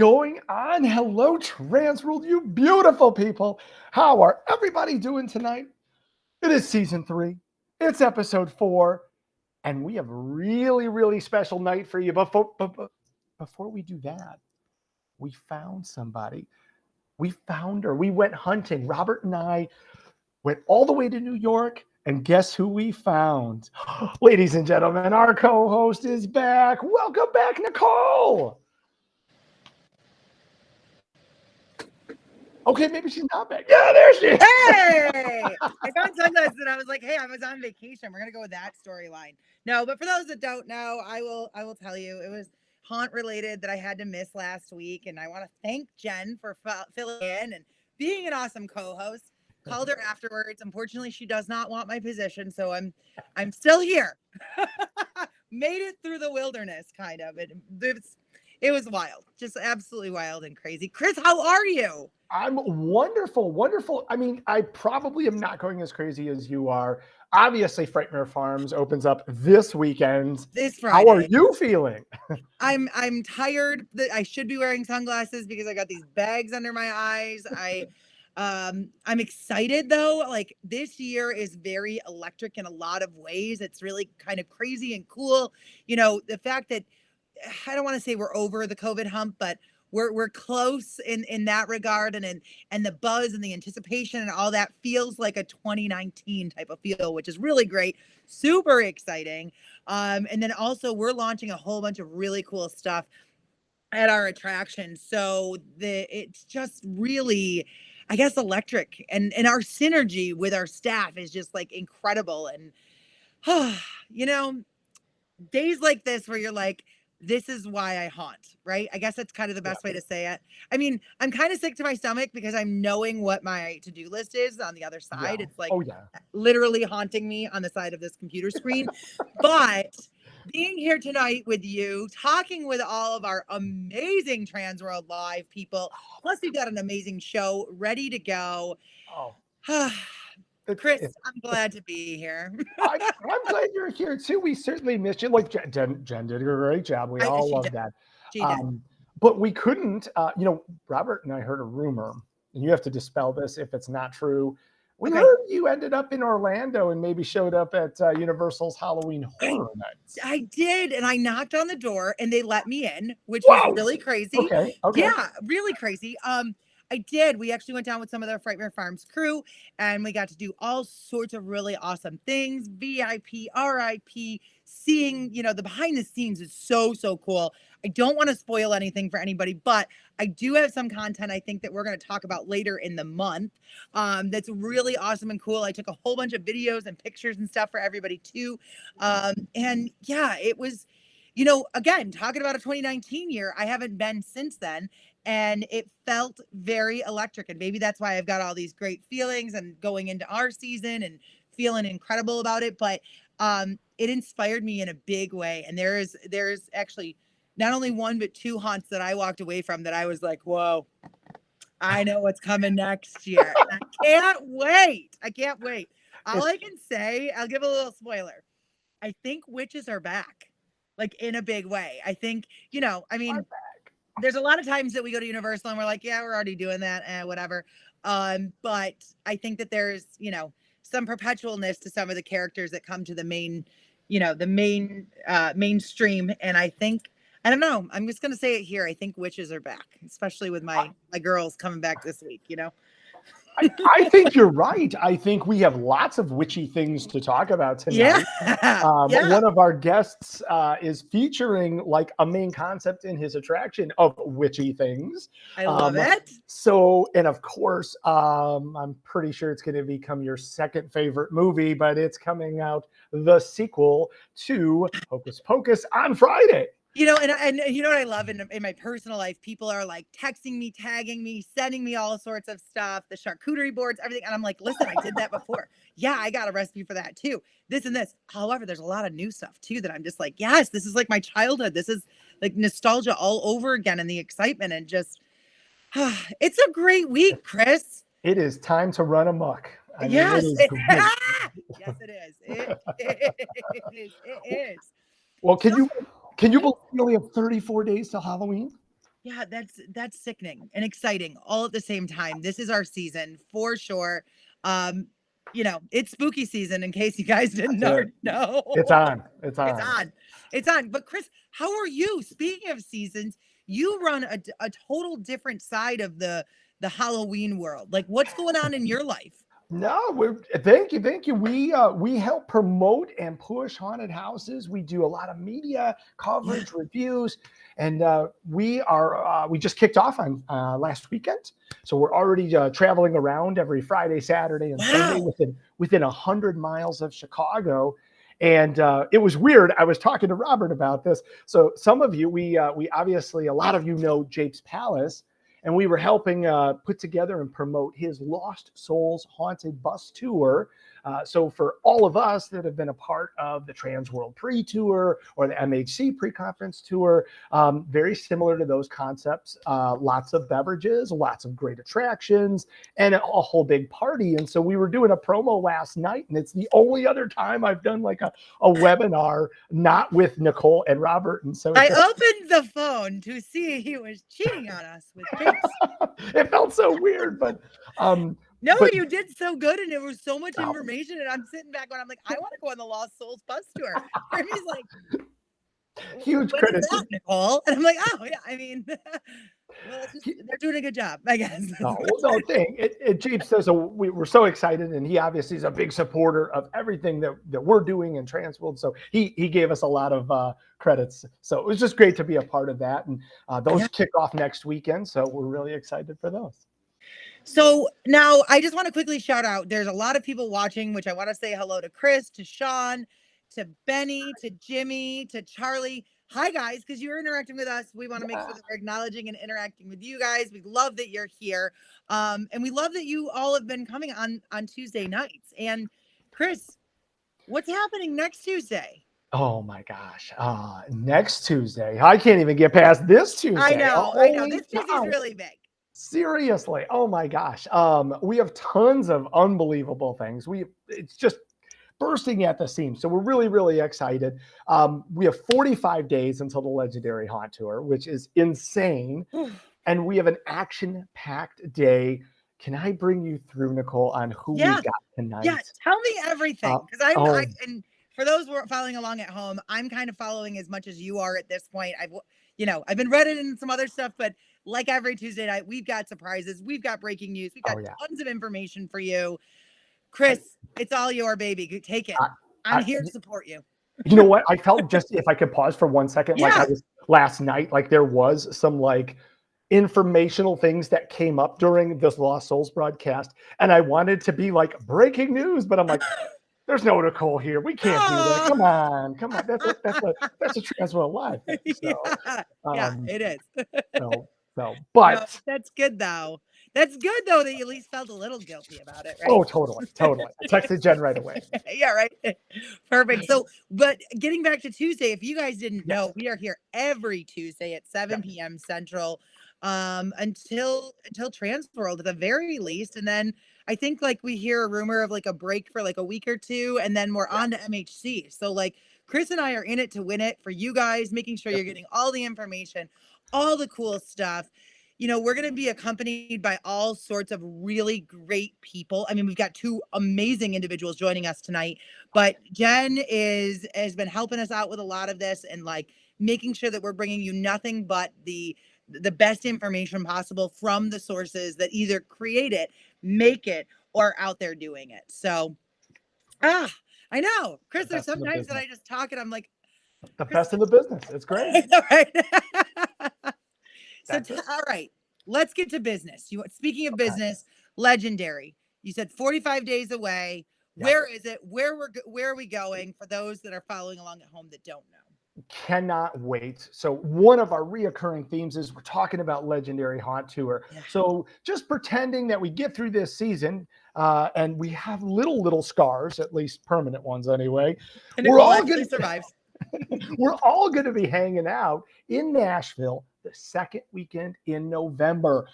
going on? Hello, Transworld, you beautiful people. How are everybody doing tonight? It is season 3. It's episode 4. And we have a really special night for you. But before we do that, we found somebody. We found her. We went hunting. Robert and I went all the way to New York. And guess who we found? Ladies and gentlemen, our co-host is back. Welcome back, Nicole. Okay, maybe she's not back. Yeah, there she is. Hey! I found sunglasses and I was like, hey, I was on vacation. We're gonna go with that storyline. No, but for those that don't know, I will tell you it was haunt related that I had to miss last week, and I want to thank Jen for filling in and being an awesome co-host. Called her afterwards. Unfortunately, she does not want my position, so I'm still here. Made it through the wilderness, kind of. It was wild, just absolutely wild and crazy. Chris, how are you? I'm wonderful. I mean, I probably am not going as crazy as you are. Obviously, Frightmare Farms opens up this weekend. This Friday. How are you feeling? I'm tired. I should be wearing sunglasses because I got these bags under my eyes. I'm excited though. Like, this year is very electric in a lot of ways. It's really kind of crazy and cool. You know, the fact that I don't want to say we're over the COVID hump, but we're close in that regard, and the buzz and the anticipation and all that feels like a 2019 type of feel, which is really great, super exciting. And then also we're launching a whole bunch of really cool stuff at our attraction. So it's just really, I guess, electric, and our synergy with our staff is just like incredible. And you know, days like this where you're like, this is why I haunt, right? I guess that's kind of the best way to say it. I mean, I'm kind of sick to my stomach because I'm knowing what my to-do list is on the other side. Yeah. It's like literally haunting me on the side of this computer screen. But being here tonight with you, talking with all of our amazing Transworld Live people, plus we've got an amazing show ready to go. Oh. Chris, I'm glad to be here. I'm glad you're here too. We certainly missed you. Like Jen did a great job. We all love that. She did. But we couldn't, Robert and I heard a rumor, and you have to dispel this if it's not true. We heard you ended up in Orlando and maybe showed up at Universal's Halloween Horror Nights. I did, and I knocked on the door, and they let me in, which was really crazy. Okay. Yeah, really crazy. I did. We actually went down with some of the Frightmare Farms crew, and we got to do all sorts of really awesome things. VIP, RIP, seeing, the behind the scenes is so cool. I don't want to spoil anything for anybody, but I do have some content I think that we're going to talk about later in the month. That's really awesome and cool. I took a whole bunch of videos and pictures and stuff for everybody too. And yeah, it was, again, talking about a 2019 year, I haven't been since then. And it felt very electric. And maybe that's why I've got all these great feelings and going into our season and feeling incredible about it. But it inspired me in a big way. And there's actually not only one, but 2 haunts that I walked away from that I was like, whoa, I know what's coming next year. And I can't wait. All I can say, I'll give a little spoiler. I think witches are back, like in a big way. I think, there's a lot of times that we go to Universal and we're like, yeah, we're already doing that, whatever. But I think that there's, some perpetualness to some of the characters that come to the main, mainstream. And I think, I don't know, I'm just going to say it here. I think witches are back, especially with my girls coming back this week, I think you're right. I think we have lots of witchy things to talk about tonight. One of our guests is featuring like a main concept in his attraction of witchy things. I love it. So, and of course, I'm pretty sure it's going to become your second favorite movie, but it's coming out, the sequel to Hocus Pocus, on Friday. And you know what I love in my personal life? People are like texting me, tagging me, sending me all sorts of stuff, the charcuterie boards, everything. And I'm like, listen, I did that before. Yeah, I got a recipe for that too. This and this. However, there's a lot of new stuff too that I'm just like, yes, this is like my childhood. This is like nostalgia all over again, and the excitement, and just, it's a great week, Chris. It is time to run amok. Yes, yes, it is. It is. Well, can you believe we only have 34 days till Halloween? Yeah, that's sickening and exciting all at the same time. This is our season for sure. Um, it's spooky season in case you guys didn't That's it. already know. It's on. It's It's on. on. It's on. But Chris, how are you? Speaking of seasons, you run a total different side of the Halloween world. Like what's going on in your life? No, thank you. We help promote and push haunted houses. We do a lot of media Yeah. coverage, reviews, and we just kicked off on last weekend. So we're already traveling around every Friday, Saturday, and Sunday Wow. within 100 miles of Chicago. And it was weird. I was talking to Robert about this. So some of you, we obviously, a lot of you know Jape's Palace, and we were helping put together and promote his Lost Souls Haunted Bus Tour. So for all of us that have been a part of the Transworld pre-tour or the MHC pre-conference tour, very similar to those concepts, lots of beverages, lots of great attractions, and a whole big party. And so we were doing a promo last night, and it's the only other time I've done like a webinar, not with Nicole and Robert. And so I opened the phone to see he was cheating on us with Japes. it felt so weird, but No, but you did so good, and it was so much oh, information. And I'm sitting back going, I'm like, I want to go on the Lost Souls bus tour. He's like, huge what is credit that, to Nicole? And I'm like, oh yeah. I mean, well, they're doing a good job, I guess. no thing. Jeep says so we're so excited, and he obviously is a big supporter of everything that we're doing in Transworld. So he gave us a lot of credits. So it was just great to be a part of that, and those kick off next weekend. So we're really excited for those. So now I just want to quickly shout out. There's a lot of people watching, which I want to say hello to Chris, to Sean, to Benny, to Jimmy, to Charlie. Hi guys, because you're interacting with us. We want to make sure that we're acknowledging and interacting with you guys. We love that you're here. And we love that you all have been coming on Tuesday nights. And Chris, what's happening next Tuesday? Oh my gosh. Next Tuesday. I can't even get past this Tuesday. I know. Holy This Tuesday's really big. Seriously. Oh my gosh. We have tons of unbelievable things. It's just bursting at the seams. So we're really, really excited. We have 45 days until the Legendary Haunt Tour, which is insane. And we have an action-packed day. Can I bring you through, Nicole, on who we got tonight? Yeah, tell me everything. Because and for those who are following along at home, I'm kind of following as much as you are at this point. I've been Reddit and some other stuff, but like every Tuesday night, we've got surprises, we've got breaking news, we've got tons of information for you. Chris, it's all your baby. Take it. I'm here to support you. You know what? I felt, just if I could pause for 1 second, like I was last night, like there was some like informational things that came up during this Lost Souls broadcast, and I wanted to be like breaking news, but I'm like, there's no Nicole here. We can't do that. Come on. That's a Transworld Live thing. So, it is. But no, that's good though. That's good though that you at least felt a little guilty about it, right? Oh, totally. I texted Jen right away. Yeah, right. Perfect. So, but getting back to Tuesday, if you guys didn't know, we are here every Tuesday at 7 p.m. Central, until Transworld at the very least, and then I think like we hear a rumor of like a break for like a week or two, and then we're on to MHC. So like Chris and I are in it to win it for you guys, making sure you're getting all the information, all the cool stuff. We're going to be accompanied by all sorts of really great people. I mean, we've got two amazing individuals joining us tonight, but Jen has been helping us out with a lot of this and like making sure that we're bringing you nothing but the best information possible from the sources that either create it, make it, or out there doing it. So, I know, Chris, there's sometimes that I just talk and I'm like, the best in the business. It's great. Right? All right, let's get to business. Speaking of business, Legendary. You said 45 days away. Yep. Where is it? Where are we going for those that are following along at home that don't know? Cannot wait. So one of our reoccurring themes is we're talking about Legendary Haunt Tour. Yeah. So just pretending that we get through this season and we have little scars, at least permanent ones anyway. We're all going to survive. We're all going to be hanging out in Nashville the second weekend in November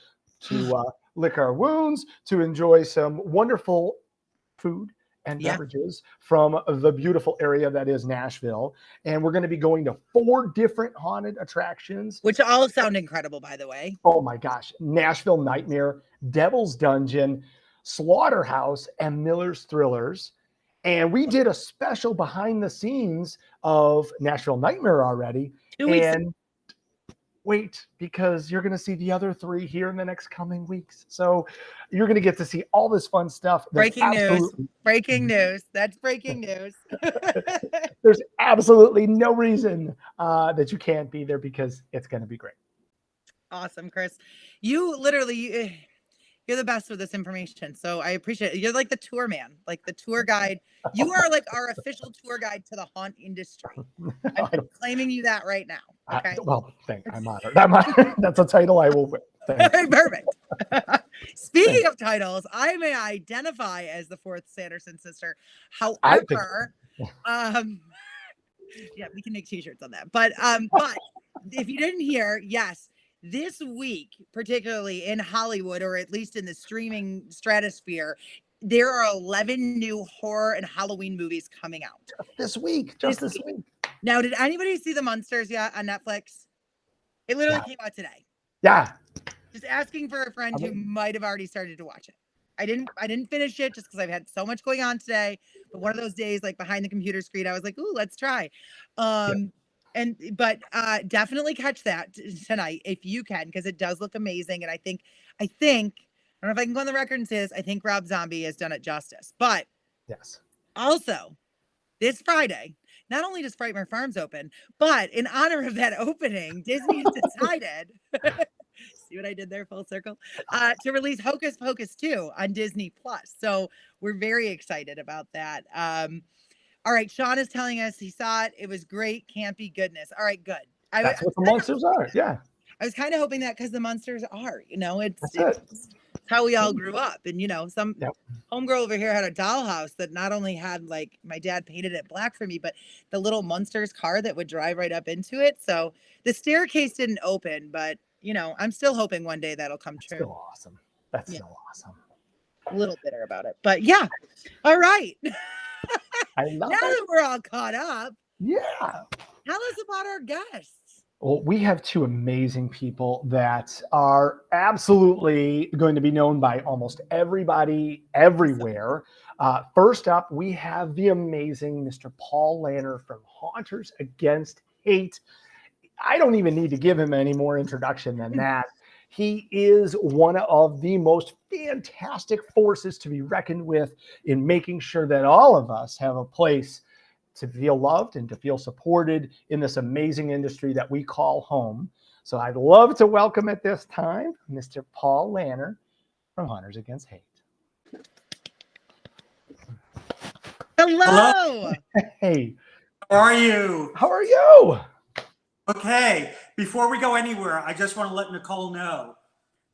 to lick our wounds, to enjoy some wonderful food and Yeah. beverages from the beautiful area that is Nashville. And we're going to be going to 4 different haunted attractions. Which all sound incredible, by the way. Oh my gosh. Nashville Nightmare, Devil's Dungeon, Slaughterhouse, and Miller's Thrillers. And we did a special behind the scenes of Nashville Nightmare already. 2 weeks. And wait, because you're going to see the other 3 here in the next coming weeks. So you're going to get to see all this fun stuff. Breaking news. Breaking news. That's breaking news. There's absolutely no reason that you can't be there because it's going to be great. Awesome, Chris. You literally, you're the best with this information. So I appreciate it. You're like the tour man, like the tour guide. You are like our official tour guide to the haunt industry. I'm claiming you that right now. Okay. Well, I'm honored. That's a title I will win. Perfect. Speaking of titles, I may identify as the 4th Sanderson sister. However, yeah, we can make t-shirts on that. But if you didn't hear, yes, this week, particularly in Hollywood, or at least in the streaming stratosphere, there are 11 new horror and Halloween movies coming out. This week. Just this week. Now, did anybody see The Munsters yet on Netflix? It literally came out today. Yeah. Just asking for a friend who might have already started to watch it. I didn't finish it just because I've had so much going on today. But one of those days, like behind the computer screen, I was like, "Ooh, let's try." But definitely catch that tonight if you can, because it does look amazing. And I think I don't know if I can go on the record and say this. I think Rob Zombie has done it justice. But yes, also this Friday, not only does Frightmare Farms open, but in honor of that opening, Disney has decided. See what I did there, full circle, to release Hocus Pocus 2 on Disney Plus. So we're very excited about that. All right, Sean is telling us he saw it. It was great, campy goodness. All right, good. That's what the monsters are. Yeah. I was kind of hoping that because the monsters are, it's how we all grew up. And, some homegirl over here had a dollhouse that not only had, like, my dad painted it black for me, but the little Munsters car that would drive right up into it. So the staircase didn't open, but, I'm still hoping one day that'll come true. Still awesome. That's so awesome. A little bitter about it, but yeah. All right. I love now it. that we're all caught up. Yeah. Tell us about our guests. Well, we have 2 amazing people that are absolutely going to be known by almost everybody everywhere. First up, we have the amazing Mr. Paul Lanner from Haunters Against Hate. I don't even need to give him any more introduction than that. He is one of the most fantastic forces to be reckoned with in making sure that all of us have a place to feel loved and to feel supported in this amazing industry that we call home. So I'd love to welcome at this time, Mr. Paul Lanner from Haunters Against Hate. Hello. Hey. How are you? How are you? Okay. Before we go anywhere, I just want to let Nicole know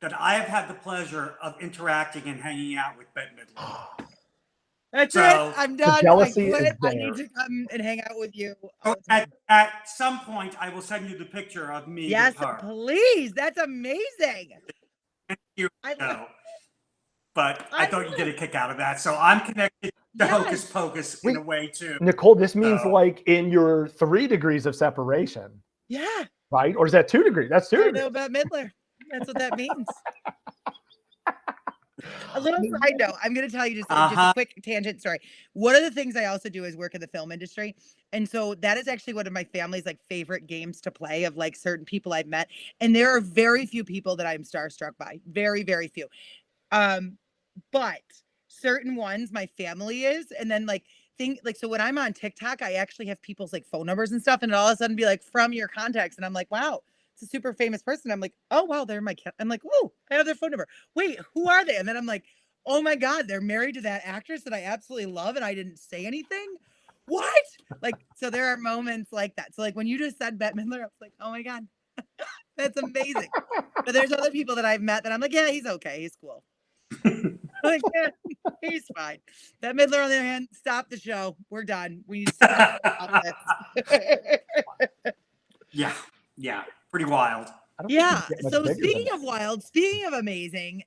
that I have had the pleasure of interacting and hanging out with Bette Midler. That's it. I'm done. Jealousy is there. I need to come and hang out with you. At some point, I will send you the picture of me. Yes, with her. please. That's amazing. But I thought you'd get a kick out of that. So I'm connected to Hocus Pocus in a way too. Nicole, this means like in your 3 degrees of separation. Yeah. Right? Or is that 2 degrees? That's 2 degrees. I know about Midler. That's what that means. A little side note, I'm going to tell you just a quick tangent story. One of the things I also do is work in the film industry. And so that is actually one of my family's like favorite games to play of like certain people I've met. And there are very few people that I'm starstruck by. Very, very few. But certain ones my family is. And then so when I'm on TikTok, I actually have people's like phone numbers and stuff. And it all of a sudden be like from your contacts. And I'm like, wow. It's a super famous person. I'm like, oh, wow, they're my I'm like, whoa, I have their phone number. Wait, who are they? And then I'm like, oh my God, they're married to that actress that I absolutely love. And I didn't say anything. What? So there are moments like that. So like when you just said Bette Midler, I was like, oh my God, that's amazing. But there's other people that I've met that I'm like, yeah, he's okay. He's cool. Like, yeah, he's fine. Bette Midler, on the other hand, stop the show. We're done. We need to stop this. Yeah. Pretty wild. Yeah. So speaking of wild, speaking of amazing,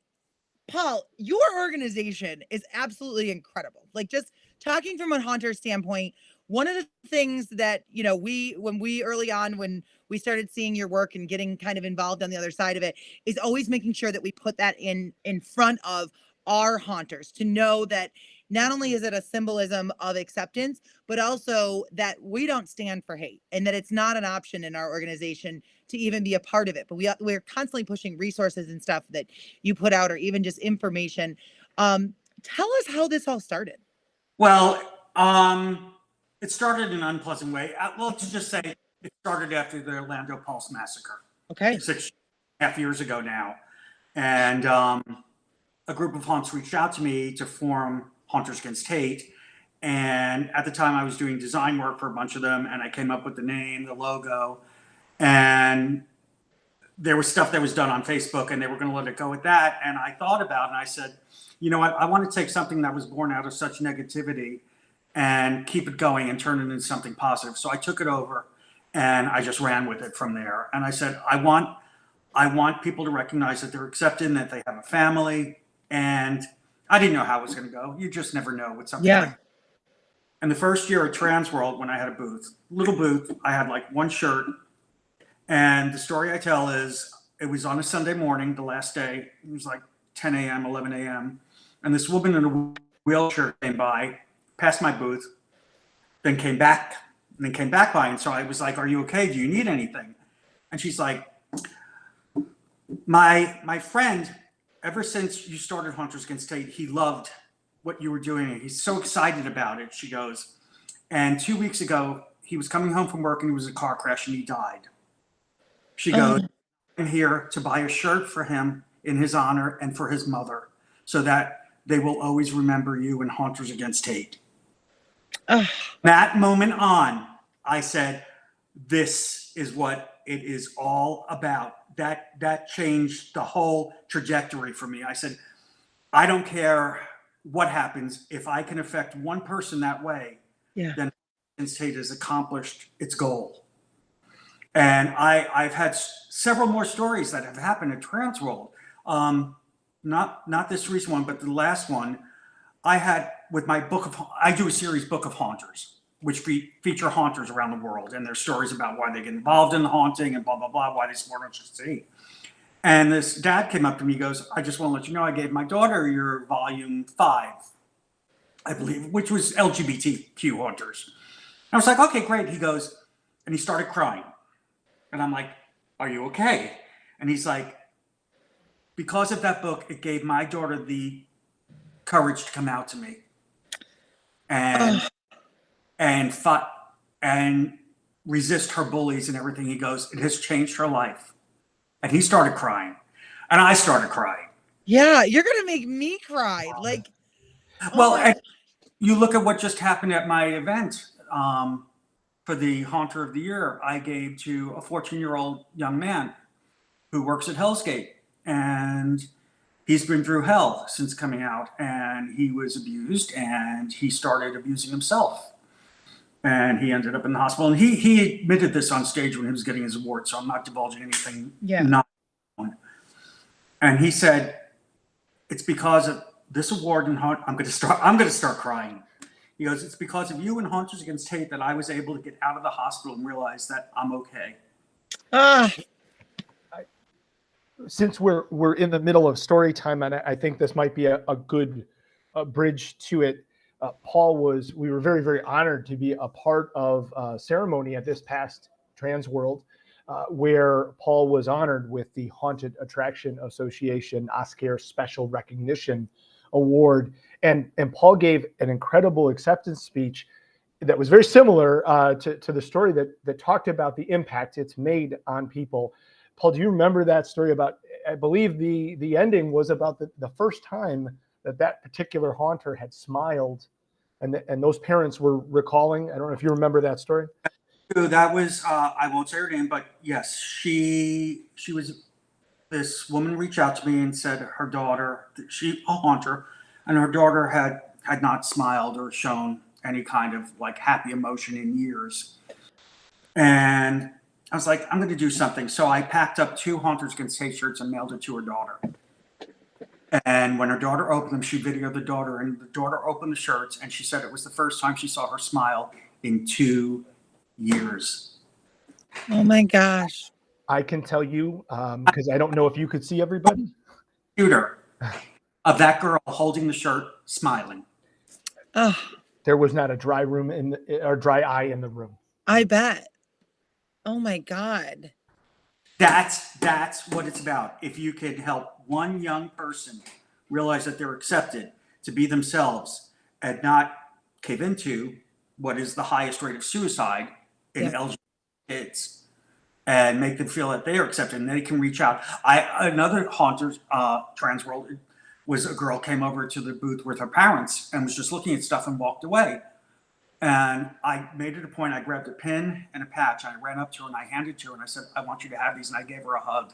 Paul, your organization is absolutely incredible. Like just talking from a haunter standpoint, one of the things that, when we early on, when we started seeing your work and getting kind of involved on the other side of it, is always making sure that we put that in front of our haunters to know that not only is it a symbolism of acceptance, but also that we don't stand for hate and that it's not an option in our organization to even be a part of it. But we're constantly pushing resources and stuff that you put out, or even just information. Tell us how this all started. Well, it started in an unpleasant way. Well, to just say it started after the Orlando Pulse massacre. Okay. 6.5 years ago now. And a group of haunts reached out to me to form Haunters Against Hate. And at the time I was doing design work for a bunch of them, and I came up with the name, the logo, and there was stuff that was done on Facebook, and they were going to let it go with that. And I thought about it, and I said, you know what, I want to take something that was born out of such negativity and keep it going and turn it into something positive. So I took it over and I just ran with it from there. And I said, I want people to recognize that they're accepted and that they have a family. And I didn't know how it was going to go. You just never know with something like that. And the first year at Transworld, when I had a little booth, I had like one shirt. And the story I tell is, it was on a Sunday morning, the last day. It was like 10 a.m., 11 a.m. And this woman in a wheelchair came by, passed my booth, then came back by. And so I was like, are you okay? Do you need anything? And she's like, my friend, ever since you started Haunters Against Hate, he loved what you were doing. He's so excited about it, she goes. And 2 weeks ago, he was coming home from work and he was in a car crash and he died. She goes, I'm here to buy a shirt for him in his honor and for his mother, so that they will always remember you in Haunters Against Hate. That moment on, I said, this is what it is all about. That changed the whole trajectory for me. I said, I don't care what happens. If I can affect one person that way, then Against Hate has accomplished its goal. And I've had several more stories that have happened at Transworld. Not this recent one, but the last one I had with my I do a series, Book of Haunters, which feature haunters around the world and their stories about why they get involved in the haunting and blah, blah, blah, why they support Haunters Against Hate. And this dad came up to me, he goes, I just want to let you know, I gave my daughter your volume 5, I believe, which was LGBTQ haunters. I was like, okay, great. He goes, and he started crying. And I'm like, are you okay? And he's like, because of that book, it gave my daughter the courage to come out to me and fight and resist her bullies and everything. He goes, it has changed her life. And he started crying. And I started crying. Yeah, you're going to make me cry. Like, well, and you look at what just happened at my event. For the Haunter of the Year, I gave to a 14-year-old young man who works at Hell's Gate. And he's been through hell since coming out. And he was abused and he started abusing himself. And he ended up in the hospital. And he admitted this on stage when he was getting his award. So I'm not divulging anything. Not known. And he said, it's because of this award and I'm going to start crying. He goes, it's because of you and Haunters Against Hate that I was able to get out of the hospital and realize that I'm okay. Since we're in the middle of story time, and I think this might be a good bridge to it, we were very, very honored to be a part of a ceremony at this past Transworld, where Paul was honored with the Haunted Attraction Association Oscar Special Recognition Award. And Paul gave an incredible acceptance speech that was very similar to the story that talked about the impact it's made on people. Paul, do you remember that story about, I believe the ending was about the first time that particular haunter had smiled and those parents were recalling? I don't know if you remember that story. That was, I won't say her name, but yes, she was, this woman reached out to me and said her daughter, a haunter, and her daughter had not smiled or shown any kind of like happy emotion in years. And I was like, I'm going to do something. So I packed up 2 Haunters Against Hate shirts and mailed it to her daughter. And when her daughter opened them, she videoed the daughter, and the daughter opened the shirts, and she said it was the first time she saw her smile in 2 years. Oh my gosh. I can tell you, because I don't know if you could see everybody. Computer of that girl holding the shirt, smiling. Oh, There was not a dry eye in the room. I bet. Oh my God. That's what it's about. If you could help one young person realize that they're accepted to be themselves and not cave into what is the highest rate of suicide in LGBT kids, and make them feel that they are accepted and they can reach out. Another Haunters Transworld was a girl came over to the booth with her parents and was just looking at stuff and walked away. And I made it a point. I grabbed a pin and a patch. And I ran up to her and I handed it to her and I said, I want you to have these. And I gave her a hug.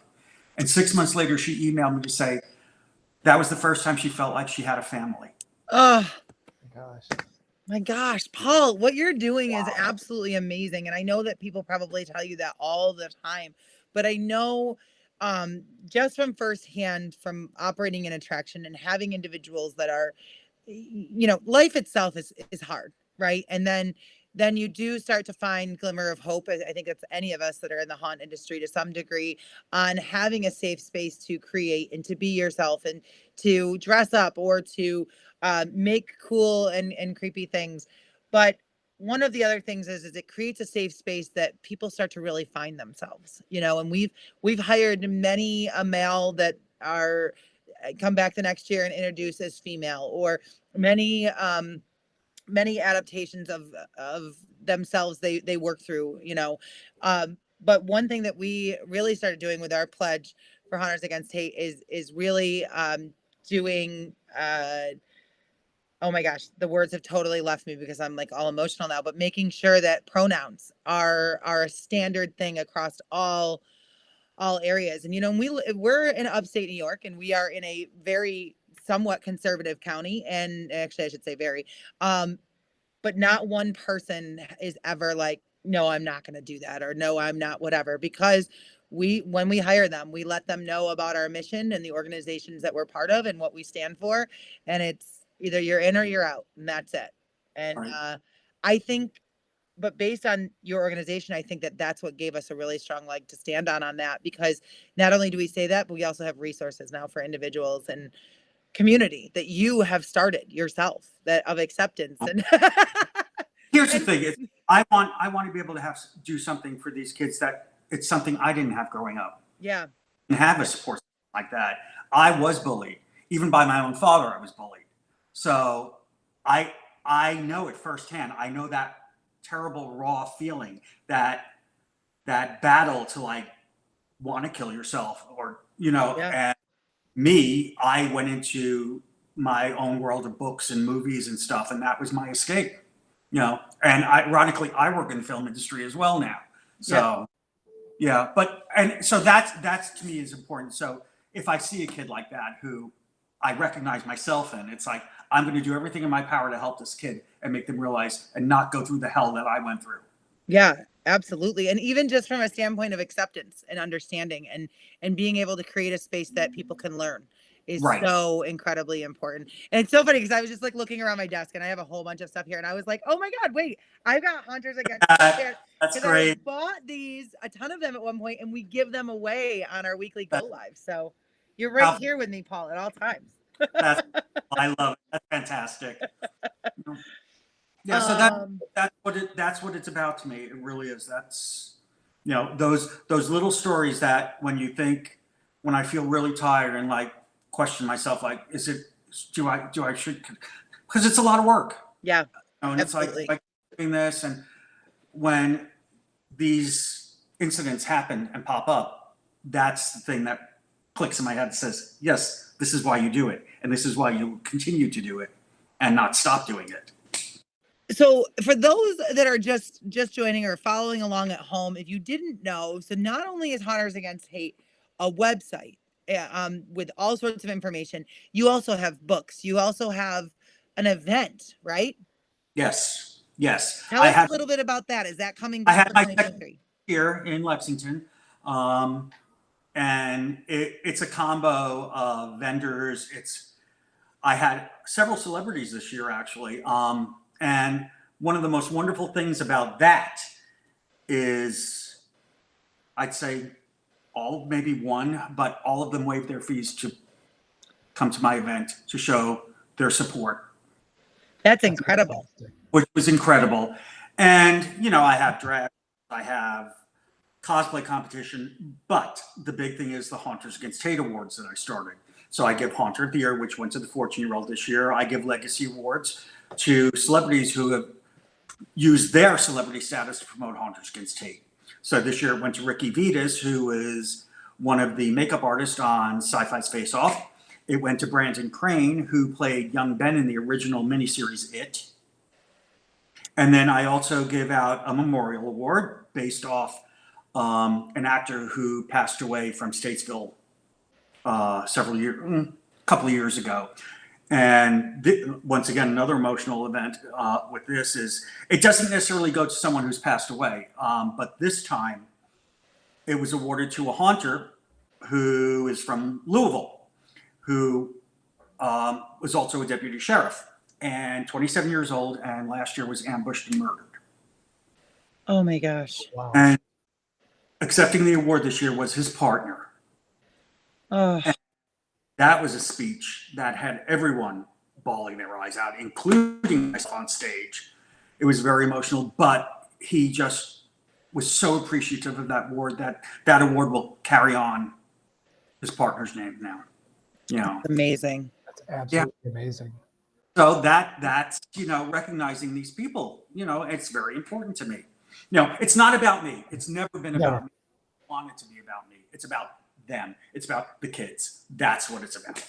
And 6 months later, she emailed me to say that was the first time she felt like she had a family. Oh Gosh. my gosh, Paul, what you're doing is absolutely amazing. And I know that people probably tell you that all the time, but I know just from firsthand, from operating in attraction and having individuals that are, life itself is hard, right? And then you do start to find glimmer of hope. I think it's any of us that are in the haunt industry to some degree, on having a safe space to create and to be yourself and to dress up or to make cool and creepy things. But one of the other things is it creates a safe space that people start to really find themselves, and we've hired many a male that are come back the next year and introduce as female, or many adaptations of themselves they work through, but one thing that we really started doing with our pledge for Hunters Against Hate is really doing oh my gosh, the words have totally left me because I'm like all emotional now, but making sure that pronouns are a standard thing across all areas. And we're in upstate New York, and we are in a very somewhat conservative county, and actually I should say very, but not one person is ever like, no, I'm not going to do that, or no, I'm not, whatever, because when we hire them, we let them know about our mission and the organizations that we're part of and what we stand for. And it's either you're in or you're out, and that's it. And Right. I think, but based on your organization, I think that that's what gave us a really strong leg to stand on that, because not only do we say that, but we also have resources now for individuals and community that you have started yourself, that of acceptance. And Here's the thing: is I want to be able to do something for these kids that it's something I didn't have growing up. Yeah. And have a support like that. I was bullied, even by my own father. I was bullied. So I know it firsthand. I know that terrible raw feeling, that battle to like want to kill yourself, or and I went into my own world of books and movies and stuff, and that was my escape. And ironically, I work in the film industry as well now. So so that's to me is important. So if I see a kid like that who I recognize myself in, it's like I'm going to do everything in my power to help this kid and make them realize and not go through the hell that I went through. Yeah, absolutely. And even just from a standpoint of acceptance and understanding and being able to create a space that people can learn is so incredibly important. And it's so funny because I was just like looking around my desk, and I have a whole bunch of stuff here, and I was like, oh my God, wait, I've got Hunters Against Hate. That's great. I bought a ton of them at one point, and we give them away on our weekly Go Live. So you're right here with me, Paul, at all times. I love it. That's fantastic. Yeah, so that's what it's about to me. It really is. That's those little stories that when I feel really tired and like question myself, like, do I should, because it's a lot of work. Yeah. And absolutely. it's like doing this, and when these incidents happen and pop up, that's the thing that clicks in my head and says, yes, this is why you do it, and this is why you continue to do it and not stop doing it. So for those that are just joining or following along at home, if you didn't know, so not only is Hunters Against Hate a website with all sorts of information, you also have books. You also have an event, right? Yes. Tell us a little bit about that. Is that coming? I had my second here in Lexington. and it's a combo of vendors. I had several celebrities this year, actually. And one of the most wonderful things about that is, I'd say maybe one, but all of them waived their fees to come to my event to show their support. That's incredible. Which was incredible. And, I have drag, I have cosplay competition, but the big thing is the Haunters Against Hate Awards that I started. So I give Haunter of the Year, which went to the 14-year-old this year. I give Legacy Awards to celebrities who have used their celebrity status to promote Haunters Against Hate. So this year it went to Ricky Vitas, who is one of the makeup artists on Sci-Fi's Face Off. It went to Brandon Crane, who played young Ben in the original miniseries It. And then I also give out a memorial award based off an actor who passed away from Statesville a couple of years ago. And once again, another emotional event with this is, it doesn't necessarily go to someone who's passed away, but this time it was awarded to a haunter who is from Louisville, who was also a deputy sheriff, and 27 years old, and last year was ambushed and murdered. Oh my gosh. Wow. And accepting the award this year was his partner. Oh. And that was a speech that had everyone bawling their eyes out, including myself on stage. It was very emotional, but he just was so appreciative of that award that award will carry on his partner's name now. Amazing. That's absolutely amazing. So that's, recognizing these people, it's very important to me. It's not about me. It's never been about me. I want it to be about me. It's about them. It's about the kids. That's what it's about.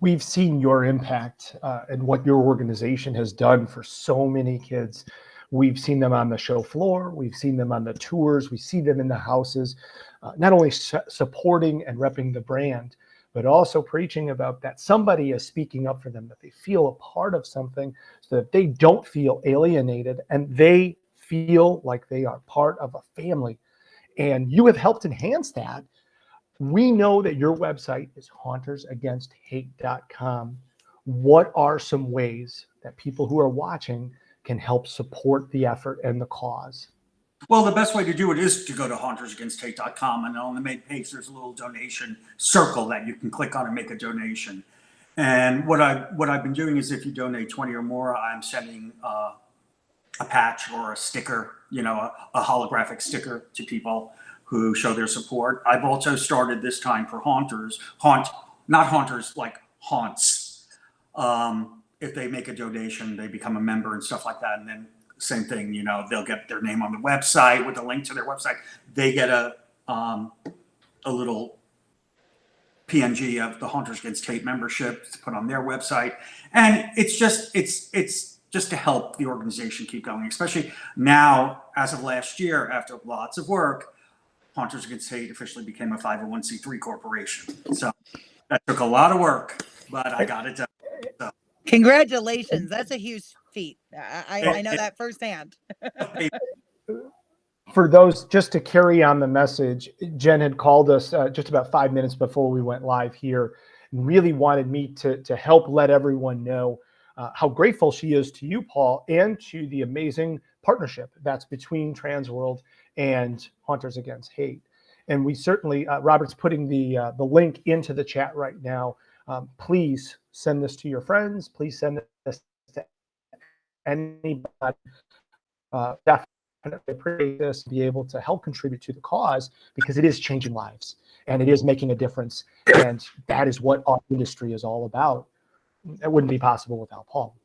We've seen your impact and what your organization has done for so many kids. We've seen them on the show floor. We've seen them on the tours. We see them in the houses, not only supporting and repping the brand, but also preaching about that somebody is speaking up for them, that they feel a part of something, so that they don't feel alienated and they feel like they are part of a family. And you have helped enhance that. We know that your website is hauntersagainst.hate.com. What are some ways that people who are watching can help support the effort and the cause? Well, the best way to do it is to go to hauntersagainst.hate.com, and on the main page, there's a little donation circle that you can click on and make a donation. And what I've been doing is, if you donate 20 or more, I'm sending a patch or a sticker, a holographic sticker to people who show their support. I've also started this time for haunters, not haunters, like haunts. If they make a donation, they become a member and stuff like that. And then same thing, they'll get their name on the website with a link to their website. They get a little PNG of the Haunters Against Hate membership to put on their website. And it's just to help the organization keep going, especially now, as of last year, after lots of work, Haunters Against Hate officially became a 501c3 corporation. So that took a lot of work, but I got it done. So. Congratulations. That's a huge feat. I know that firsthand. For those, just to carry on the message, Jen had called us just about 5 minutes before we went live here and really wanted me to help let everyone know how grateful she is to you, Paul, and to the amazing partnership that's between Transworld and Haunters Against Hate. And we certainly, Robert's putting the link into the chat right now. Please send this to your friends. Please send this to anybody. Definitely appreciate this, be able to help contribute to the cause, because it is changing lives and it is making a difference. And that is what our industry is all about. It wouldn't be possible without Paul.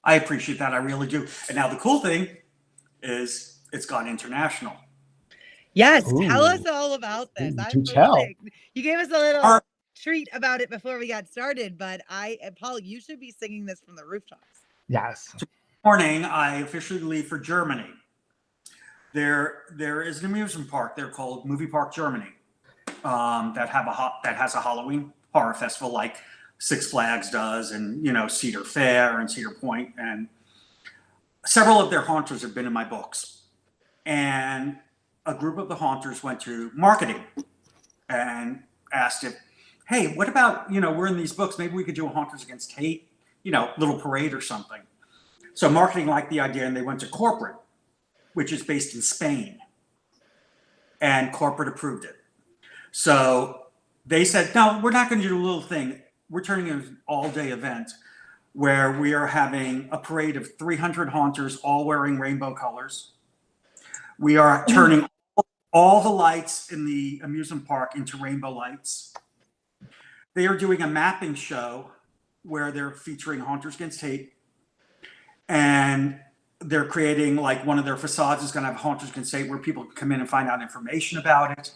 I appreciate that. I really do. And now the cool thing is it's gone international. Yes. Ooh. Tell us all about this. Do tell. You gave us a little treat about it before we got started, but Paul, you should be singing this from the rooftops. Yes. Tomorrow morning, I officially leave for Germany. There is an amusement park there called Movie Park Germany that has a Halloween horror festival like Six Flags does, and Cedar Fair and Cedar Point, and several of their haunters have been in my books. And a group of the haunters went to marketing and asked if, hey, what about, we're in these books, maybe we could do a Haunters Against Hate, little parade or something. So marketing liked the idea, and they went to corporate, which is based in Spain, and corporate approved it. So they said, no, we're not going to do a little thing. We're turning it into an all-day event where we are having a parade of 300 haunters all wearing rainbow colors. We are turning all the lights in the amusement park into rainbow lights. They are doing a mapping show where they're featuring Haunters Against Hate. And they're creating, like, one of their facades is going to have Haunters Against Hate where people can come in and find out information about it.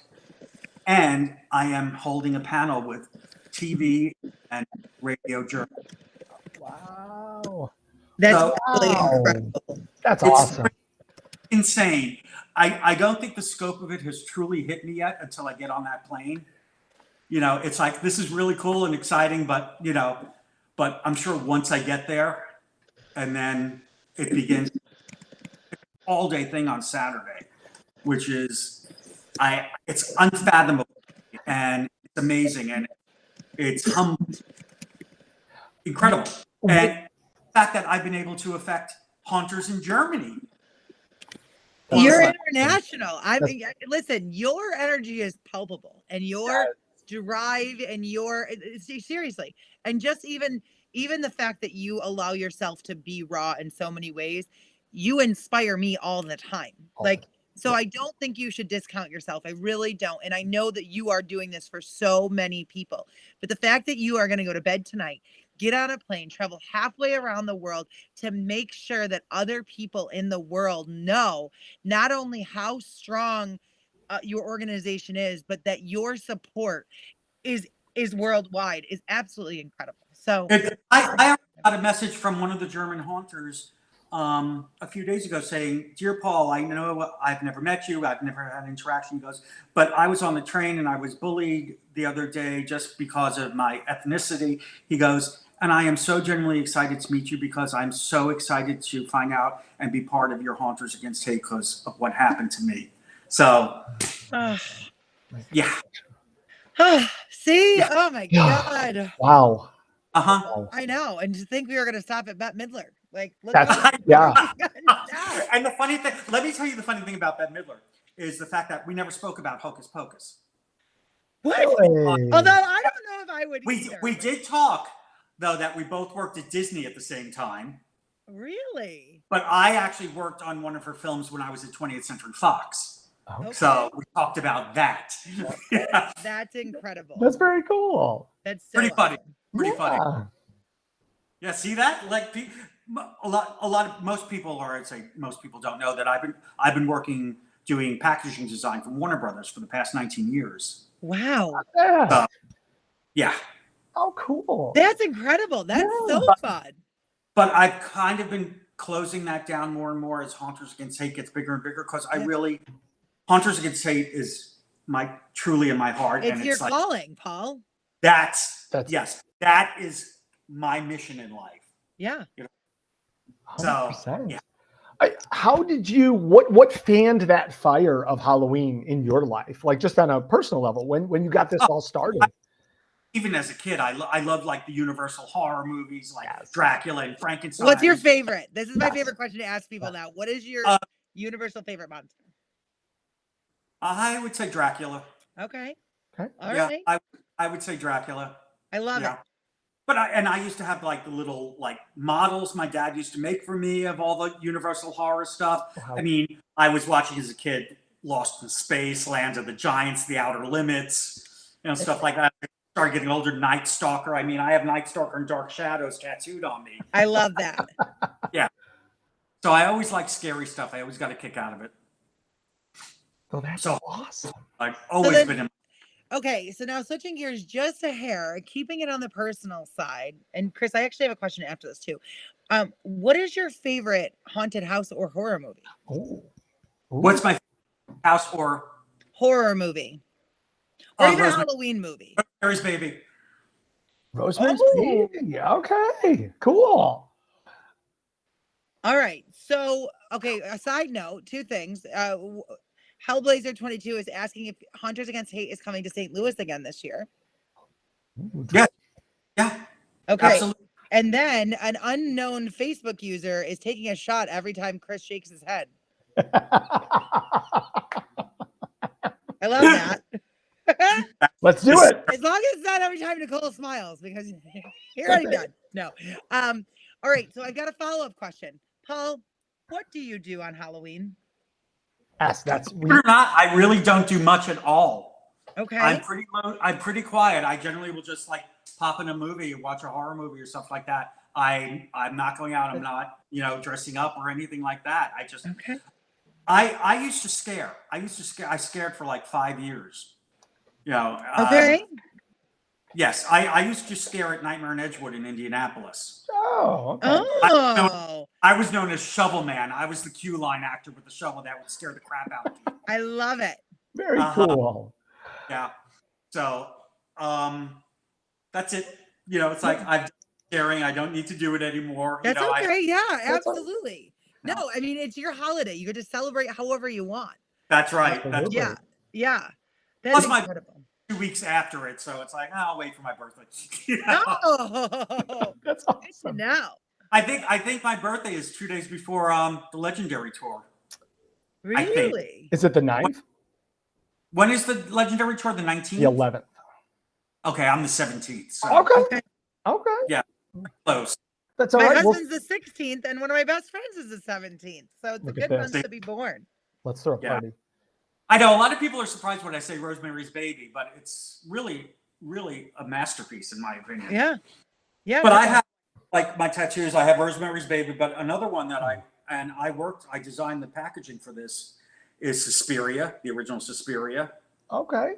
And I am holding a panel with TV and radio journalists. Wow. That's really incredible. That's awesome. Insane. I don't think the scope of it has truly hit me yet until I get on that plane. It's like, this is really cool and exciting, but I'm sure once I get there, and then it begins all day thing on Saturday, which is, it's unfathomable and it's amazing and it's incredible. And the fact that I've been able to affect haunters in Germany. You're international. Listen, your energy is palpable, and your drive, and seriously, and just even the fact that you allow yourself to be raw in so many ways, you inspire me all the time. So I don't think you should discount yourself. I really don't. And I know that you are doing this for so many people. But the fact that you are going to go to bed tonight, get on a plane, travel halfway around the world to make sure that other people in the world know not only how strong your organization is, but that your support is worldwide is absolutely incredible. So I got a message from one of the German haunters a few days ago saying, "Dear Paul, I know I've never met you, I've never had an interaction." He goes, "But I was on the train and I was bullied the other day just because of my ethnicity." He goes, "And I am so genuinely excited to meet you because I'm so excited to find out and be part of your Haunters Against Hate because of what happened to me." So, yeah. See? Yeah. Oh my God. Wow. I know. And to think we were going to stop at Bette Midler. Like, yeah. And the funny thing, let me tell you the funny thing about Bette Midler is the fact that we never spoke about Hocus Pocus. What? Although I don't know if I would either. We did talk, though, that we both worked at Disney at the same time. Really? But I actually worked on one of her films when I was at 20th Century Fox. Okay. So we talked about that. Yeah. That's incredible. That's very cool. That's so pretty funny. awesome. Pretty funny. Yeah, see that? Like most people, or I'd say most people don't know that I've been working doing packaging design for Warner Brothers for the past 19 years. Wow. Yeah. Oh, cool. That's incredible. That's so fun. But I've kind of been closing that down more and more as Haunters Against Hate gets bigger and bigger because Haunters Against Hate is truly in my heart. It's your calling, Paul. That's yes, that is my mission in life. Yeah. So, 100%. yeah. How did you, what fanned that fire of Halloween in your life? Like just on a personal level, when you got this all started? Even as a kid, I loved like the Universal horror movies, like Dracula and Frankenstein. What's your favorite? This is my favorite question to ask people now. What is your Universal favorite monster? I would say Dracula. Okay. All right. I would say Dracula. I love it. But I used to have like the little like models my dad used to make for me of all the Universal horror stuff. Wow. I mean, I was watching as a kid Lost in Space, Land of the Giants, The Outer Limits, stuff like that. I started getting older, Night Stalker. I mean, I have Night Stalker and Dark Shadows tattooed on me. I love that. Yeah. So I always like scary stuff. I always got a kick out of it. Oh, that's awesome. I've always been in. Okay, so now switching gears just a hair, keeping it on the personal side. And Chris, I actually have a question after this too. What is your favorite haunted house or horror movie? Oh. What's my house or horror movie? Or even a Halloween movie? Rosemary's Baby. Rosemary's Baby. Okay, cool. All right. So, okay, a side note, two things. Hellblazer22 is asking if Hunters Against Hate is coming to St. Louis again this year. Yeah. Yeah. Okay. Absolutely. And then an unknown Facebook user is taking a shot every time Chris shakes his head. I love that. Let's do it. As long as it's not every time Nicole smiles, because you're already done. No. All right. So I've got a follow-up question. Paul, what do you do on Halloween? Yes, Believe it or not, I really don't do much at all. Okay. I'm pretty low, I'm pretty quiet. I generally will just like pop in a movie, watch a horror movie or stuff like that. I'm not going out. I'm not, dressing up or anything like that. I just Okay. I used to scare. I scared for like 5 years. Okay. Yes, I used to scare at Nightmare in Edgewood in Indianapolis. Oh, okay. Oh. I was known as Shovel Man. I was the queue line actor with the shovel that would scare the crap out of you. I love it. Very cool. Yeah. So that's it. It's like I've done scaring. I don't need to do it anymore. That's okay. Yeah, That's absolutely. No, I mean, it's your holiday. You get to celebrate however you want. That's right. Absolutely. Yeah. Yeah. Plus That's my incredible. 2 weeks after it, so it's like I'll wait for my birthday. Oh, That's good to awesome. know. I think my birthday is 2 days before the Legendary tour. Really? Is it the 9th? When is the Legendary tour? The 19th? The 11th. Okay, I'm the 17th. So Okay. Okay. Yeah. close. That's all My right. Well, husband's the 16th, and one of my best friends is the 17th. So it's Look a at good this. month to be born. let's throw a Yeah. party. I know a lot of people are surprised when I say Rosemary's Baby, but it's really, really a masterpiece in my opinion. Yeah. Yeah. But I have like my tattoos. I have Rosemary's Baby, but another one that I designed the packaging for this is Suspiria, the original Suspiria, Okay.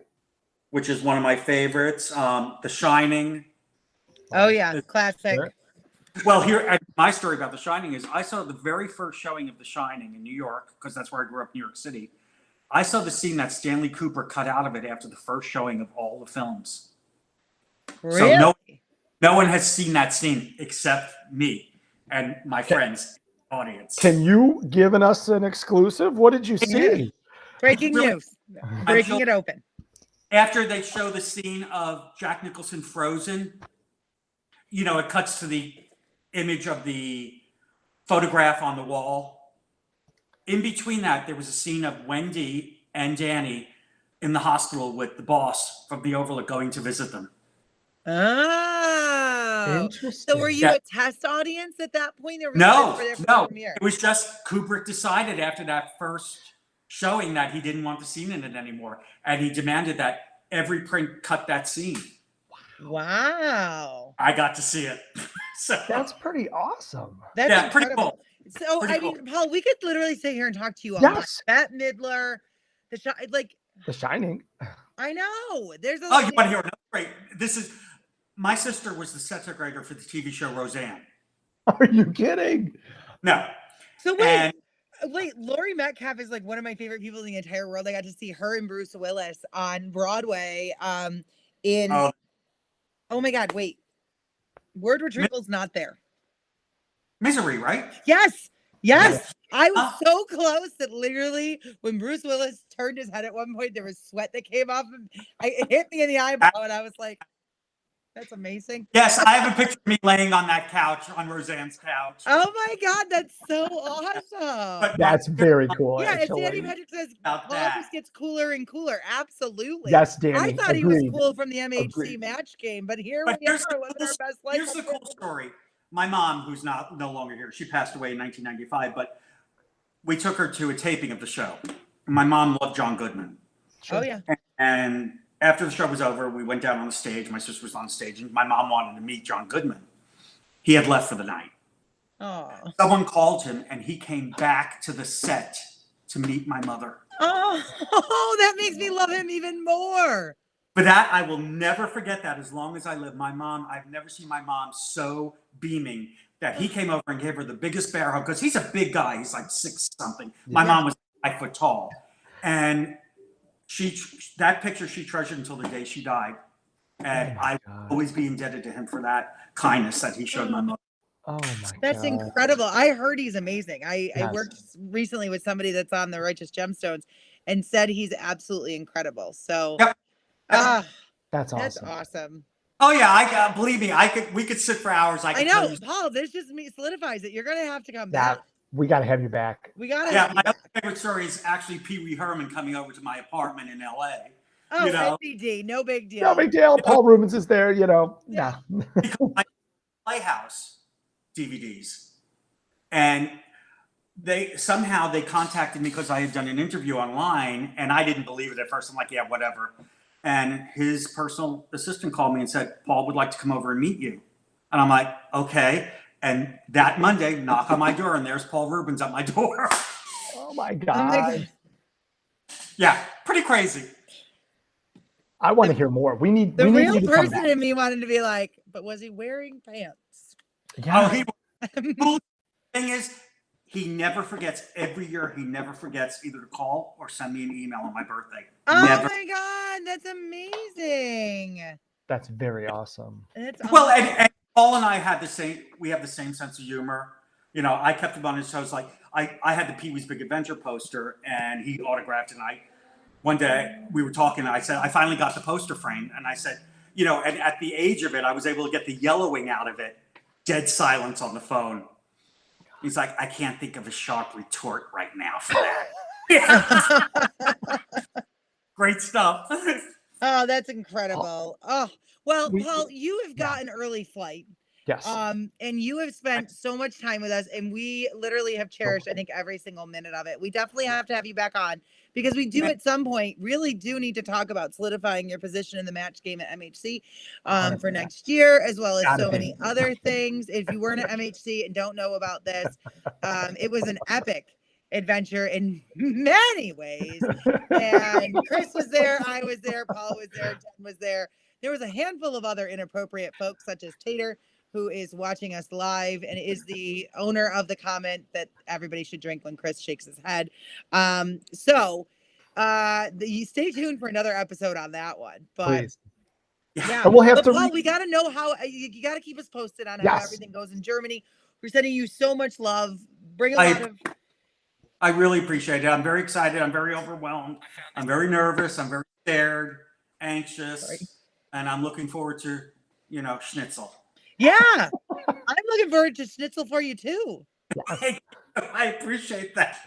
which is one of my favorites. The Shining. Oh, yeah. Classic. Sure. Well, my story about The Shining is I saw the very first showing of The Shining in New York, because that's where I grew up, New York City. I saw the scene that Stanley Cooper cut out of it after the first showing of all the films. Really? So no one has seen that scene except me and my friends, audience. Can you give us an exclusive? What did you see? Breaking Really- news. Breaking it open. After they show the scene of Jack Nicholson frozen, it cuts to the image of the photograph on the wall. In between that, there was a scene of Wendy and Danny in the hospital with the boss from the Overlook going to visit them. Oh. Interesting. So were you Yeah. a test audience at that point? Or were you No, there for the no. premiere? It was just Kubrick decided after that first showing that he didn't want the scene in it anymore. And he demanded that every print cut that scene. Wow. I got to see it. So That's pretty awesome. That's yeah, pretty incredible. cool. So Pretty I mean, cool. Paul, we could literally sit here and talk to you all night. Yes. Bette Midler, like The Shining. I know. There's a Oh, you want to hear another great? This is my sister was the set decorator for the TV show Roseanne. Are you kidding? No. So And wait, Laurie Metcalf is like one of my favorite people in the entire world. I got to see her and Bruce Willis on Broadway. Oh my God, wait. Word Retrieval's not there. Misery, right? Yes. I was so close that literally when Bruce Willis turned his head at one point, there was sweat that came off him. It hit me in the eyebrow, and I was like, that's amazing. Yes, I have a picture of me laying on that couch, on Roseanne's couch. Oh my God, that's so awesome. But That's very cool. Yeah, actually. Sandy Patrick says About Paul that. just gets cooler and cooler. Absolutely. Yes, Danny. I thought he agreed. was cool from the MHC Agreed. match game, but here But we are here's the living cool- our best life. Here's the cool story. My mom, who's no longer here, she passed away in 1995, but we took her to a taping of the show. My mom loved John Goodman. Oh yeah. And after the show was over, we went down on the stage. My sister was on stage, and my mom wanted to meet John Goodman. He had left for the night. Oh. Someone called him, and he came back to the set to meet my mother. Oh, that makes me love him even more. But that, I will never forget that as long as I live. My mom, I've never seen my mom so beaming that he came over and gave her the biggest bear hug, because he's a big guy. He's like 6 something. My mom was 5 foot tall. And that picture she treasured until the day she died. And I will always be indebted to him for that kindness that he showed my mother. Oh my That's God. incredible. I heard he's amazing. I Yes. worked recently with somebody that's on the Righteous Gemstones, and said he's absolutely incredible. So, Yep. ah, That's that's awesome. awesome. Oh yeah, believe me, we could sit for hours. I I could tell know, you. Paul. This just solidifies it. You're gonna have to come Yeah, back. we got to have you back. We gotta Yeah, have you my back. other favorite story is actually Pee Wee Herman coming over to my apartment in LA. Oh, You know, NBD, no big deal. No big deal. Paul Rubens is there, Yeah. No. Playhouse DVDs, and they contacted me because I had done an interview online, and I didn't believe it at first. I'm like, yeah, whatever. And his personal assistant called me and said, Paul would like to come over and meet you. And I'm like, okay. And that Monday, knock on my door, and there's Paul Rubens at my door. Oh my Oh my God. God. Yeah, pretty crazy. I want to hear more. We need The you real to come person back. in me wanted to be like, but was he wearing pants? Yeah. Oh, thing is, he never forgets. Every year, he never forgets either to call or send me an email on my birthday. Oh Never. my God, that's amazing. That's very awesome. That's Well, awesome. and Paul and I had we have the same sense of humor. You know, I kept him on his toes. Like I had the Pee Wee's Big Adventure poster, and he autographed it. And one day we were talking, and I said, I finally got the poster framed, and I said, and at the age of it, I was able to get the yellowing out of it. Dead silence on the phone. He's like, I can't think of a sharp retort right now for that. Great stuff. Oh, that's incredible. Oh, well, We- Paul, you have got an early flight. Yes. And you have spent so much time with us, and we literally have cherished, I think, every single minute of it. We definitely have to have you back on because we do at some point really do need to talk about solidifying your position in the match game at MHC for 100%. next year, as well as Gotta so be. many other things. If you weren't at MHC and don't know about this, it was an epic adventure in many ways. And Chris was there, I was there, Paul was there, Jen was there. There was a handful of other inappropriate folks, such as Tater, who is watching us live and is the owner of the comment that everybody should drink when Chris shakes his head. So you stay tuned for another episode on that one. But Please. yeah, And we'll have but to. Paul, we got to know how you got to keep us posted on how Yes. everything goes in Germany. We're sending you so much love. Bring a lot of. I really appreciate it. I'm very excited. I'm very overwhelmed. I'm very nervous. I'm very scared, anxious, and I'm looking forward to, schnitzel. Yeah, I'm looking forward to schnitzel for you too. I appreciate that.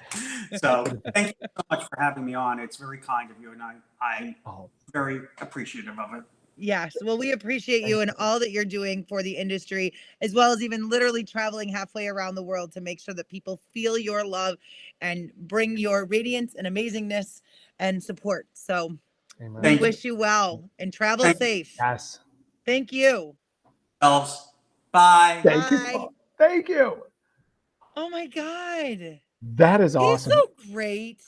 So thank you so much for having me on. It's very kind of you, and I'm very appreciative of it. Yes. Well, we appreciate you and all that you're doing for the industry, as well as even literally traveling halfway around the world to make sure that people feel your love and bring your radiance and amazingness and support. So we wish you well and travel safe. Yes. Thank you. Bye. Thank you. Thank you. Oh my God. That is awesome. He's so great.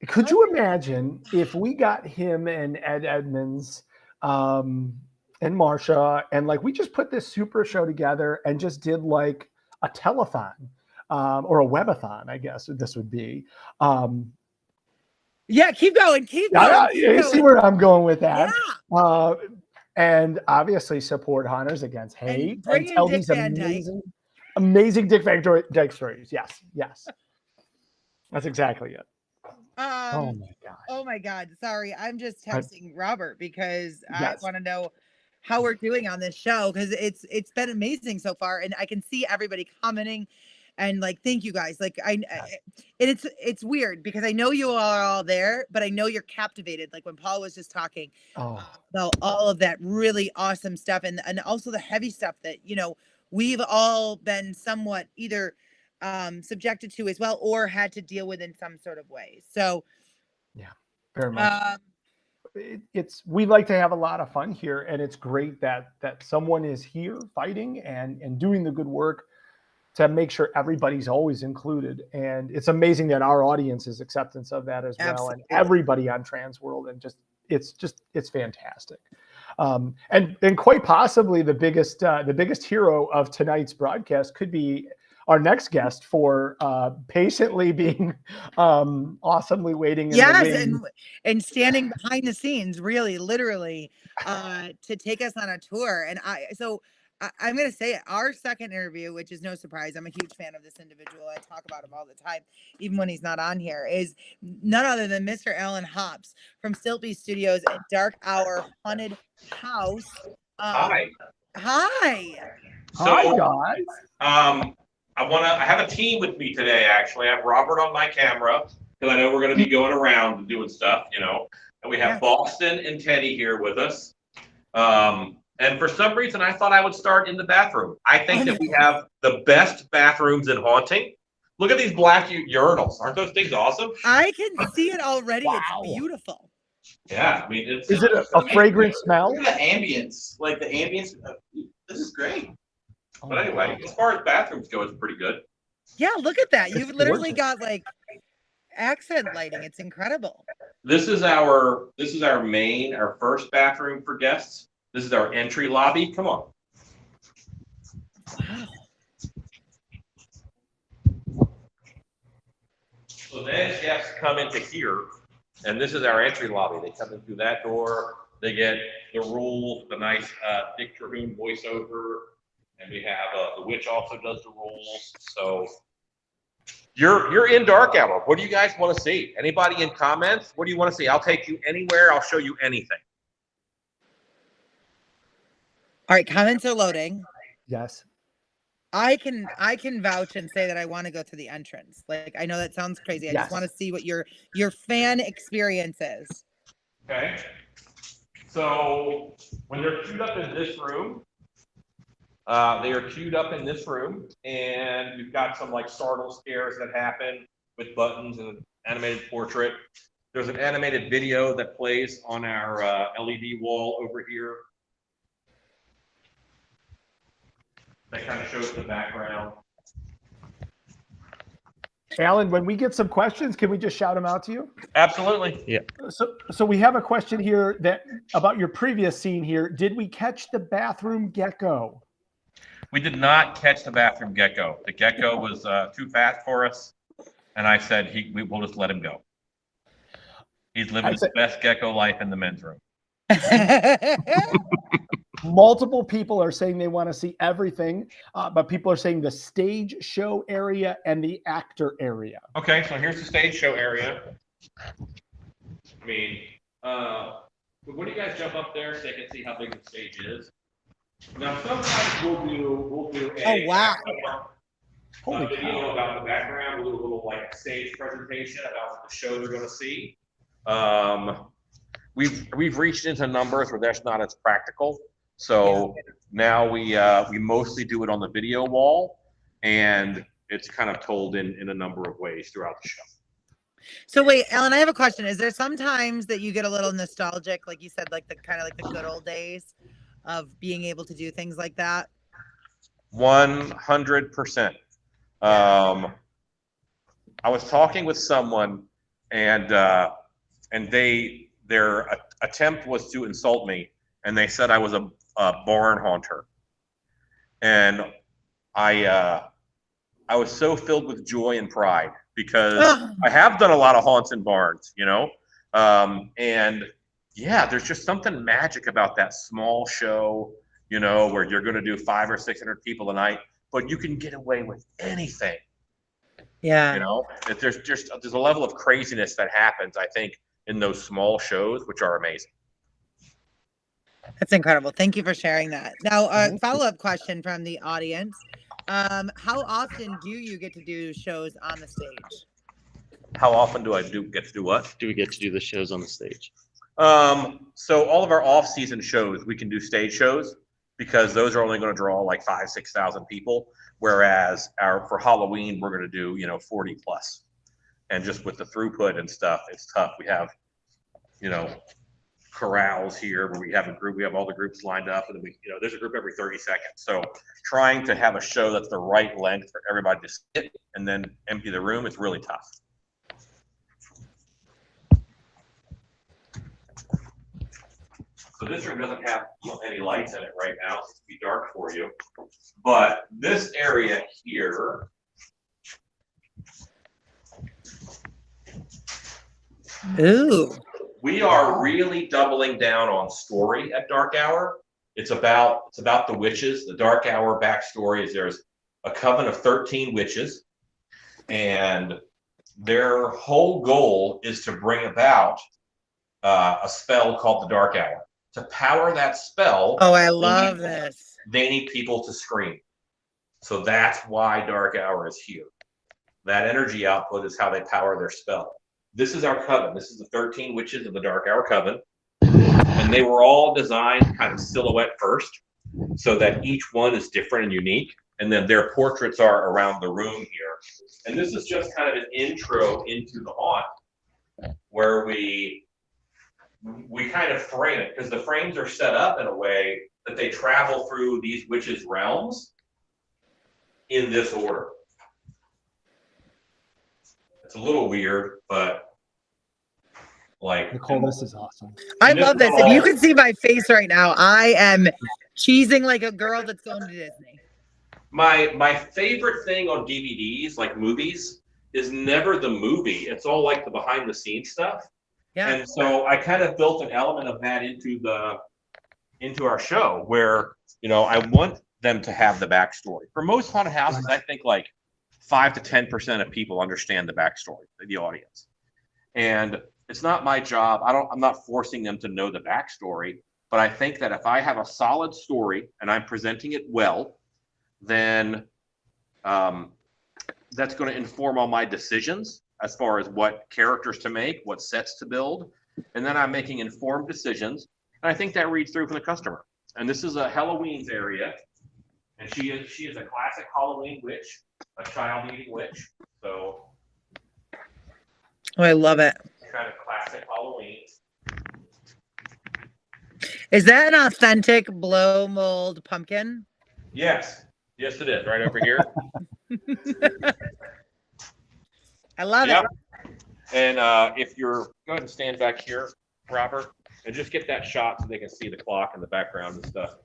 Could you imagine if we got him and Ed Edmonds and Marsha and we just put this super show together and just did like a telethon or a webathon, I guess this would be. Yeah, keep going. Keep going. You see where I'm going with that. Yeah. And obviously support Hunters Against Hate and tell these amazing Dick Van Dyke stories. Yes. That's exactly it. Oh my God. Oh my God. Sorry. I'm just texting Robert because I want to know how we're doing on this show because it's been amazing so far. And I can see everybody commenting and thank you guys. It's weird because I know you are all there, but I know you're captivated. Like when Paul was just talking about all of that really awesome stuff and also the heavy stuff that, we've all been somewhat either subjected to as well or had to deal with in some sort of way. So yeah, very much. We like to have a lot of fun here, and it's great that someone is here fighting and doing the good work to make sure everybody's always included. And it's amazing that our audience's acceptance of that as well, and everybody on Transworld, and it's fantastic. And quite possibly the biggest hero of tonight's broadcast could be our next guest for patiently being awesomely waiting in the wings. and standing behind the scenes, really literally to take us on a tour. And I'm going to say it. Our second interview, which is no surprise, I'm a huge fan of this individual. I talk about him all the time, even when he's not on here, is none other than Mr. Alan Hops from Stiltby Studios at Dark Hour Haunted House. Hi. Hi. Hi, So, guys. I have a team with me today, actually. I have Robert on my camera, because I know we're going to be going around and doing stuff, And we have Boston and Teddy here with us. And for some reason, I thought I would start in the bathroom. I think that we have the best bathrooms in haunting. Look at these black urinals. Aren't those things awesome? I can see it already. Wow. It's beautiful. Yeah, I mean, Is it a fragrant smell? Look at the ambience. Like the ambience. This is great. Oh, But anyway, as far as bathrooms go, it's pretty good. Yeah, look at that. You've It's literally gorgeous. got like accent lighting. It's incredible. This is our first bathroom for guests. This is our entry lobby. Come on. Wow. So then guests come into here, and this is our entry lobby. They come in through that door. They get the rules, the nice Dick Terhune voiceover, and we have the witch also does the rules. So you're in Dark Hour. What do you guys want to see? Anybody in comments? What do you want to see? I'll take you anywhere. I'll show you anything. All right, comments are loading. Yes. I can vouch and say that I want to go to the entrance. Like, I know that sounds crazy. I just want to see what your fan experience is. Okay. So when they're queued up in this room, they are queued up in this room, and we've got some like startle scares that happen with buttons and an animated portrait. There's an animated video that plays on our LED wall over here. That kind of shows the background. Alan, when we get some questions, can we just shout them out to you? Absolutely. Yeah. So we have a question here about your previous scene here. Did we catch the bathroom gecko? We did not catch the bathroom gecko. The gecko was too fast for us, and I said we'll just let him go. He's living his best gecko life in the men's room. Multiple people are saying they want to see everything, but people are saying the stage show area and the actor area. Okay, so here's the stage show area. I mean, what do you guys jump up there so they can see how big the stage is? Now, sometimes we'll do a video about the background. We'll do a little like stage presentation about what the show they're going to see. We've reached into numbers where that's not as practical. So now we mostly do it on the video wall, and it's kind of told in a number of ways throughout the show. So wait, Alan, I have a question. Is there sometimes that you get a little nostalgic, like you said, like the kind of like the good old days of being able to do things like that? 100%. I was talking with someone, and their attempt was to insult me, and they said I was a barn haunter, and I was so filled with joy and pride because I have done a lot of haunts in barns, and yeah, there's just something magic about that small show, where you're going to do 500 or 600 people a night, but you can get away with anything. Yeah. There's a level of craziness that happens, I think, in those small shows, which are amazing. That's incredible. Thank you for sharing that. Now, a follow-up question from the audience. How often do you get to do shows on the stage? How often do I get to do what? Do we get to do the shows on the stage? So all of our off-season shows, we can do stage shows because those are only going to draw like 5,000 to 6,000 people. Whereas for Halloween, we're going to do 40 plus, and just with the throughput and stuff, it's tough. We have corrals here where we have a group. We have all the groups lined up, and then there's a group every 30 seconds. So trying to have a show that's the right length for everybody to sit and then empty the room is really tough. So this room doesn't have any lights in it right now. It's be dark for you. But this area here, Ooh. we are really doubling down on story at Dark Hour. It's about the witches. The Dark Hour backstory is there's a coven of 13 witches, and their whole goal is to bring about a spell called the Dark Hour. To power that spell, Oh, I love this. They need people to scream. So that's why Dark Hour is here. That energy output is how they power their spell. This is our coven. This is the 13 witches of the Dark Hour coven. And they were all designed kind of silhouette first, so that each one is different and unique. And then their portraits are around the room here. And this is just kind of an intro into the haunt, where we kind of frame it, because the frames are set up in a way that they travel through these witches' realms in this order. It's a little weird, but like, Nicole, this is awesome. I love this. If you can see my face right now, I am cheesing like a girl that's going to Disney. My favorite thing on DVDs, like movies, is never the movie. It's all like the behind the scenes stuff. Yeah. And so I kind of built an element of that into our show, where, you know, I want them to have the backstory. For most haunted houses, I think like 5 to 10% of people understand the backstory, the audience. And it's not my job. I'm not forcing them to know the backstory, but I think that if I have a solid story and I'm presenting it well, then that's going to inform all my decisions as far as what characters to make, what sets to build, and then I'm making informed decisions. And I think that reads through from the customer. And this is a Halloween's area, and she is a classic Halloween witch, a child-eating witch. So, Oh, I love it. kind of classic Halloween. Is that an authentic blow mold pumpkin? Yes, it is, right over here. I love Yep. it. And if you're go ahead and stand back here, Robert, and just get that shot so they can see the clock in the background and stuff.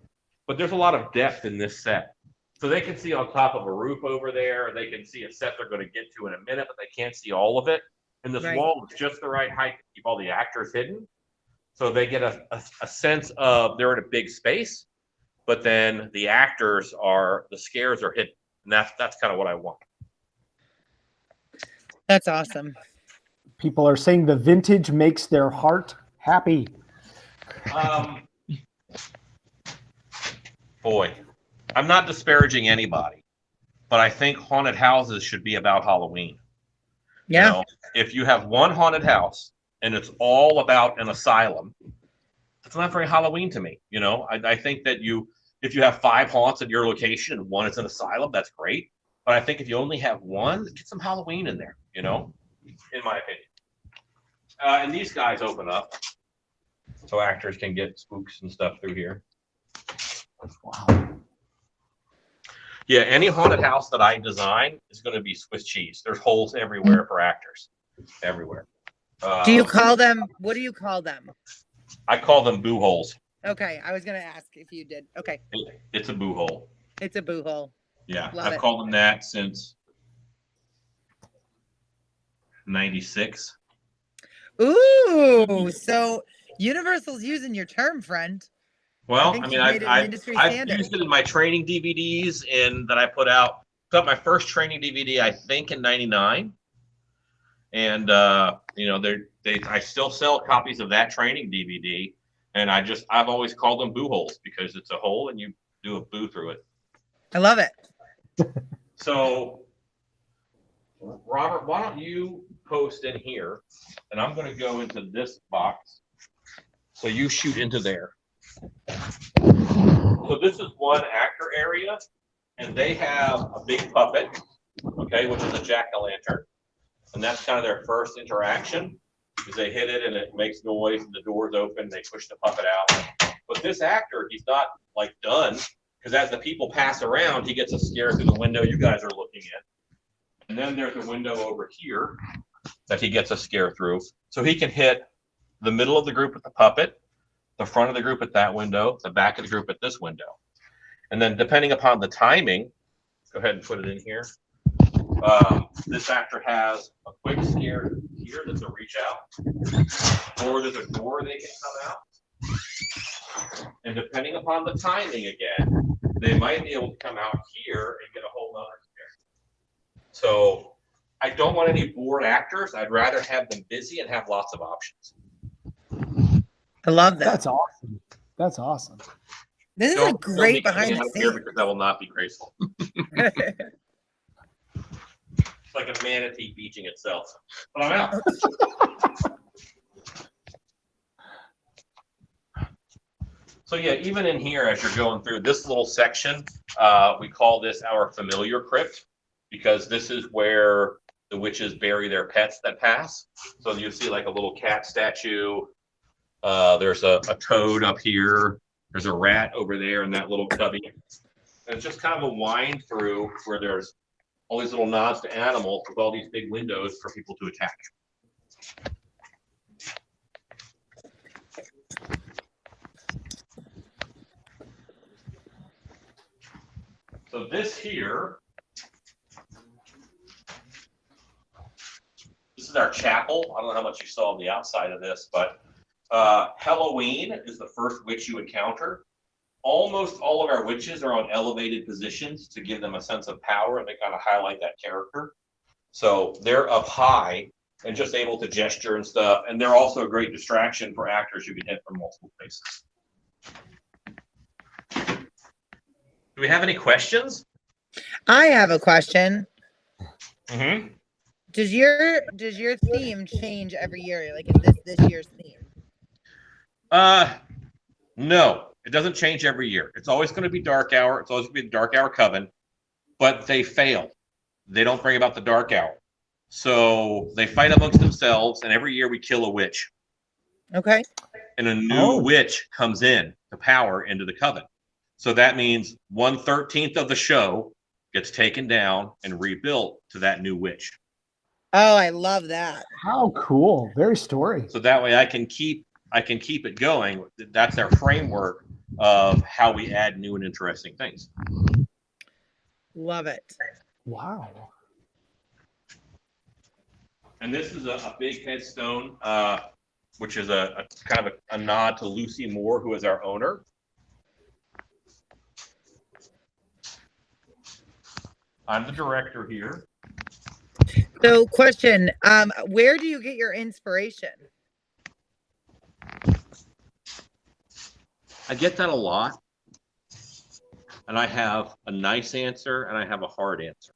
But there's a lot of depth in this set. So they can see on top of a roof over there. They can see a set they're going to get to in a minute, but they can't see all of it. And this Right. wall is just the right height to keep all the actors hidden. So they get a sense of they're in a big space, but then the actors the scares are hidden. And that's kind of what I want. That's awesome. People are saying the vintage makes their heart happy. Boy, I'm not disparaging anybody, but I think haunted houses should be about Halloween. Yeah. You know, if you have one haunted house and it's all about an asylum, it's not very Halloween to me. You know, I think that if you have 5 haunts at your location and one is an asylum, that's great. But I think if you only have one, get some Halloween in there, you know, in my opinion. And these guys open up so actors can get spooks and stuff through here. Wow. Yeah, any haunted house that I design is going to be Swiss cheese. There's holes everywhere for actors, everywhere. Do you call them? What do you call them? I call them boo holes. Okay, I was gonna ask if you did. Okay, It's a boo hole. it's a boo hole. Yeah, Love I've it. called them that since 96. Ooh, so Universal's using your term, friend. Well, think I you mean, made it an industry I've standard. used it in my training DVDs and that I put out. Put out my first training DVD, I think, in '99, and you know, I still sell copies of that training DVD, and I've always called them boo holes because it's a hole and you do a boo through it. I love it. So, Robert, why don't you post in here, and I'm going to go into this box, so you shoot into there. So this is one actor area, and they have a big puppet, okay, which is a jack-o'-lantern, and that's kind of their first interaction, is they hit it and it makes noise and the doors open, they push the puppet out. But this actor, he's not like done, because as the people pass around, he gets a scare through the window you guys are looking at. And then there's a window over here that he gets a scare through. So he can hit the middle of the group with the puppet, the front of the group at that window, the back of the group at this window. And then depending upon the timing, go ahead and put it in here. This actor has a quick scare here that's a reach out, or there's a door they can come out. And depending upon the timing again, they might be able to come out here and get a whole nother scare. So I don't want any bored actors. I'd rather have them busy and have lots of options. I love that. That's awesome. That's awesome. This is Don't a great be coming behind the out here scenes. because that will not be graceful. It's like a manatee beaching itself. But I'm out. So yeah, even in here, as you're going through this little section, we call this our familiar crypt, because this is where the witches bury their pets that pass. So you see like a little cat statue. There's a toad up here. There's a rat over there in that little cubby. And it's just kind of a wind through where there's all these little nods to animals with all these big windows for people to attack. So this here, this is our chapel. I don't know how much you saw on the outside of this, but Halloween is the first witch you encounter. Almost all of our witches are on elevated positions to give them a sense of power, and they kind of highlight that character. So they're up high and just able to gesture and stuff, and they're also a great distraction for actors who can hit from multiple places. Do we have any questions? I have a question. Mm-hmm. Does your theme change every year? Like, is this year's theme? No, it doesn't change every year. It's always going to be Dark Hour. It's always going to be the Dark Hour Coven, but they fail. They don't bring about the Dark Hour. So they fight amongst themselves, and every year we kill a witch. Okay. And a new witch comes in to power into the Coven. So that means 1/13 of the show gets taken down and rebuilt to that new witch. Oh, I love that. How cool. Very story. So that way I can keep it going. That's our framework of how we add new and interesting things. Love it. Wow. And this is a big headstone, which is a kind of a nod to Lucy Moore, who is our owner. I'm the director here. So, question: where do you get your inspiration? I get that a lot, and I have a nice answer and I have a hard answer.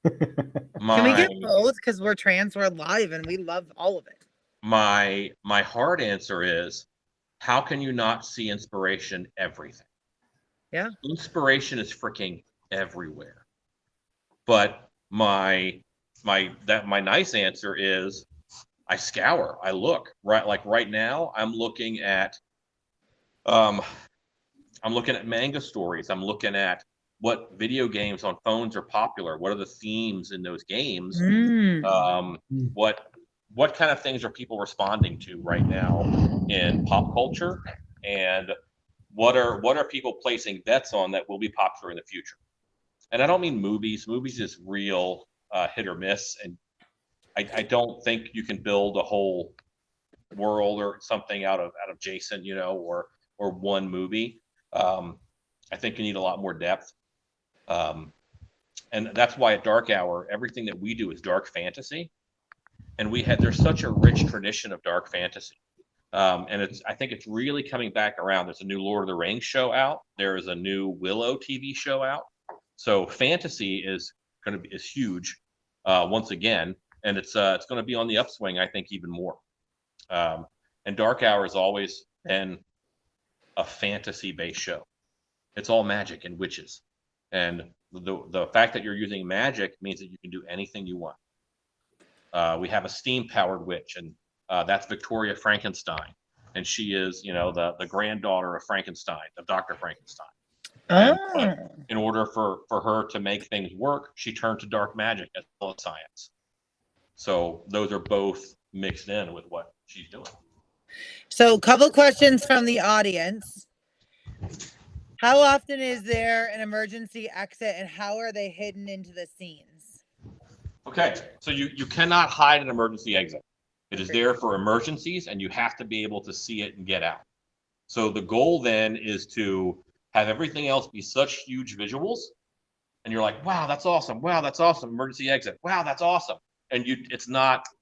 Can we get both? Because we're Transworld Live and we love all of it. My hard answer is, how can you not see inspiration everything? Yeah. Inspiration is freaking everywhere. But my nice answer is, I scour, I look. Right now, I'm looking at manga stories. I'm looking at what video games on phones are popular. What are the themes in those games? What kind of things are people responding to right now in pop culture? And what are people placing bets on that will be popular in the future? And I don't mean movies. Movies is real hit or miss. And I don't think you can build a whole world or something out of Jason, or one movie. I think you need a lot more depth. And that's why at Dark Hour, everything that we do is dark fantasy. And there's such a rich tradition of dark fantasy. And I think it's really coming back around. There's a new Lord of the Rings show out. There is a new Willow TV show out. So fantasy is huge once again, and it's going to be on the upswing, I think, even more. And Dark Hour has always been a fantasy-based show. It's all magic and witches, and the fact that you're using magic means that you can do anything you want. We have a steam-powered witch, and that's Victoria Frankenstein, and she is, the granddaughter of Frankenstein, of Dr. Frankenstein. And, in order for her to make things work, she turned to dark magic as well as science. So those are both mixed in with what she's doing. So, a couple questions from the audience. How often is there an emergency exit, and how are they hidden into the scenes? Okay, so you cannot hide an emergency exit. It is there for emergencies, and you have to be able to see it and get out. So the goal then is to have everything else be such huge visuals, and you're like, wow, that's awesome. Wow, that's awesome. Emergency exit. Wow, that's awesome. And you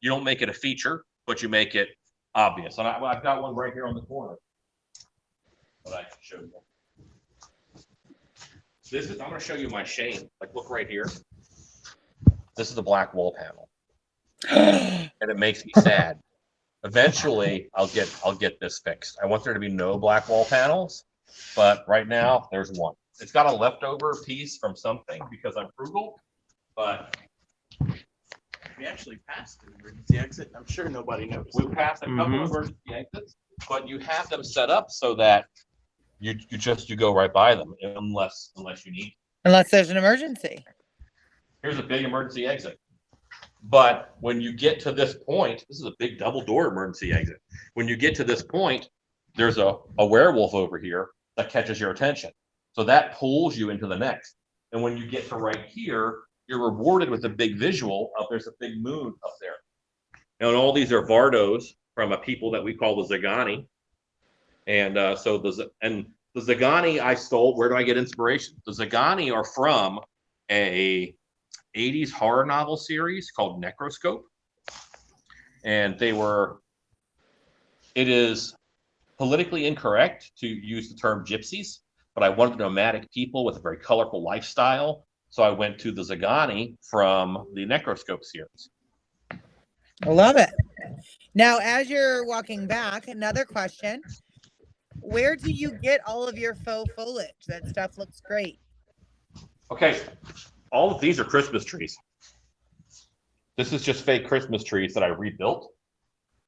don't make it a feature, but you make it obvious. And I've got one right here on the corner that I can show you. I'm going to show you my shame. Like, look right here. This is the black wall panel, and it makes me sad. Eventually, I'll get this fixed. I want there to be no black wall panels, but right now there's one. It's got a leftover piece from something because I'm frugal, but we actually passed an emergency exit. I'm sure nobody noticed. We passed a couple of emergency exits, but you have them set up so that you go right by them unless you need. Unless there's an emergency. Here's a big emergency exit. But when you get to this point, this is a big double door emergency exit. When you get to this point, there's a werewolf over here that catches your attention. So that pulls you into the next. And when you get to right here, you're rewarded with a big visual of there's a big moon up there. And all these are Vardos from a people that we call the Zagani. And so the Zagani I stole. Where do I get inspiration? The Zagani are from a 80s horror novel series called Necroscope. And it is politically incorrect to use the term gypsies, but I wanted nomadic people with a very colorful lifestyle. So I went to the Zagani from the Necroscope series. I love it. Now, as you're walking back, another question. Where do you get all of your faux foliage? That stuff looks great. Okay, all of these are Christmas trees. This is just fake Christmas trees that I rebuilt.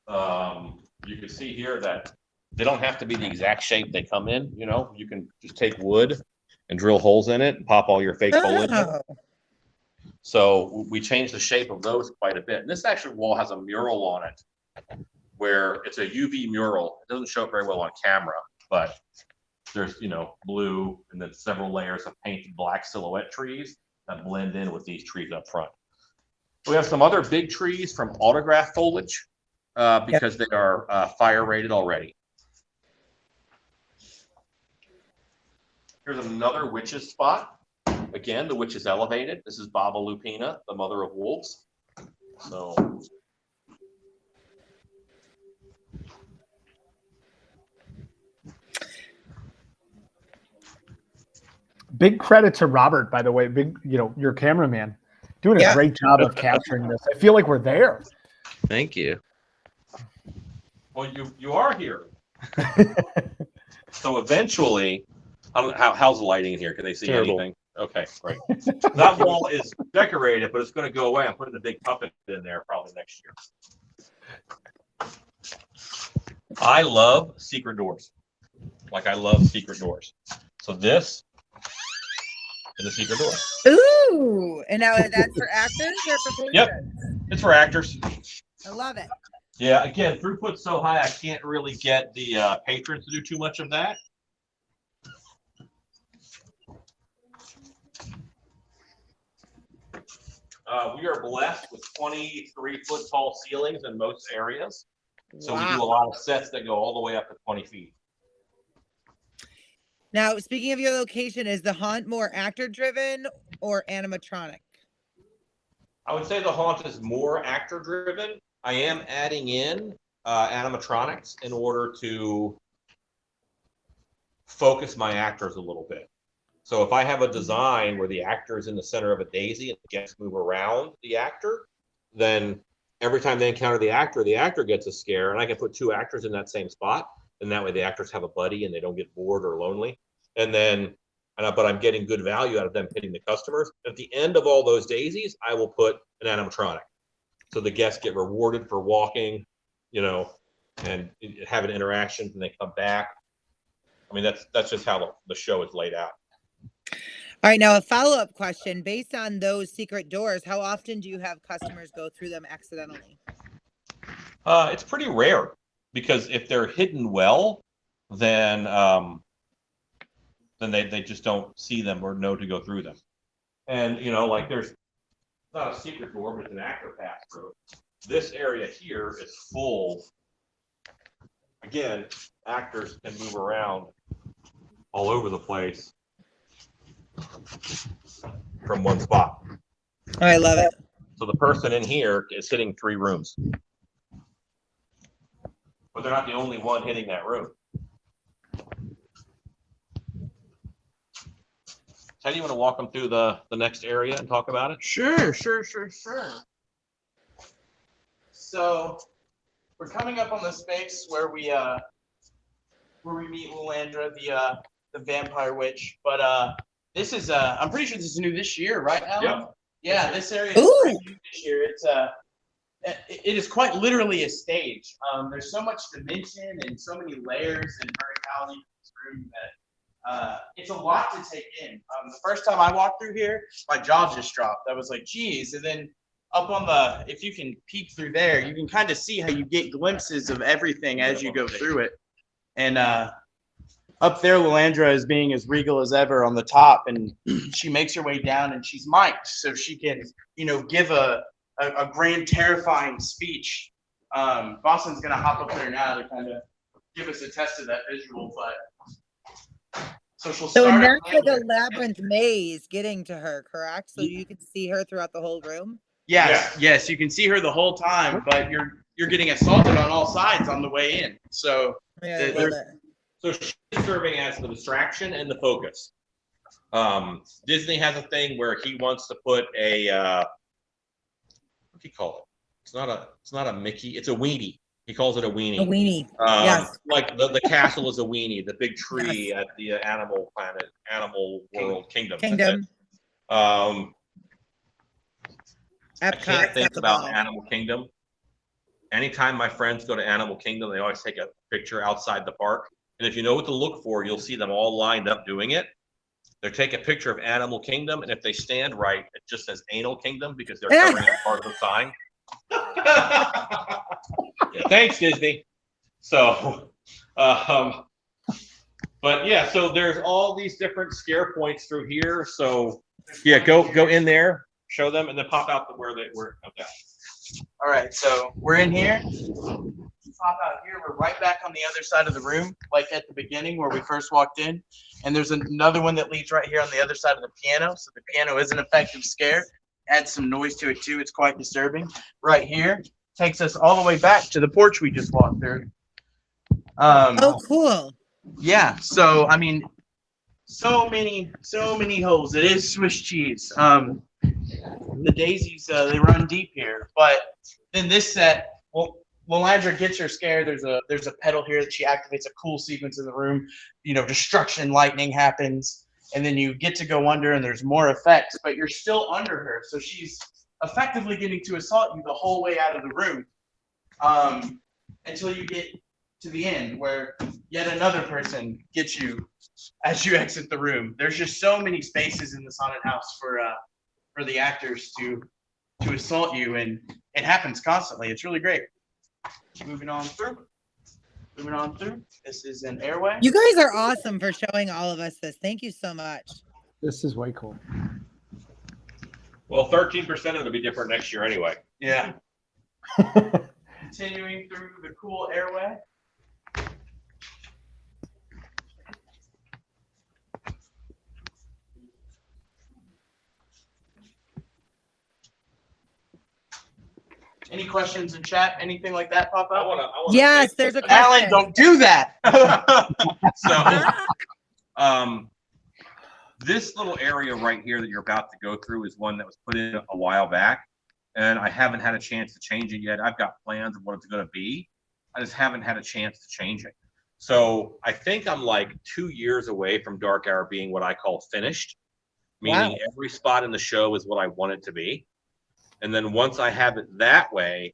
You can see here that they don't have to be the exact shape they come in. You know, you can just take wood and drill holes in it and pop all your fake foliage in. So we changed the shape of those quite a bit. And this actually wall has a mural on it where it's a UV mural. It doesn't show up very well on camera, but there's, blue and then several layers of painted black silhouette trees that blend in with these trees up front. We have some other big trees from autograph foliage because they are fire rated already. Here's another witch's spot. Again, the witch is elevated. This is Baba Lupina, the mother of wolves. So big credit to Robert, by the way. Your cameraman, doing a great job of capturing this. I feel like we're there. Thank you. Well, you are here. So eventually, how's the lighting in here? Can they see anything? Okay, great. That wall is decorated, but it's going to go away. I'm putting a big puppet in there probably next year. I love secret doors. I love secret doors. So this is a secret door. Ooh, and now that's for actors or for patrons? Yep, it's for actors. I love it. Yeah, again, throughput's so high, I can't really get the patrons to do too much of that. We are blessed with 23-foot tall ceilings in most areas. So we do a lot of sets that go all the way up to 20 feet. Now, speaking of your location, is the haunt more actor-driven or animatronic? I would say the haunt is more actor-driven. I am adding in animatronics in order to focus my actors a little bit. So if I have a design where the actor is in the center of a daisy and the guests move around the actor, then every time they encounter the actor gets a scare, and I can put two actors in that same spot, and that way the actors have a buddy and they don't get bored or lonely. But I'm getting good value out of them hitting the customers. At the end of all those daisies, I will put an animatronic. So the guests get rewarded for walking, and have an interaction and they come back. I mean, that's just how the show is laid out. All right, now a follow-up question. Based on those secret doors, how often do you have customers go through them accidentally? It's pretty rare because if they're hidden well, then they just don't see them or know to go through them. And, there's not a secret door, but it's an actor pass through. This area here is full. again, actors can move around all over the place from one spot. Oh, I love it. So the person in here is hitting 3 rooms. But they're not the only one hitting that room. Ted, you want to walk them through the next area and talk about it? Sure. So we're coming up on the space where we meet Lilandra, the vampire witch. But this is I'm pretty sure this is new this year, right, Alan? Yep. Yeah, this area is Ooh. pretty new this year. It is quite literally a stage. There's so much dimension and so many layers and verticality in this room that it's a lot to take in. The first time I walked through here, my jaw just dropped. I was like, geez. And then up on if you can peek through there, you can kind of see how you get glimpses of everything as you go through it. And up there, Lilandra is being as regal as ever on the top, and she makes her way down, and she's mic'd so she can, give a grand, terrifying speech. Boston's gonna hop up there now to kind of give us a test of that visual, but so she'll So start. that's like a labyrinth maze getting to her, correct? So you can see her throughout the whole room. Yes, you can see her the whole time, but you're getting assaulted on all sides on the way in. So Yeah, I love it. So she's serving as the distraction and the focus. Disney has a thing where he wants to put a what do you call it? It's not a Mickey, it's a weenie. He calls it a weenie. A weenie. Yes. Like the castle is a weenie, the big tree at the Animal World Kingdom. I can't think about Animal Kingdom. Anytime my friends go to Animal Kingdom, they always take a picture outside the park. And if you know what to look for, you'll see them all lined up doing it. They take a picture of Animal Kingdom, and if they stand right, it just says Anal Kingdom because they're covering up part of the sign. Yeah, thanks, Disney. So, but yeah, so there's all these different scare points through here. So, yeah, go in there, show them, and then pop out to where they were. Okay. All right, so we're in here. Pop out here. We're right back on the other side of the room, like at the beginning where we first walked in. And there's another one that leads right here on the other side of the piano. So the piano is an effective scare. Adds some noise to it too. It's quite disturbing. Right here takes us all the way back to the porch we just walked through. Oh, cool. Yeah. So I mean, so many holes. It is Swiss cheese. The daisies they run deep here, but then this set, well, Lilandra gets her scared. There's a pedal here that she activates a cool sequence in the room. Destruction, lightning happens, and then you get to go under, and there's more effects, but you're still under her, so she's effectively getting to assault you the whole way out of the room, until you get to the end where yet another person gets you as you exit the room. There's just so many spaces in this haunted house for the actors to assault you, and it happens constantly. It's really great. Moving on through. This is an airway. You guys are awesome for showing all of us this. Thank you so much. This is way cool. Well, 13% of it will be different next year anyway. Yeah. Continuing through the cool airway. Any questions in chat? Anything like that pop up? Yes, there's a question. Alan, don't do that. So, this little area right here that you're about to go through is one that was put in a while back, and I haven't had a chance to change it yet. I've got plans of what it's going to be. I just haven't had a chance to change it. So I think I'm like 2 years away from Dark Hour being what I call finished, meaning every spot in the show is what I want it to be. And then once I have it that way,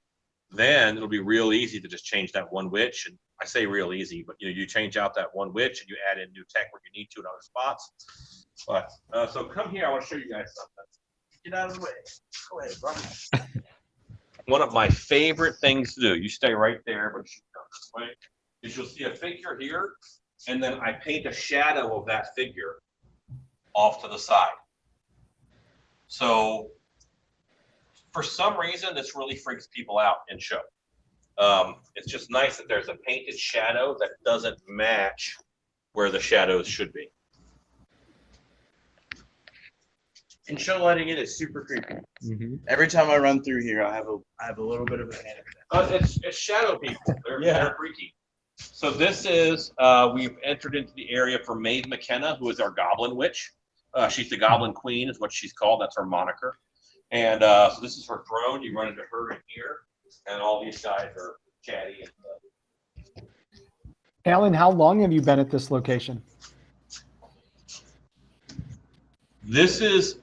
then it'll be real easy to just change that one witch. And I say real easy, but you change out that one witch and you add in new tech where you need to in other spots. But so come here, I want to show you guys something. Get out of the way. Go ahead, bro. One of my favorite things to do, you stay right there, but you go this way, is you'll see a figure here, and then I paint a shadow of that figure off to the side. So for some reason, this really freaks people out in show. It's just nice that there's a painted shadow that doesn't match where the shadows should be. And show lighting it is super creepy. Mm-hmm. Every time I run through here, I have a little bit of a panic. It's shadow people. Yeah. They're freaky. So this is, we've entered into the area for Maeve McKenna, who is our goblin witch. She's the goblin queen is what she's called. That's her moniker. And so this is her throne. You run into her in here. And all these guys are chatty. And, Alan, how long have you been at this location? this is,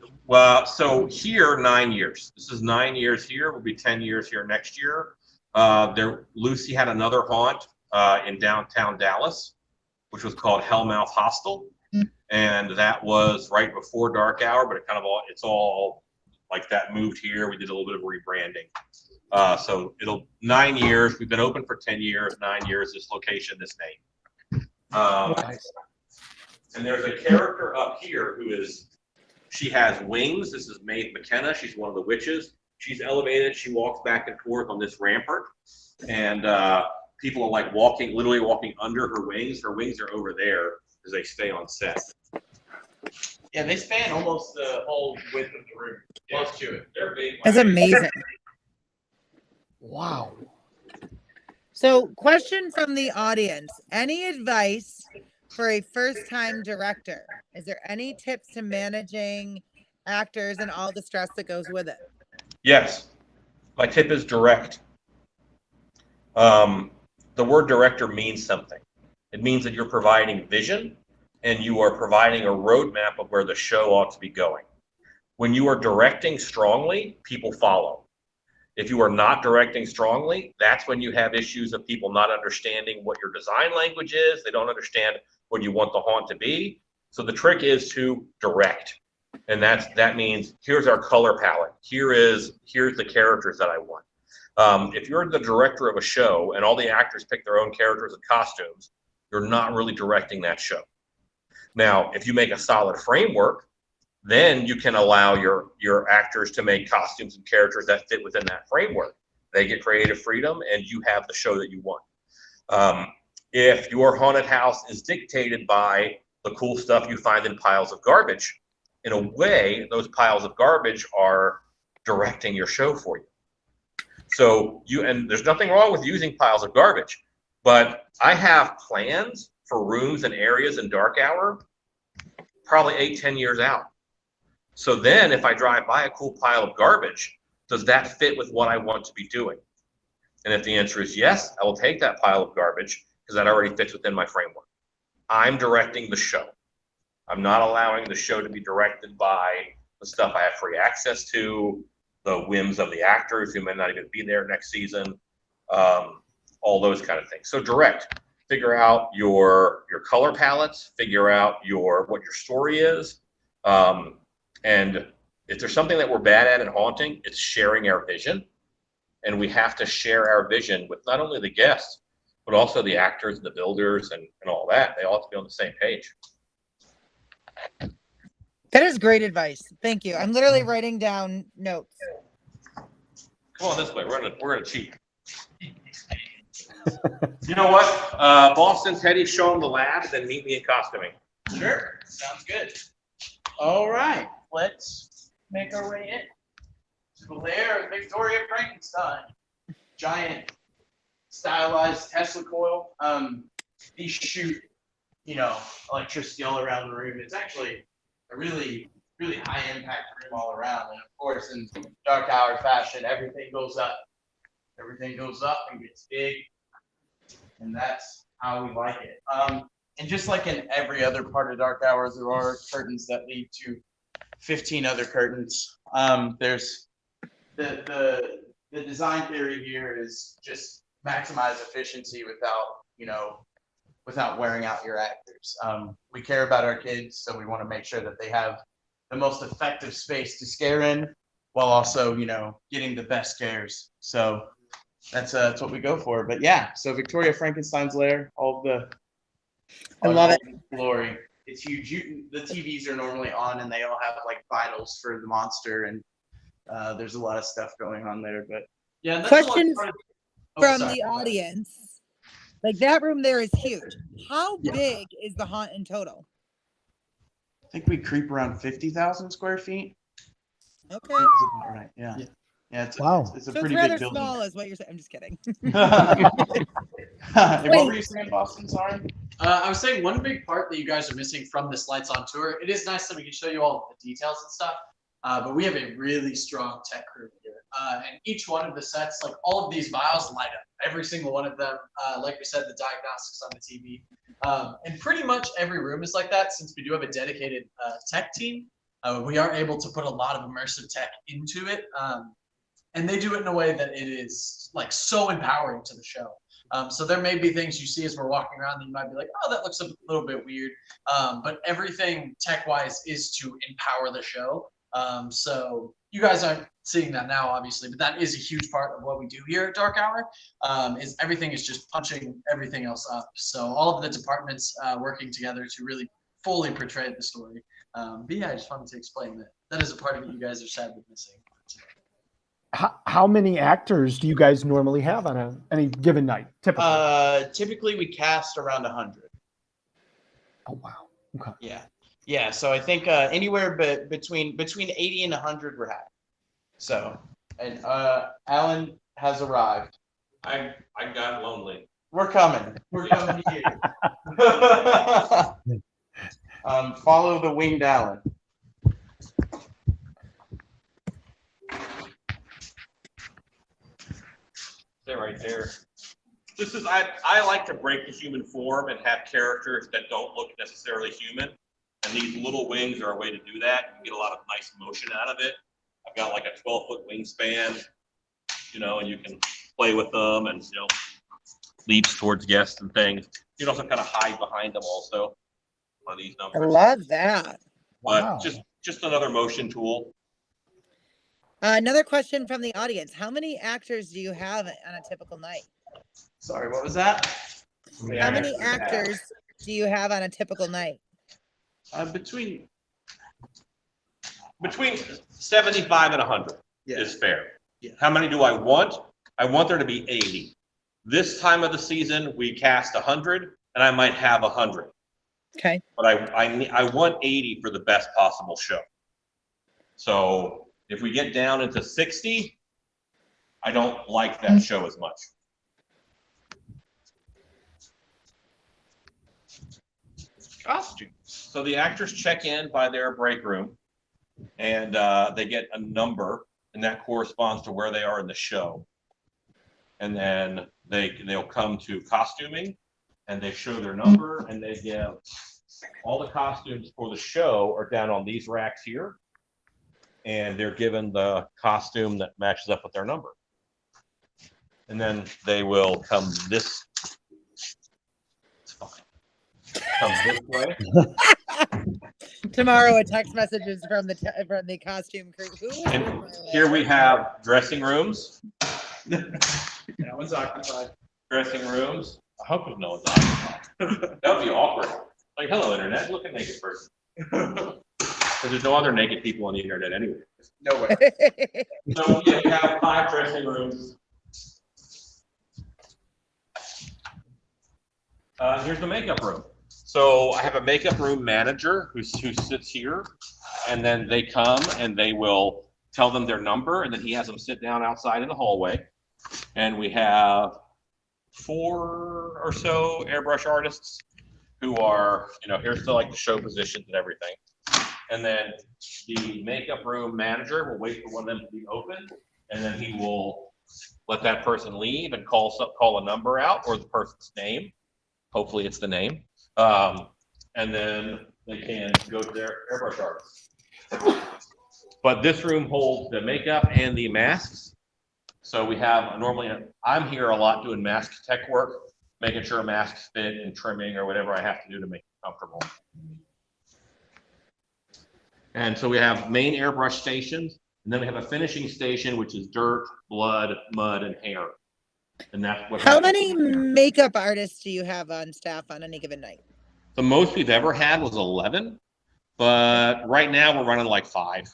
so here, 9 years. This is 9 years here. Will be 10 years here next year. Lucy had another haunt in downtown Dallas, which was called Hellmouth Hostel. And that was right before dark hour, but it's all like that moved here. We did a little bit of rebranding. So 9 years. We've been open for 10 years, 9 years, this location, this name. Nice. And there's a character up here she has wings. This is Maeve McKenna. She's one of the witches. She's elevated. She walks back and forth on this rampart. And people are like literally walking under her wings. Her wings are over there as they stay on set. Yeah, they span almost the whole width of the room, close to it. They're big. That's amazing. Wow. So, question from the audience. Any advice for a first-time director? Is there any tips to managing actors and all the stress that goes with it? Yes. My tip is direct. The word director means something. It means that you're providing vision and you are providing a roadmap of where the show ought to be going. When you are directing strongly, people follow. If you are not directing strongly, that's when you have issues of people not understanding what your design language is. They don't understand what you want the haunt to be. So the trick is to direct. And that means here's our color palette. Here's the characters that I want. If you're the director of a show and all the actors pick their own characters and costumes, you're not really directing that show. Now, if you make a solid framework, then you can allow your actors to make costumes and characters that fit within that framework. They get creative freedom and you have the show that you want. If your haunted house is dictated by the cool stuff you find in piles of garbage, in a way, those piles of garbage are directing your show for you. So and there's nothing wrong with using piles of garbage, but I have plans for rooms and areas in dark hour, probably 8-10 years out. So then if I drive by a cool pile of garbage, does that fit with what I want to be doing? And if the answer is yes, I will take that pile of garbage because that already fits within my framework. I'm directing the show. I'm not allowing the show to be directed by the stuff I have free access to, the whims of the actors who may not even be there next season, all those kind of things. So direct. Figure out your color palettes, figure out what your story is. And if there's something that we're bad at in haunting, it's sharing our vision. And we have to share our vision with not only the guests, but also the actors and the builders and all that. They all have to be on the same page. That is great advice. Thank you. I'm literally writing down notes. Come on this way. We're gonna cheat. You know what? Boston Teddy, show him the lab, then meet me in costuming. Sure, sounds good. All right, let's make our way in to the lair of Victoria Frankenstein. Giant stylized Tesla coil. These shoot, electricity all around the room. It's actually a really, really high impact room all around. And of course, in dark hour fashion, everything goes up. Everything goes up and gets big. And that's how we like it. And just like in every other part of dark hours, there are curtains that lead to 15 other curtains. There's the design theory here is just maximize efficiency without wearing out your actors. We care about our kids, so we want to make sure that they have the most effective space to scare in, while also getting the best scares. So that's what we go for. But yeah, so Victoria Frankenstein's lair, I love it. Glory. It's huge. The TVs are normally on, and they all have like vitals for the monster, and there's a lot of stuff going on there. But yeah, that's Questions? from sorry. the audience. Like that room there is huge. How Yeah. big is the haunt in total? I think we creep around 50,000 square feet. Okay. That's about right. Yeah. Yeah. It's Wow. It's a So it's pretty rather big building. small, is what you're saying. I'm just kidding. Hey, what were you saying, Boston? Sorry. I was saying one big part that you guys are missing from this Lights on tour. It is nice that we can show you all the details and stuff, but we have a really strong tech crew here. And each one of the sets, like all of these vials light up. Every single one of them. Like we said, the diagnostics on the TV. And pretty much every room is like that. Since we do have a dedicated tech team, we are able to put a lot of immersive tech into it. And they do it in a way that it is like so empowering to the show. So there may be things you see as we're walking around that you might be like, oh, that looks a little bit weird. But everything tech-wise is to empower the show. So you guys aren't seeing that now, obviously, but that is a huge part of what we do here at Dark Hour. Is everything is just punching everything else up. So all of the departments working together to really fully portray the story. But yeah, I just wanted to explain that that is a part of it you guys are sadly missing. How many actors do you guys normally have on any given night? Typically. Typically we cast around 100. Oh wow. Okay. Yeah. Yeah. So I think anywhere between 80 and 100 we're having. So, and Alan has arrived. I got lonely. We're coming. We're coming to you. Follow the winged Alan. They're right there. This is I like to break the human form and have characters that don't look necessarily human. And these little wings are a way to do that. You get a lot of nice motion out of it. I've got like a 12-foot wingspan, and you can play with them and leaps towards guests and things. You can also kind of hide behind them also. One of these I numbers. love that. But Wow. just another motion tool. Another question from the audience. How many actors do you have on a typical night? Sorry, what was that? How many actors do you have on a typical night? Between 75 and 100 Yeah. is fair. Yeah. How many do I want? I want there to be 80. This time of the season, we cast 100, and I might have 100. Okay. But I want 80 for the best possible show. So if we get down into 60, I don't like that show as much. Costumes. So the actors check in by their break room, and they get a number, and that corresponds to where they are in the show. And then they'll come to costuming, and they show their number, and they give all the costumes for the show are down on these racks here, and they're given the costume that matches up with their number. And then they will come this. It's fine. Come this way. Tomorrow, a text message is from the costume crew. And here we have dressing rooms. That one's occupied. Dressing rooms. I hope no one's occupied. That would be awkward. Like, hello, internet. Look at naked person. Because there's no other naked people on the internet anyway. No way. So yeah, we have 5 dressing rooms. Here's the makeup room. So I have a makeup room manager who sits here, and then they come and they will tell them their number, and then he has them sit down outside in the hallway. And we have 4 or so airbrush artists who are, here's to like the show positions and everything. And then the makeup room manager will wait for one of them to be open, and then he will let that person leave and call a number out or the person's name. Hopefully it's the name. And then they can go to their airbrush artist. But this room holds the makeup and the masks. So we have I'm here a lot doing mask tech work, making sure masks fit and trimming or whatever I have to do to make it comfortable. And so we have main airbrush stations, and then we have a finishing station, which is dirt, blood, mud, and hair. And that's what. How many makeup artists do you have on staff on any given night? The most we've ever had was 11, but right now we're running like 5.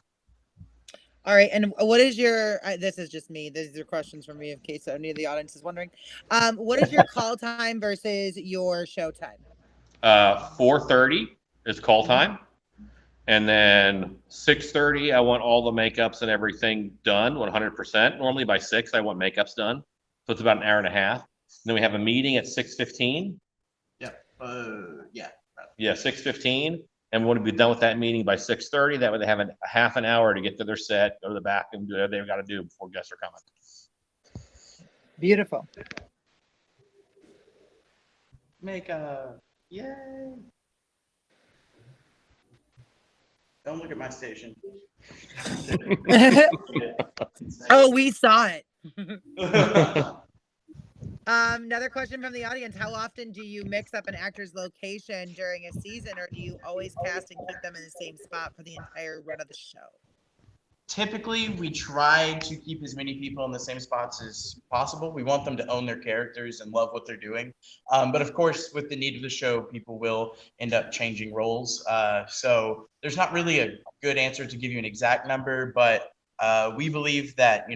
All right, and what is your? This is just me. These are questions from me, in case any of the audience is wondering. What is your call time versus your show time? 4:30 is call time, and then 6:30 I want all the makeups and everything done 100%. Normally by 6 I want makeups done, so it's about an hour and a half. And then we have a meeting at 6:15. Yeah. Yeah. Yeah, 6:15, and we want to be done with that meeting by 6:30. That way they have a half an hour to get to their set, go to the back, and do whatever they've got to do before guests are coming. Beautiful. Yay. Don't look at my station. Oh, we saw it. Another question from the audience. How often do you mix up an actor's location during a season, or do you always cast and keep them in the same spot for the entire run of the show? Typically, we try to keep as many people in the same spots as possible. We want them to own their characters and love what they're doing. But of course, with the need of the show, people will end up changing roles. So there's not really a good answer to give you an exact number, but we believe that,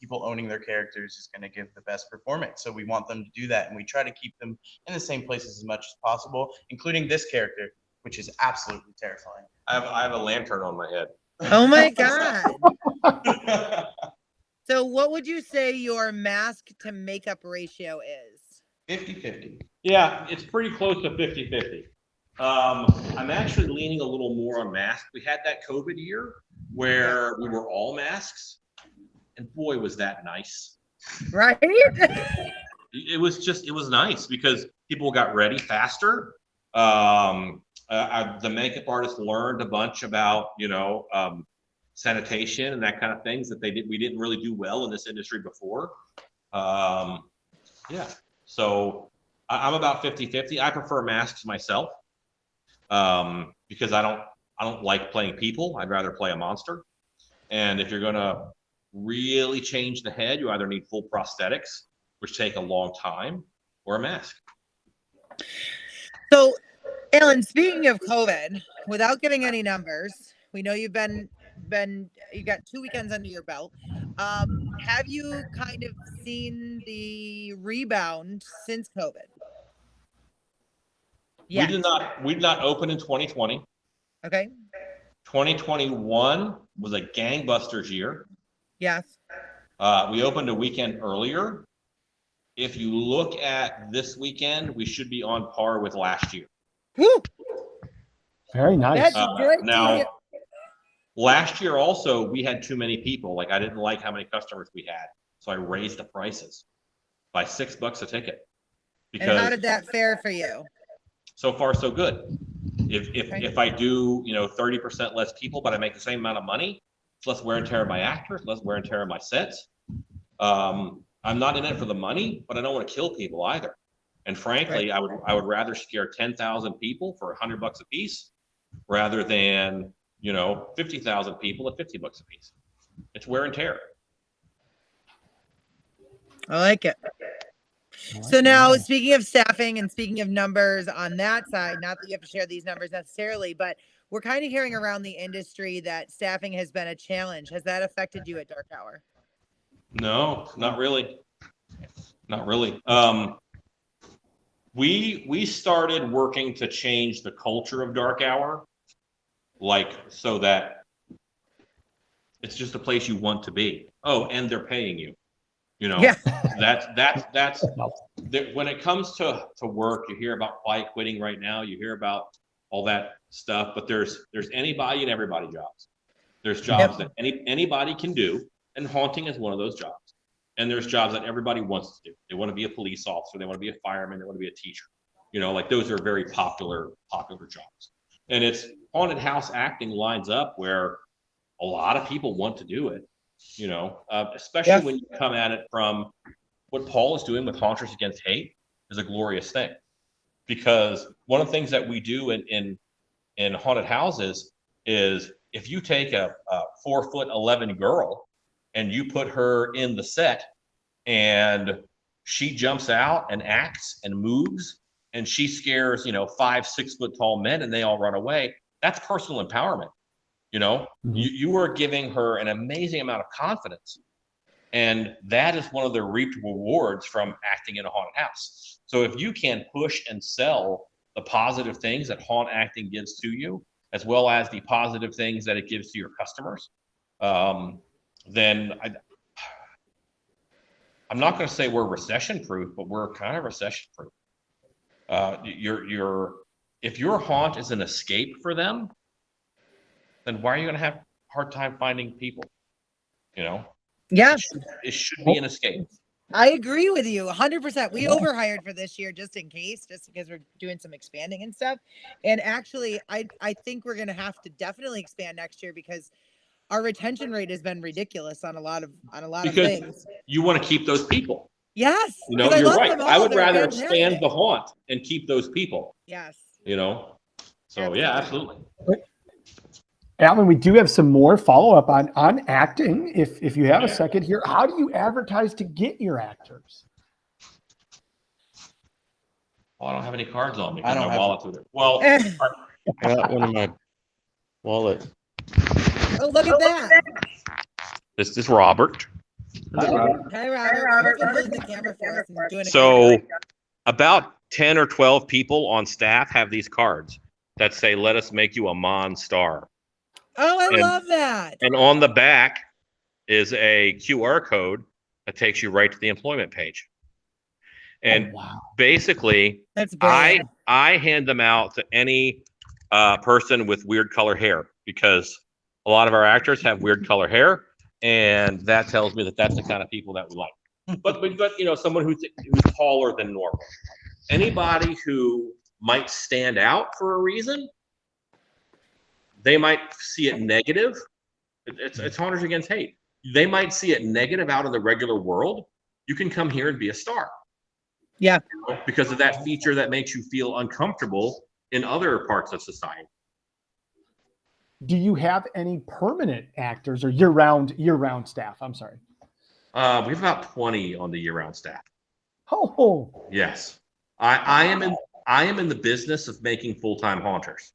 people owning their characters is going to give the best performance. So we want them to do that. And we try to keep them in the same places as much as possible, including this character, which is absolutely terrifying. I have a lantern on my head. Oh my God. So what would you say your mask to makeup ratio is? 50-50. Yeah, it's pretty close to 50-50. I'm actually leaning a little more on masks. We had that COVID year where we were all masks, and boy, was that nice. Right? It was nice because people got ready faster. The makeup artist learned a bunch about, sanitation and that kind of things that we didn't really do well in this industry before. Yeah. So I'm about 50-50. I prefer masks myself, because I don't like playing people. I'd rather play a monster. And if you're going to really change the head, you either need full prosthetics, which take a long time, or a mask. So, Alan, speaking of COVID, without giving any numbers, we know you've you got 2 weekends under your belt. Have you kind of seen the rebound since COVID? Yeah. We did not open in 2020. Okay. 2021 was a gangbusters year. Yes. We opened a weekend earlier. If you look at this weekend, we should be on par with last year. Woo! Very nice. That's great. Now, last year also, we had too many people. Like, I didn't like how many customers we had. So I raised the prices by $6 a ticket. And how did that fare for you? So far, so good. If I do, 30% less people, but I make the same amount of money, it's less wear and tear on my actors, less wear and tear on my sets. I'm not in it for the money, but I don't want to kill people either. And frankly, I would rather scare 10,000 people for $100 a piece rather than 50,000 people at $50 a piece. It's wear and tear. I like it. So now, speaking of staffing and speaking of numbers on that side, not that you have to share these numbers necessarily, but we're kind of hearing around the industry that staffing has been a challenge. Has that affected you at Dark Hour? No, not really. Not really. We started working to change the culture of Dark Hour, so that it's just a place you want to be. Oh, and they're paying you. Yeah. That's when it comes to work, you hear about quiet quitting right now. You hear about all that stuff, but there's anybody and everybody jobs. There's jobs that anybody can do, and haunting is one of those jobs. And there's jobs that everybody wants to do. They want to be a police officer. They want to be a fireman. They want to be a teacher. Those are very popular jobs. And it's haunted house acting lines up where a lot of people want to do it. Especially when you come at it from what Paul is doing with Haunters Against Hate is a glorious thing. Because one of the things that we do in haunted houses is if you take a 4'11" girl and you put her in the set and she jumps out and acts and moves and she scares 5-6 foot tall men and they all run away, that's personal empowerment. You know, Mhm. you are giving her an amazing amount of confidence. And that is one of the reaped rewards from acting in a haunted house. So if you can push and sell the positive things that haunt acting gives to you, as well as the positive things that it gives to your customers, then I'm not going to say we're recession proof, but we're kind of recession proof. If your haunt is an escape for them, then why are you going to have a hard time finding people? You know, Yeah, it should be an escape. I agree with you 100%. We overhired for this year just in case, just because we're doing some expanding and stuff. And actually, I think we're going to have to definitely expand next year because our retention rate has been ridiculous on a lot of Because things. you want to keep those people. Yes, You know, 'cause I you're love right. them all. I would They're rather fantastic. expand the haunt and keep those people. Yes. You know, so yeah, absolutely. Alan, we do have some more follow-up on acting. If you have a second here, how do you advertise to get your actors? Well, I don't have any cards on me I because don't my have- wallet's with it. Well, I got one in my wallet. Oh, look at that. this is Robert. Hi, Robert. You've been holding the camera for us and doing a So great job. about 10 or 12 people on staff have these cards that say, "Let us make you a Mon star." Oh, I and- love that. And on the back is a QR code that takes you right to the employment page. And wow. basically, That's brilliant. I hand them out to any person with weird color hair because a lot of our actors have weird color hair, and that tells me that that's the kind of people that we like. But you know, someone who's taller than normal. Anybody who might stand out for a reason, they might see it negative. It's Haunters Against Hate. They might see it negative out in the regular world. You can come here and be a star. Yeah. Because of that feature that makes you feel uncomfortable in other parts of society. Do you have any permanent actors or year-round staff? I'm sorry. We have about 20 on the year-round staff. Oh, Yes, I am in the business of making full-time haunters.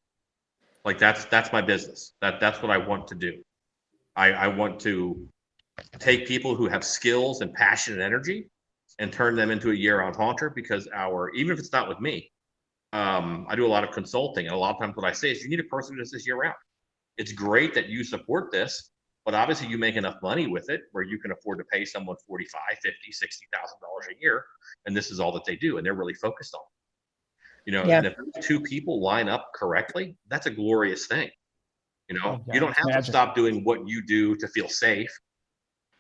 Like that's my business. That's what I want to do. I want to take people who have skills and passion and energy and turn them into a year-round haunter because even if it's not with me, I do a lot of consulting, and a lot of times what I say is you need a person who does this year-round. It's great that you support this, but obviously you make enough money with it where you can afford to pay someone $45,000, $50,000, $60,000 a year, and this is all that they do, and they're really focused on it. You know, Yeah. and if two people line up correctly, that's a glorious thing. You know, Oh, yeah, you don't it's have magic. to stop doing what you do to feel safe,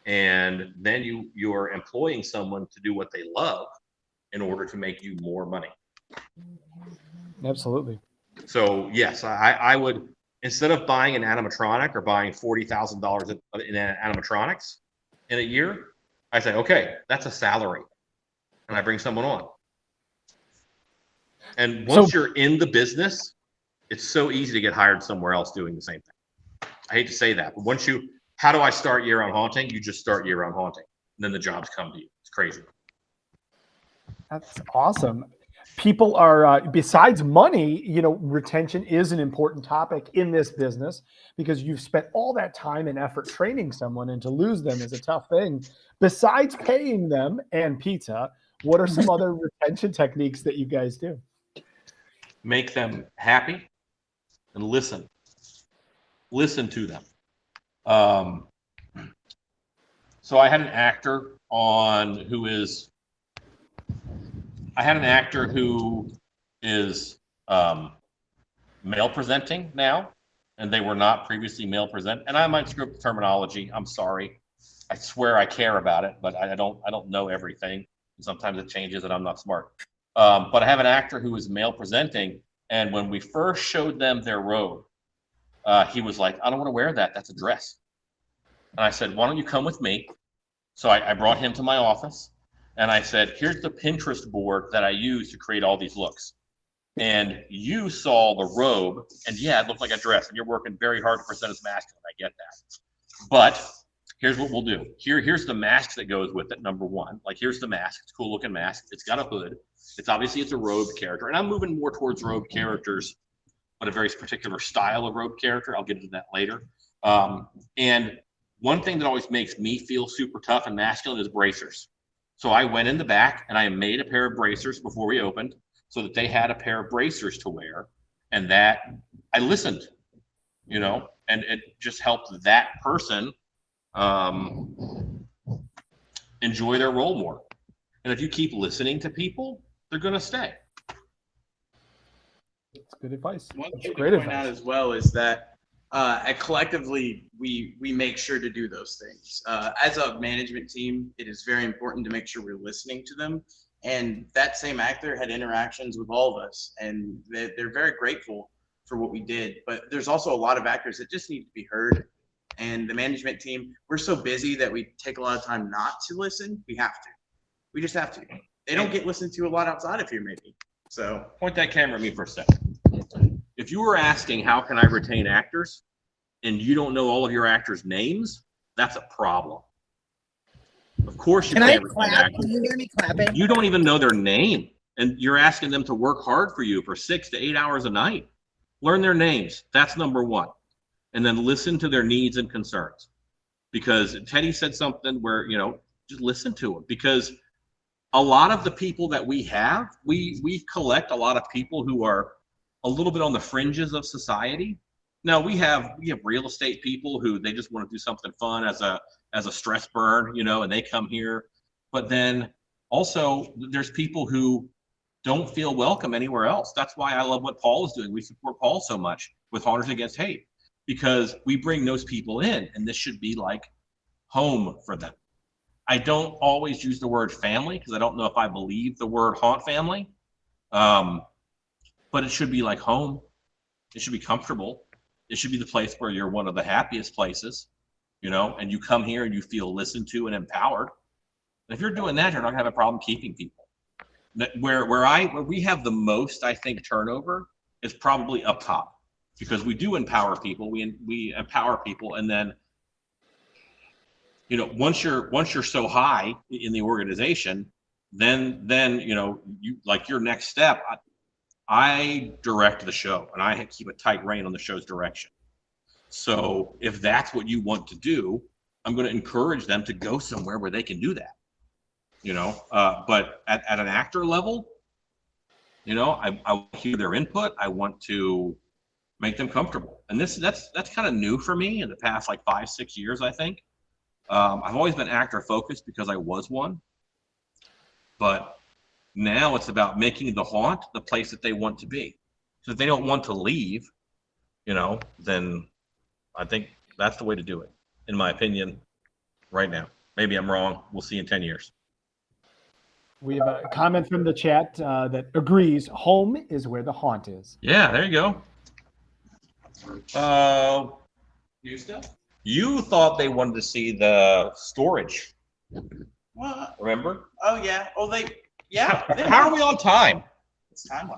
and then you're employing someone to do what they love in order to make you more money. absolutely. So yes, I would, instead of buying an animatronic or buying $40,000 in animatronics in a year, I say, okay, that's a salary, and I bring someone on. And once you're in the business, it's so easy to get hired somewhere else doing the same thing. I hate to say that, but how do I start year-round haunting? You just start year-round haunting, and then the jobs come to you. It's crazy. That's awesome. People are, besides money, you know, retention is an important topic in this business because you've spent all that time and effort training someone, and to lose them is a tough thing. Besides paying them and pizza, what are some other retention techniques that you guys do? Make them happy and listen to them. So I had an actor who is male presenting now, and they were not previously male present. And I might screw up the terminology. I'm sorry. I swear I care about it, but I don't know everything. Sometimes it changes, and I'm not smart. But I have an actor who is male presenting, and when we first showed them their robe, he was like, "I don't want to wear that. That's a dress." And I said, "Why don't you come with me?" So I brought him to my office, and I said, "Here's the Pinterest board that I use to create all these looks. And you saw the robe, and yeah, it looked like a dress, and you're working very hard to present as masculine. I get that. But here's what we'll do. Here's the mask that goes with it, number one. Like, here's the mask. It's a cool looking mask. It's got a hood. It's a robed character. And I'm moving more towards robed characters but a very particular style of rope character. I'll get into that later. And one thing that always makes me feel super tough and masculine is bracers. So I went in the back and I made a pair of bracers before we opened so that they had a pair of bracers to wear, and that I listened, and it just helped that person enjoy their role more. And if you keep listening to people, they're going to stay. It's good advice. One That's thing to great point advice. out as well is that collectively we make sure to do those things. As a management team, it is very important to make sure we're listening to them. And that same actor had interactions with all of us, and they're very grateful for what we did. But there's also a lot of actors that just need to be heard. And the management team, we're so busy that we take a lot of time not to listen. We have to. We just have to. They don't get listened to a lot outside of here, maybe. So Point that camera at me for a second. If you were asking how can I retain actors and you don't know all of your actors' names, that's a problem. Of course you Can I can't retain clap? actors. Can you hear me clapping? You don't even know their name, and you're asking them to work hard for you for 6 to 8 hours a night. Learn their names. That's number one. And then listen to their needs and concerns. Because Teddy said something where, just listen to them. Because a lot of the people that we have, we collect a lot of people who are a little bit on the fringes of society. Now we have real estate people who they just want to do something fun as a stress burn, and they come here. But then also there's people who don't feel welcome anywhere else. That's why I love what Paul is doing. We support Paul so much with Haunters Against Hate, because we bring those people in, and this should be like home for them. I don't always use the word family because I don't know if I believe the word haunt family. But it should be like home. It should be comfortable. It should be the place where you're one of the happiest places, and you come here and you feel listened to and empowered. And if you're doing that, you're not gonna have a problem keeping people. Where we have the most, I think, turnover is probably up top, because we do empower people. We empower people, and then once you're so high in the organization, then you like your next step. I direct the show, and I keep a tight rein on the show's direction. So if that's what you want to do, I'm going to encourage them to go somewhere where they can do that. But at an actor level, I hear their input. I want to make them comfortable, and that's kind of new for me in the past 5-6 years. I think I've always been actor focused because I was one, but now it's about making the haunt the place that they want to be. So if they don't want to leave, then I think that's the way to do it, in my opinion, right now. Maybe I'm wrong. We'll see in 10 years. We have a comment from the chat that agrees home is where the haunt is. Yeah, there you go. new stuff. You thought they wanted to see the storage. What? Remember? Oh yeah. Oh yeah. How are we on time? It's time.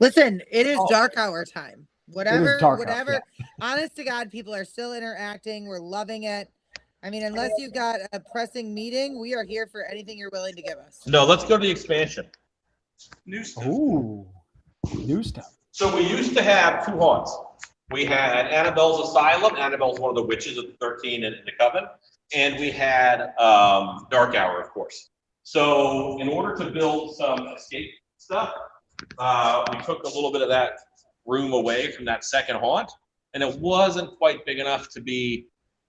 Listen, it is Oh. dark hour time. Whatever, dark hour, whatever. yeah. Honest to God, people are still interacting. We're loving it. I mean, unless you've got a pressing meeting, we are here for anything you're willing to give us. No, let's go to the expansion. New stuff. Ooh, new stuff. So we used to have 2 haunts. We had Annabelle's Asylum. Annabelle's one of the witches of the 13 in the Coven. And we had Dark Hour, of course. So in order to build some escape stuff, we took a little bit of that room away from that second haunt. And it wasn't quite big enough to be,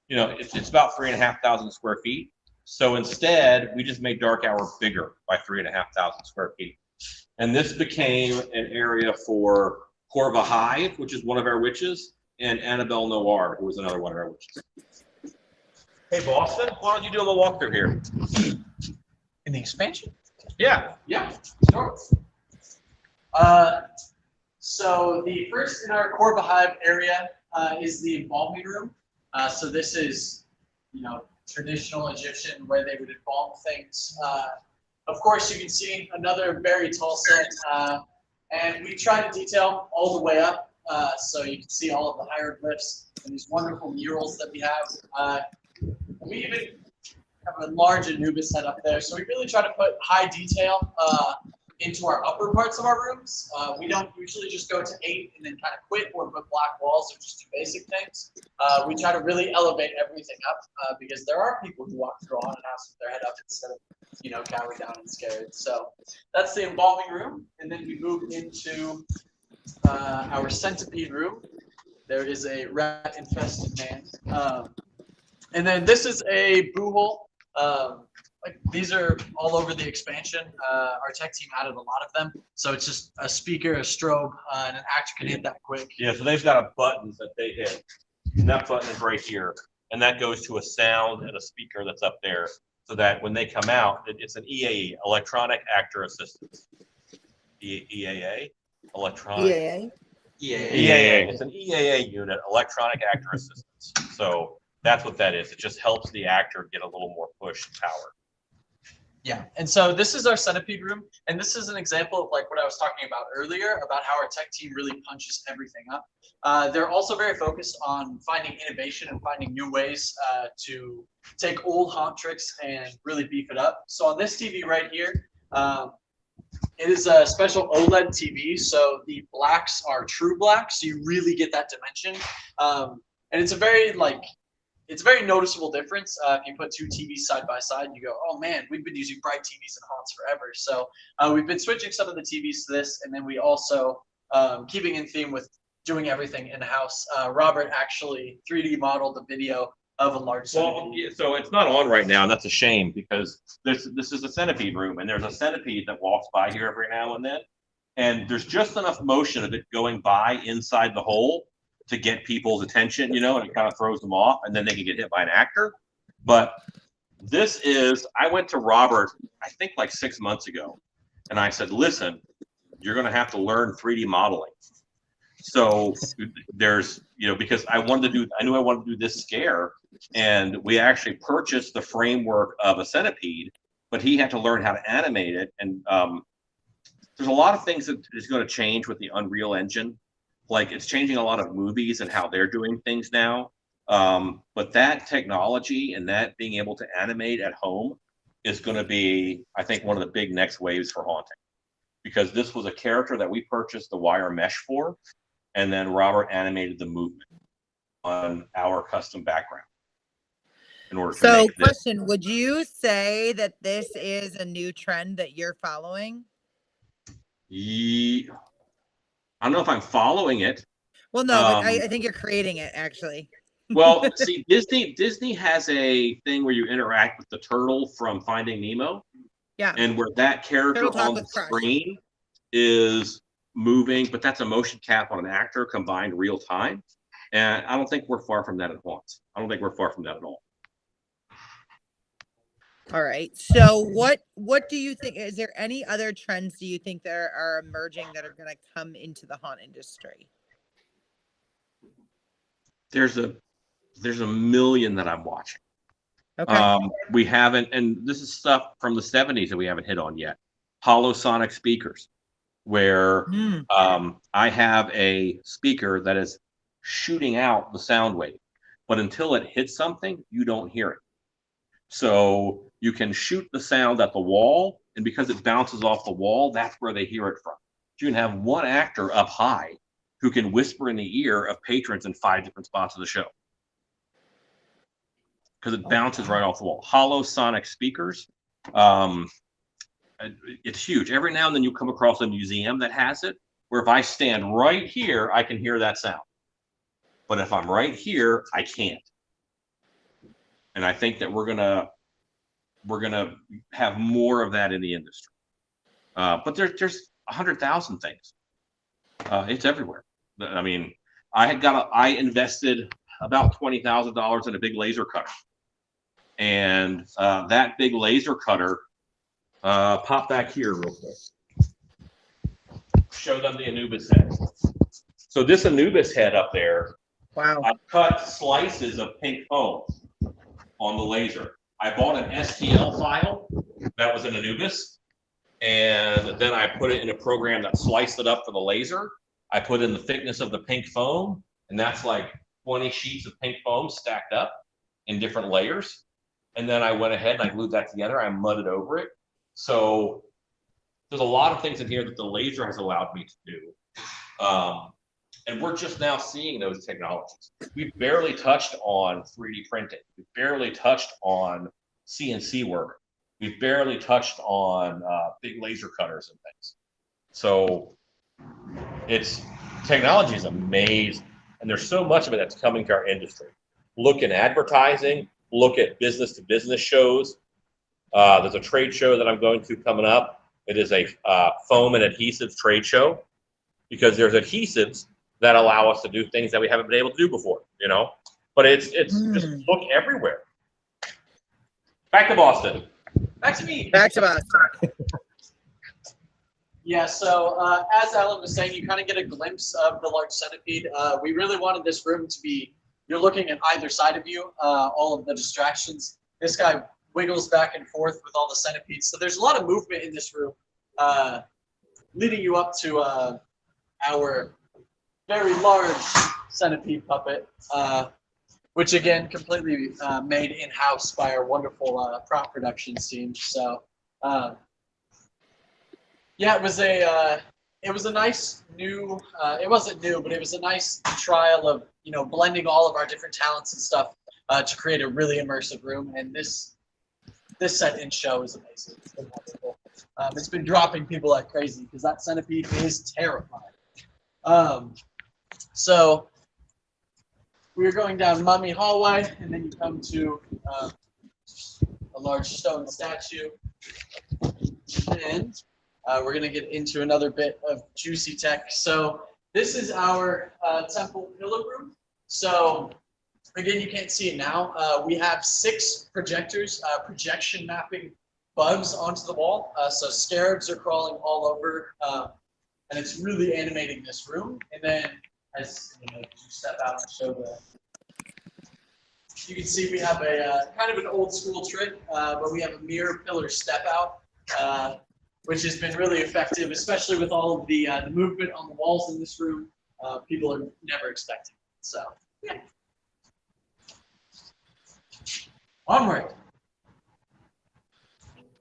it's about 3,500 square feet. So instead, we just made Dark Hour bigger by 3,500 square feet. And this became an area for Corva Hive, which is one of our witches, and Annabelle Noir, who was another one of our witches. Hey, Boston, why don't you do a little walkthrough here? In the expansion? Yeah. Sure. So the first in our Corva Hive area is the embalming room. So this is, traditional Egyptian where they would embalm things. Of course, you can see another very tall set, and we try to detail all the way up, so you can see all of the hieroglyphs and these wonderful murals that we have. We even have a large Anubis set up there, so we really try to put high detail into our upper parts of our rooms. We don't usually just go to 8 and then kind of quit or put black walls or just do basic things. We try to really elevate everything up because there are people who walk through a haunted house with their head up instead of, cowered down and scared. So that's the embalming room. And then we move into our centipede room. There is a rat-infested man. And then this is a boo hole. These are all over the expansion. Our tech team added a lot of them. So it's just a speaker, a strobe, and an actor can hit that quick. Yeah, so they've got a button that they hit. And that button is right here. And that goes to a sound and a speaker that's up there. So that when they come out, it's an EAA, Electronic Actor Assistance. EAA? Electronic. EAA. It's an EAA unit, Electronic Actor Assistance. So that's what that is. It just helps the actor get a little more push and power. Yeah, and so this is our centipede room, and this is an example of like what I was talking about earlier about how our tech team really punches everything up. They're also very focused on finding innovation and finding new ways to take old haunt tricks and really beef it up. So on this TV right here, it is a special OLED TV, so the blacks are true blacks, so you really get that dimension. And it's a very noticeable difference. If you put two TVs side by side, you go, oh man, we've been using bright TVs in haunts forever. So we've been switching some of the TVs to this, and then we also, keeping in theme with doing everything in the house, Robert actually 3D modeled a video of a large centipede. Well, yeah, so it's not on right now, and that's a shame because this is a centipede room, and there's a centipede that walks by here every now and then, and there's just enough motion of it going by inside the hole to get people's attention, and it kind of throws them off, and then they can get hit by an actor. But I went to Robert, I think like 6 months ago, and I said, listen, you're going to have to learn 3D modeling. So there's, because I knew I wanted to do this scare, and we actually purchased the framework of a centipede, but he had to learn how to animate it. And there's a lot of things that is going to change with the Unreal Engine. Like it's changing a lot of movies and how they're doing things now. But that technology and that being able to animate at home is going to be, I think, one of the big next waves for haunting. Because this was a character that we purchased the wire mesh for, and then Robert animated the movement on our custom background. In order to make this. Question, would you say that this is a new trend that you're following? I don't know if I'm following it. Well, no, but I think you're creating it, actually. Well, see, Disney has a thing where you interact with the turtle from Finding Nemo. Yeah. And where that character on the screen is moving, but that's a motion cap on an actor combined real time. And I don't think we're far from that at Haunts. I don't think we're far from that at all. All right. So what do you think? Is there any other trends do you think that are emerging that are going to come into the haunt industry? There's a million that I'm watching. Okay. We haven't, and this is stuff from the 70s that we haven't hit on yet. Hollow sonic speakers, where I have a speaker that is shooting out the sound wave, but until it hits something, you don't hear it. So you can shoot the sound at the wall, and because it bounces off the wall, that's where they hear it from. You can have one actor up high who can whisper in the ear of patrons in 5 different spots of the show. Because it bounces right off the wall. Hollow sonic speakers. It's huge. Every now and then you come across a museum that has it, where if I stand right here, I can hear that sound. But if I'm right here, I can't. And I think that we're gonna have more of that in the industry. But there's 100,000 things. It's everywhere. I mean, I invested about $20,000 in a big laser cutter, and that big laser cutter, pop back here real quick. Show them the Anubis head. So this Anubis head up there, wow. I cut slices of pink foam on the laser. I bought an STL file that was an Anubis, and then I put it in a program that sliced it up for the laser. I put in the thickness of the pink foam, and that's like 20 sheets of pink foam stacked up in different layers. And then I went ahead and I glued that together. I mudded over it. So There's a lot of things in here that the laser has allowed me to do. And we're just now seeing those technologies. We've barely touched on 3D printing. We've barely touched on CNC work. We've barely touched on big laser cutters and things. So technology is amazing. And there's so much of it that's coming to our industry. Look in advertising, look at business to business shows. There's a trade show that I'm going to coming up. It is a foam and adhesives trade show, because there's adhesives that allow us to do things that we haven't been able to do before, you know? But it's just look everywhere. Back to Boston. Back to me. Back to us. Yeah, so as Alan was saying, you kind of get a glimpse of the large centipede. We really wanted this room to be, you're looking at either side of you, all of the distractions. This guy wiggles back and forth with all the centipedes. So there's a lot of movement in this room, leading you up to our very large centipede puppet, which again, completely made in-house by our wonderful prop productions team. So yeah, it was a nice new, it wasn't new, but it was a nice trial of, you know, blending all of our different talents and stuff to create a really immersive room. And this set and show is amazing. It's been wonderful. It's been dropping people like crazy because that centipede is terrifying. So we're going down Mummy Hallway, and then you come to a large stone statue. And we're going to get into another bit of juicy tech. So this is our temple pillar room. So again, you can't see it now. We have 6 projectors, projection mapping bugs onto the wall. So scarabs are crawling all over, and it's really animating this room. And then as you step out and show you can see we have a kind of an old school trick, but we have a mirror pillar step out, which has been really effective, especially with all of the movement on the walls in this room. People are never expecting it. So, yeah. Onward.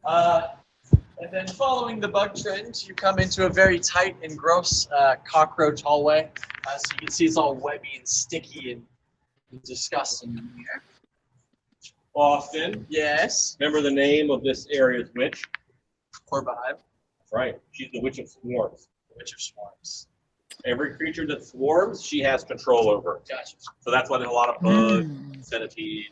And then following the bug trend, you come into a very tight and gross cockroach hallway. So you can see it's all webby and sticky and disgusting in here. Boston. Yes. Remember the name of this area's witch? Corba Hive. That's right. She's the witch of swarms. The Witch of Swarms. Every creature that swarms, she has control over. Gotcha. So that's why there's a lot of bugs, centipedes.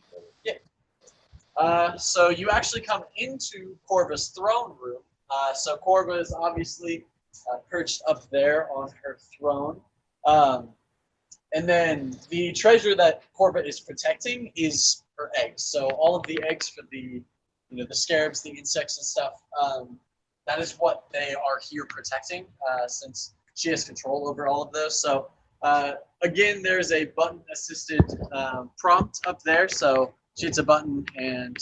So you actually come into Corva's throne room. So Corva is obviously perched up there on her throne. And then the treasure that Corva is protecting is her eggs. So all of the eggs for the scarabs, the insects and stuff, that is what they are here protecting, since she has control over all of those. So again, there's a button-assisted prompt up there. So she hits a button and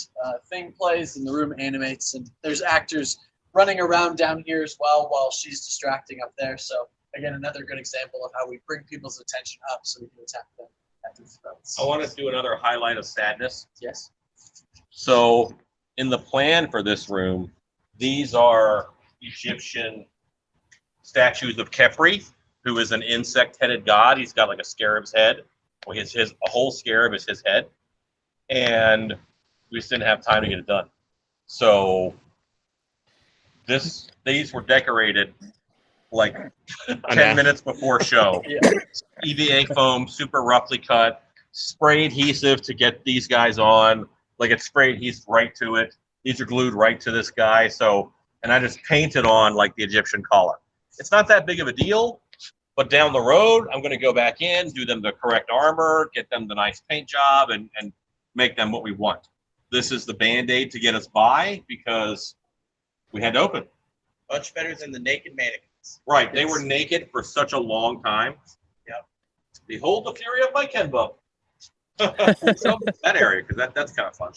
thing plays and the room animates, and there's actors running around down here as well while she's distracting up there. So again, another good example of how we bring people's attention up so we can attack them at their throats. I want to do another highlight of sadness. Yes. So in the plan for this room, these are Egyptian statues of Khepri, who is an insect-headed god. He's got like a scarab's head. Well, a whole scarab is his head. And we just didn't have time to get it done. So these were decorated like 10 minutes before show. Yeah. EVA foam, super roughly cut, spray adhesive to get these guys on. Like it's spray adhesive right to it. These are glued right to this guy. So, and I just painted on like the Egyptian collar. It's not that big of a deal, but down the road, I'm going to go back in, do them the correct armor, get them the nice paint job, and make them what we want. This is the Band-Aid to get us by because we had to open. Much better than the naked mannequins. Right, they were naked for such a long time. Yep. Behold the fury of my Ken bump. So that area, because that's kind of fun.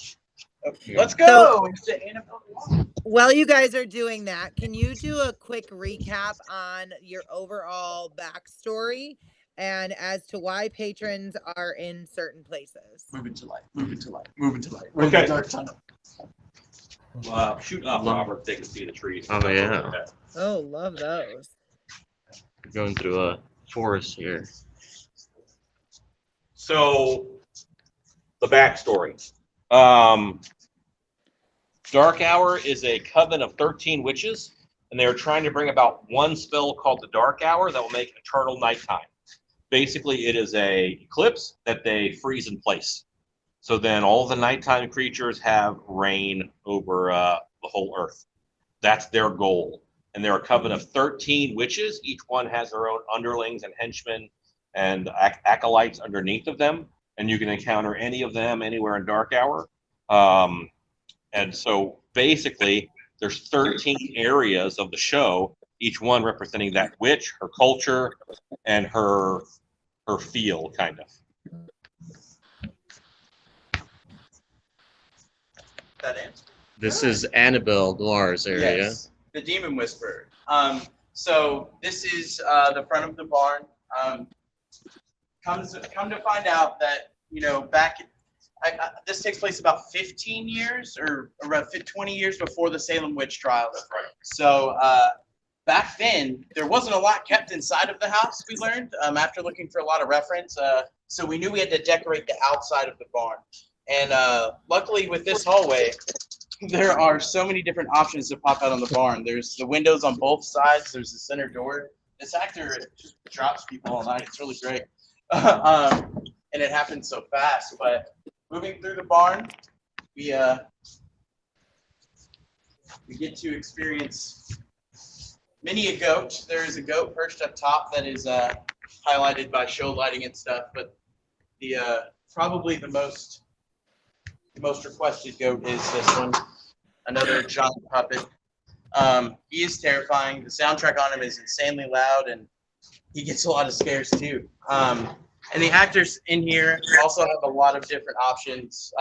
Okay, let's go. While you guys are doing that, can you do a quick recap on your overall backstory and as to why patrons are in certain places? Moving to light, moving to light, moving to light. Okay. Dark tunnel. Shoot up, Robert. They can see the trees. Oh, yeah. Oh, love those. We're going through a forest here. So, the backstory. Dark Hour is a coven of 13 witches, and they are trying to bring about one spell called the Dark Hour that will make eternal nighttime. Basically, it is a eclipse that they freeze in place. So then all the nighttime creatures have reign over the whole earth. That's their goal. And they're a coven of 13 witches. Each one has their own underlings and henchmen and acolytes underneath of them. And you can encounter any of them anywhere in Dark Hour. And so basically, there's 13 areas of the show, each one representing that witch, her culture, and her field, kind of. That answer. This is Annabelle Noir's area. Yes, the Demon Whisperer. So this is the front of the barn. Come to find out that, this takes place about 15 years or around 20 years before the Salem witch trials. That's right. So back then, there wasn't a lot kept inside of the house, we learned, after looking for a lot of reference. So we knew we had to decorate the outside of the barn. And luckily with this hallway, there are so many different options to pop out on the barn. There's the windows on both sides. There's the center door. This actor just drops people all night. It's really great. And it happens so fast. But moving through the barn, we get to experience many a goat. There is a goat perched up top that is highlighted by show lighting and stuff. But the probably the most requested goat is this one, another giant puppet. He is terrifying. The soundtrack on him is insanely loud, and he gets a lot of scares too. And the actors in here also have a lot of different options.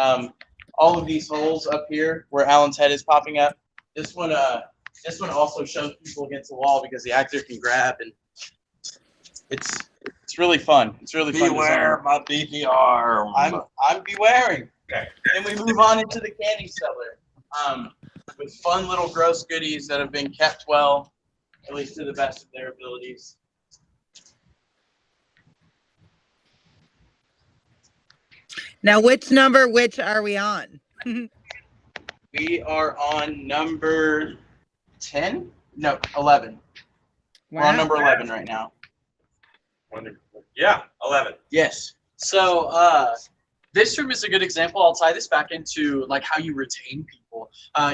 All of these holes up here where Alan's head is popping up. This one also shows people against the wall because the actor can grab, and it's really fun. It's really fun. Beware my beefy arm. I'm bewaring. Okay. Then we move on into the candy cellar, with fun little gross goodies that have been kept well, at least to the best of their abilities. Now, which are we on? We are on number 10? No, 11. We're on number 11 right now. Yeah, 11. Yes. So this room is a good example. I'll tie this back into like how you retain people.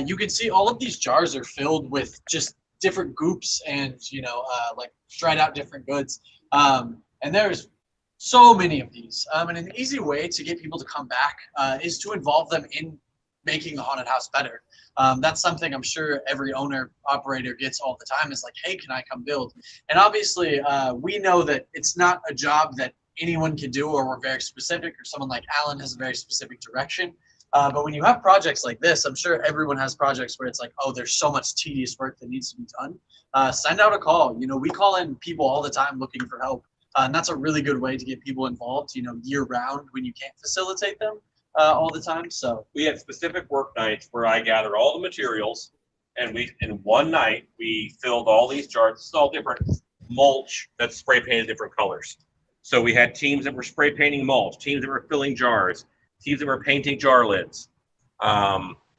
You can see all of these jars are filled with just different goops and like dried out different goods. And there's so many of these. And an easy way to get people to come back is to involve them in making the haunted house better. That's something I'm sure every owner operator gets all the time is like, hey, can I come build? And obviously we know that it's not a job that anyone can do, or we're very specific, or someone like Alan has a very specific direction. But when you have projects like this, I'm sure everyone has projects where it's like, oh, there's so much tedious work that needs to be done. Send out a call. We call in people all the time looking for help. And that's a really good way to get people involved, year round when you can't facilitate them all the time. So We had specific work nights where I gathered all the materials, and in one night we filled all these jars. This is all different mulch that's spray painted different colors. So we had teams that were spray painting mulch, teams that were filling jars, teams that were painting jar lids.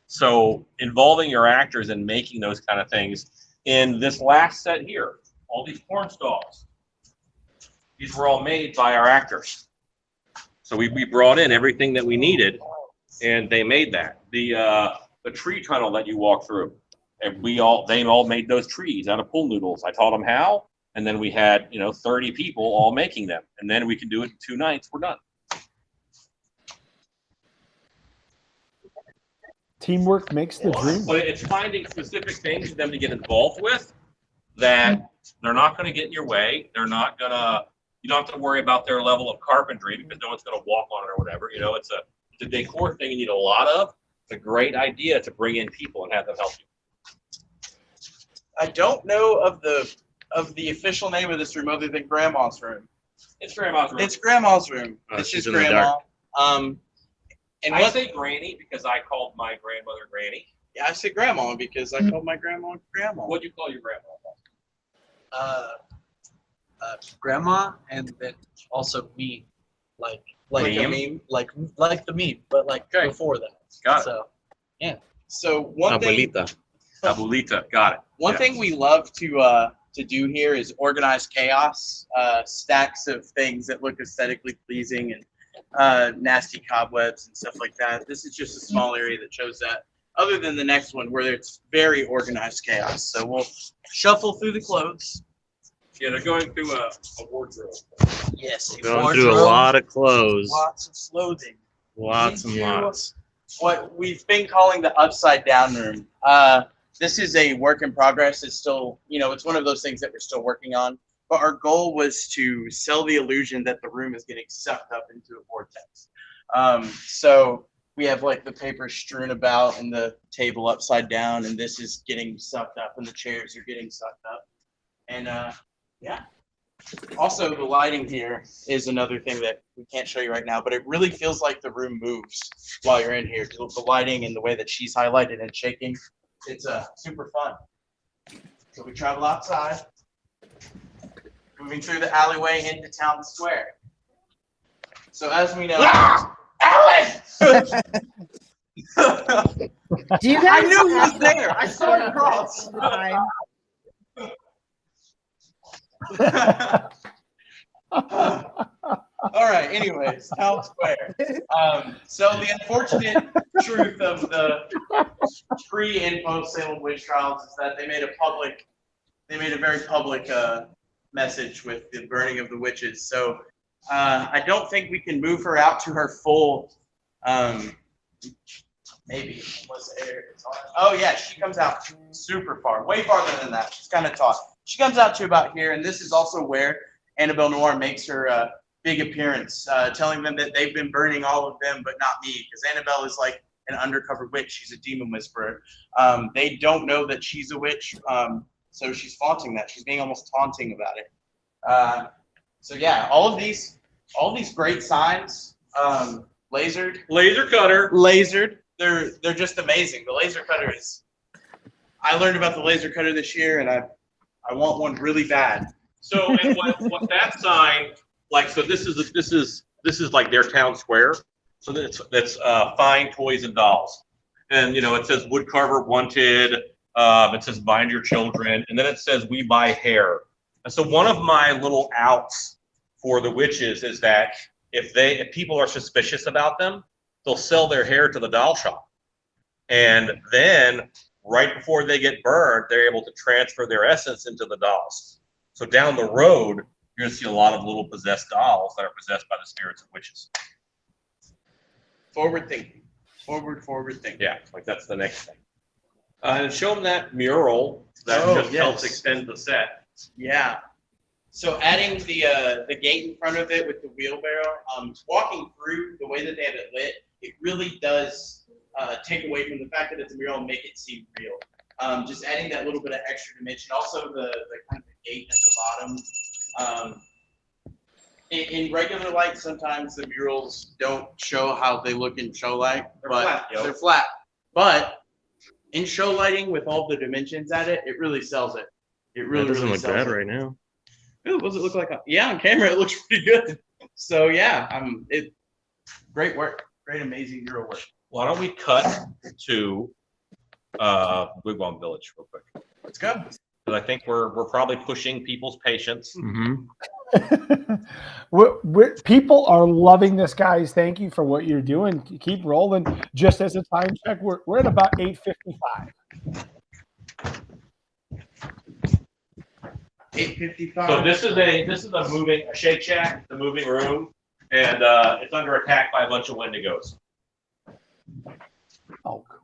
So involving your actors in making those kind of things. In this last set here, all these corn stalks, these were all made by our actors. So we brought in everything that we needed, and they made that. The tree tunnel that you walk through, and they all made those trees out of pool noodles. I taught them how, and then we had 30 people all making them, and then we can do it in 2 nights. We're done. Teamwork makes the dream But work. it's finding specific things for them to get involved with that they're not going to get in your way. They're not going to. You don't have to worry about their level of carpentry because no one's going to walk on it or whatever. It's a decor thing you need a lot of. It's a great idea to bring in people and have them help you. I don't know of the official name of this room other than Grandma's room. It's Grandma's room. It's Grandma's room. It's she's just in the Grandma. dark. And I what say Granny because I called my grandmother Granny. Yeah, I said grandma because I called my grandma grandma. What'd you call your grandma? Grandma, and then also me, like a Meme? meme, like the meme, but like Okay. before that. Got it. So So one thing, Abuelita. Abuelita, got it. one Yeah. thing we love to do here is organize chaos, stacks of things that look aesthetically pleasing and nasty cobwebs and stuff like that. This is just a small area that shows that. Other than the next one where it's very organized chaos. So we'll shuffle through the clothes. Yeah, they're going through a wardrobe. Yes, Going through a lot of clothes. lots of clothing. Lots and Into lots. What we've been calling the upside down room. This is a work in progress. It's still, it's one of those things that we're still working on. But our goal was to sell the illusion that the room is getting sucked up into a vortex. So we have like the paper strewn about and the table upside down, and this is getting sucked up, and the chairs are getting sucked up. And yeah. Also, the lighting here is another thing that we can't show you right now, but it really feels like the room moves while you're in here. The lighting and the way that she's highlighted and shaking, it's super fun. So we travel outside, moving through the alleyway into town square. So as we know, Alan! Do you guys I knew he have was there. I saw him cross. all the time? All right. Anyways, town square. So the unfortunate truth of the pre and post Salem witch trials is that they made a very public message with the burning of the witches. So I don't think we can move her out to her full. Maybe was there. Oh yeah, she comes out super far, way farther than that. She's kind of tall. She comes out to about here, and this is also where Annabelle Noir makes her big appearance, telling them that they've been burning all of them, but not me, because Annabelle is like an undercover witch. She's a demon whisperer. They don't know that she's a witch, so she's flaunting that. She's being almost taunting about it. So yeah, all of these great signs, lasered, they're just amazing. The laser cutter is. I learned about the laser cutter this year, and I want one really bad. So and what that sign like? So this is like their town square. So that's fine toys and dolls, and it says woodcarver wanted. It says bind your children, and then it says we buy hair. And so one of my little outs for the witches is that if people are suspicious about them, they'll sell their hair to the doll shop, and then right before they get burned, they're able to transfer their essence into the dolls. So down the road, you're going to see a lot of little possessed dolls that are possessed by the spirits of witches. Forward thinking. Forward thinking. Yeah, like that's the next thing. And show them that mural that just helps extend the set. Yeah. So adding the gate in front of it with the wheelbarrow, walking through the way that they have it lit, it really does take away from the fact that it's a mural and make it seem real. Just adding that little bit of extra dimension. Also the kind of the gate at the bottom. In regular light, sometimes the murals don't show how they look in show light, they're flat. But in show lighting with all the dimensions at it, it really sells it. It really That doesn't look sells bad it. right now. Ooh, what does it look like? Yeah, on camera it looks pretty good. So yeah, great work, great amazing mural work. Why don't we cut to Wigwam Village real quick? Let's go. Because I think we're probably pushing people's patience. Mm-hmm. People are loving this, guys. Thank you for what you're doing. Keep rolling. Just as a time check, we're at about 8:55. 8:55. So this is a Shake Shack, the moving room, and it's under attack by a bunch of Wendigos. Oh, cool.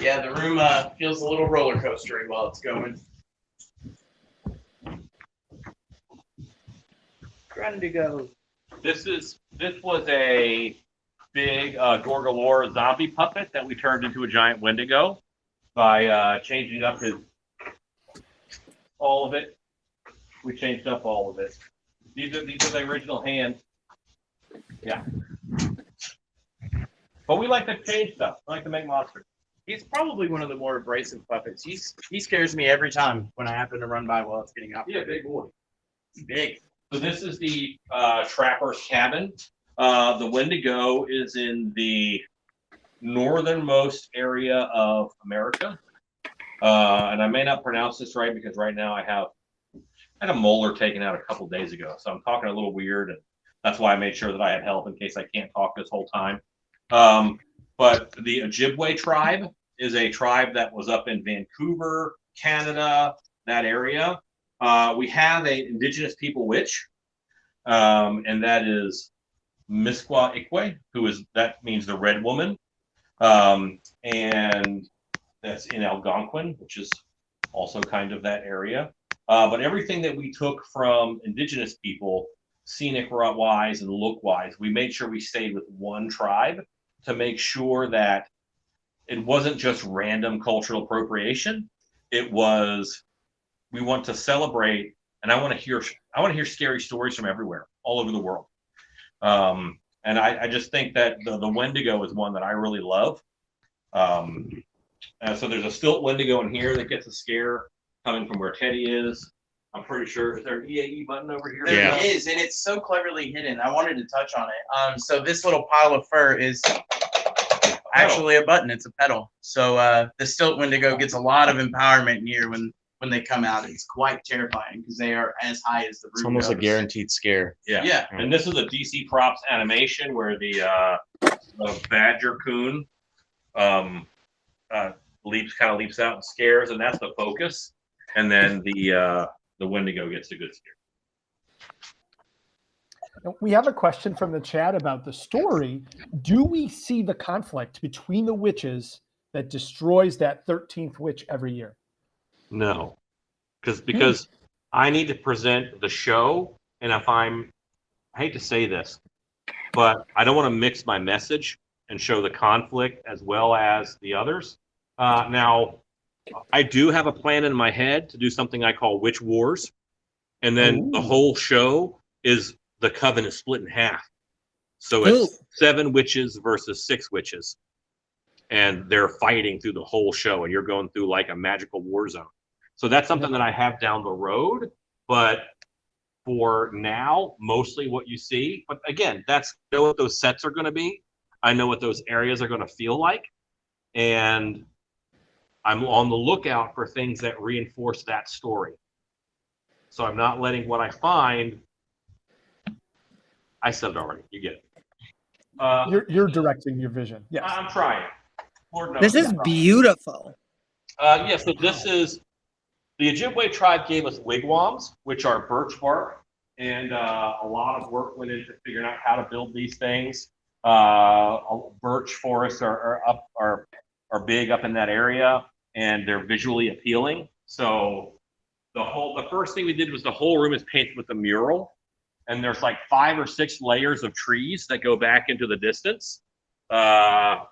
Yeah, the room feels a little roller coastery while it's going. Wendigo. This was a big Gorgalore zombie puppet that we turned into a giant Wendigo by changing up all of it. We changed up all of it. These are the original hands. Yeah. But we like to change stuff. We like to make monsters. He's probably one of the more abrasive puppets. He scares me every time when I happen to run by while it's getting up. Yeah, big boy. He's big. So this is the trapper's cabin. The Wendigo is in the northernmost area of America. And I may not pronounce this right because right now I had a molar taken out a couple days ago. So I'm talking a little weird, and that's why I made sure that I had help in case I can't talk this whole time. But the Ojibwe tribe is a tribe that was up in Vancouver, Canada, that area. We have an indigenous people witch, and that is Misqua Ikwe, that means the red woman. And that's in Algonquin, which is also kind of that area. But everything that we took from indigenous people, scenic wise and look wise, we made sure we stayed with one tribe to make sure that it wasn't just random cultural appropriation. It was, we want to celebrate, and I want to hear scary stories from everywhere, all over the world. And I just think that the Wendigo is one that I really love. So there's a stilt Wendigo in here that gets a scare coming from where Teddy is. I'm pretty sure. Is there an EAE button over here? There is, and it's so cleverly hidden. I wanted to touch on it. So this little pile of fur is actually a button. It's a pedal. So the stilt Wendigo gets a lot of empowerment in here when they come out. It's quite terrifying because they are as high as the roof. It's almost a goes. guarantee scare. Yeah. Yeah. And this is a DC Props animation where the badger coon leaps out and scares, and that's the focus. And then the Wendigo gets a good scare. We have a question from the chat about the story. Do we see the conflict between the witches that destroys that 13th witch every year? No, because I need to present the show, and if I hate to say this, but I don't want to mix my message and show the conflict as well as the others. Now, I do have a plan in my head to do something I call Witch Wars, and then the whole show is the coven is split in half. So it's 7 witches versus 6 witches, and they're fighting through the whole show, and you're going through like a magical war zone. So that's something that I have down the road, but for now, mostly what you see. But again, I know what those sets are going to be. I know what those areas are going to feel like, and I'm on the lookout for things that reinforce that story. So I'm not letting what I find. I said it already. You get it. You're directing your vision. Yes. I'm trying. Lord knows This is I'm trying. beautiful. So this is the Ojibwe tribe gave us wigwams, which are birch bark, and a lot of work went into figuring out how to build these things. Birch forests are big up in that area, and they're visually appealing. So the first thing we did was the whole room is painted with a mural, and there's like 5 or 6 layers of trees that go back into the distance. In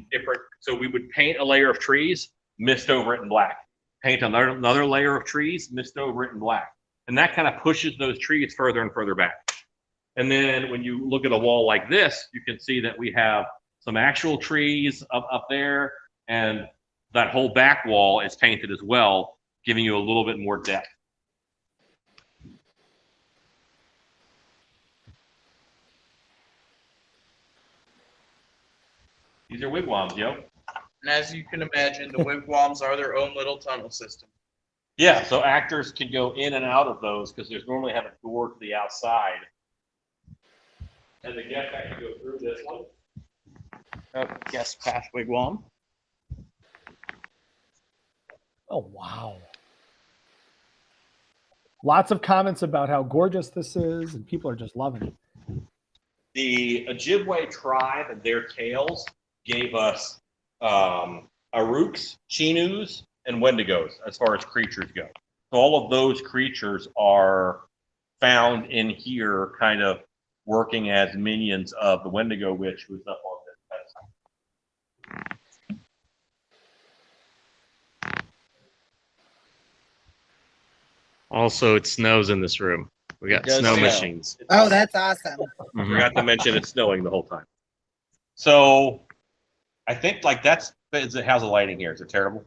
different. So we would paint a layer of trees, mist over it in black. Paint another layer of trees, mist over it in black, and that kind of pushes those trees further and further back. And then when you look at a wall like this, you can see that we have some actual trees up there, and that whole back wall is painted as well, giving you a little bit more depth. These are wigwams, yo. And as you can imagine, the wigwams are their own little tunnel system. Yeah, so actors can go in and out of those because there's normally have a door to the outside. And the guest can go through this one. Guest path wigwam. Oh, wow. Lots of comments about how gorgeous this is, and people are just loving it. The Ojibwe tribe and their tales gave us Aruks, Chinus, and Wendigos as far as creatures go. So all of those creatures are found in here, kind of working as minions of the Wendigo witch who's up on this pedestal. Also, it snows in this room. We got It does snow snow. machines. Oh, that's awesome. I forgot to mention it's snowing the whole time. So I think like how's the lighting here? Is it terrible?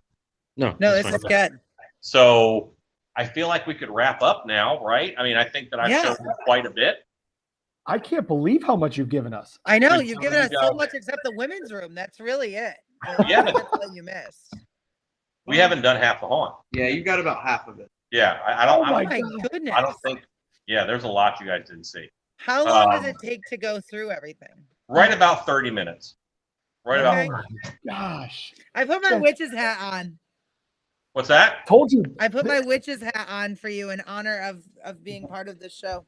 No, No, that's this fine. is good. So I feel like we could wrap up now, right? I mean, I think that I've Yeah. shown you quite a bit. I can't believe how much you've given us. I know We've you've given us got- so much except the women's room. That's really it. Yeah. That's what you missed. We haven't done half the haunt. Yeah, you got about half of it. Yeah, I Oh don't. my Oh my God. goodness. I don't think. Yeah, there's a lot you guys didn't see. How long does Um, it take to go through everything? Right about 30 minutes. Right Okay. Oh about. my gosh. I put my witch's hat on. What's that? Told you. I put my witch's hat on for you in honor of being part of this show.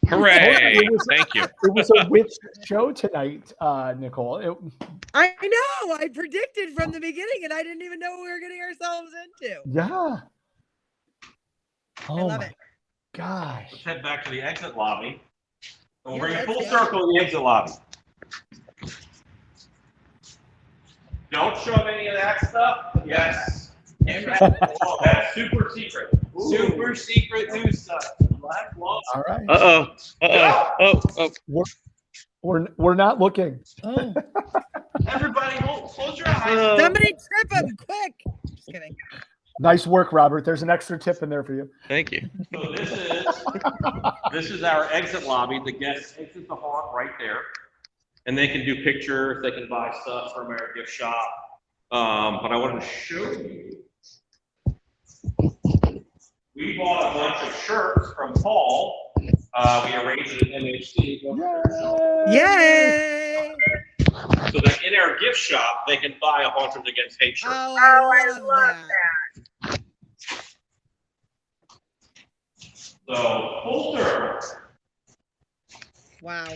Hooray! Thank you. It was a witch show tonight, Nicole. I know. I predicted from the beginning, and I didn't even know what we were getting ourselves into. Yeah. Oh love my it. gosh. Let's head back to the exit lobby. We'll Yeah, bring it let's full go. circle in the exit lobby. Don't show them any of that stuff. Yes. Oh, that's super secret. Super secret new stuff. Black walls. All right. We're not looking. Oh, Everybody, close your eyes. somebody trip him quick. Just kidding. Nice work, Robert. There's an extra tip in there for you. Thank you. So this is our exit lobby. The guests exit the haunt right there, and they can do pictures. They can buy stuff from our gift shop. But I wanted to show you. We bought a bunch of shirts from Paul. We arranged it at MHC. Yay! So that in our gift shop, they can buy a Haunters Against Hate shirt. Oh, I love that. So, Holter. Wow.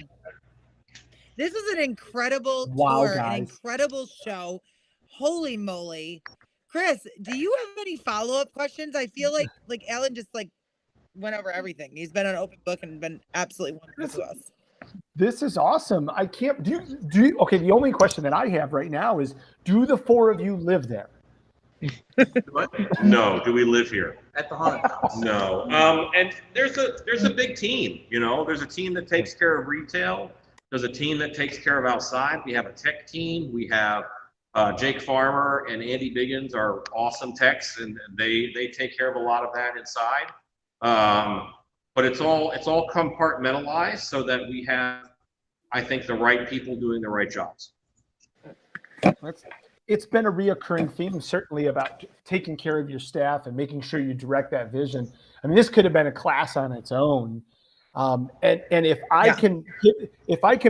This was an incredible Wow, tour, guys. an incredible show. Holy moly. Chris, do you have any follow-up questions? I feel like Alan just went over everything. He's been an open book and been absolutely wonderful to us. This is awesome. I can't okay, the only question that I have right now is, do the four of you live there? No, do we live here? At the haunted house. No. And there's a big team, there's a team that takes care of retail. There's a team that takes care of outside. We have a tech team. We have Jake Farmer and Andy Biggins are awesome techs, and they take care of a lot of that inside. But it's all compartmentalized so that we have, I think, the right people doing the right jobs. It's been a reoccurring theme, certainly, about taking care of your staff and making sure you direct that vision. I mean, this could have been a class on its own. And if I can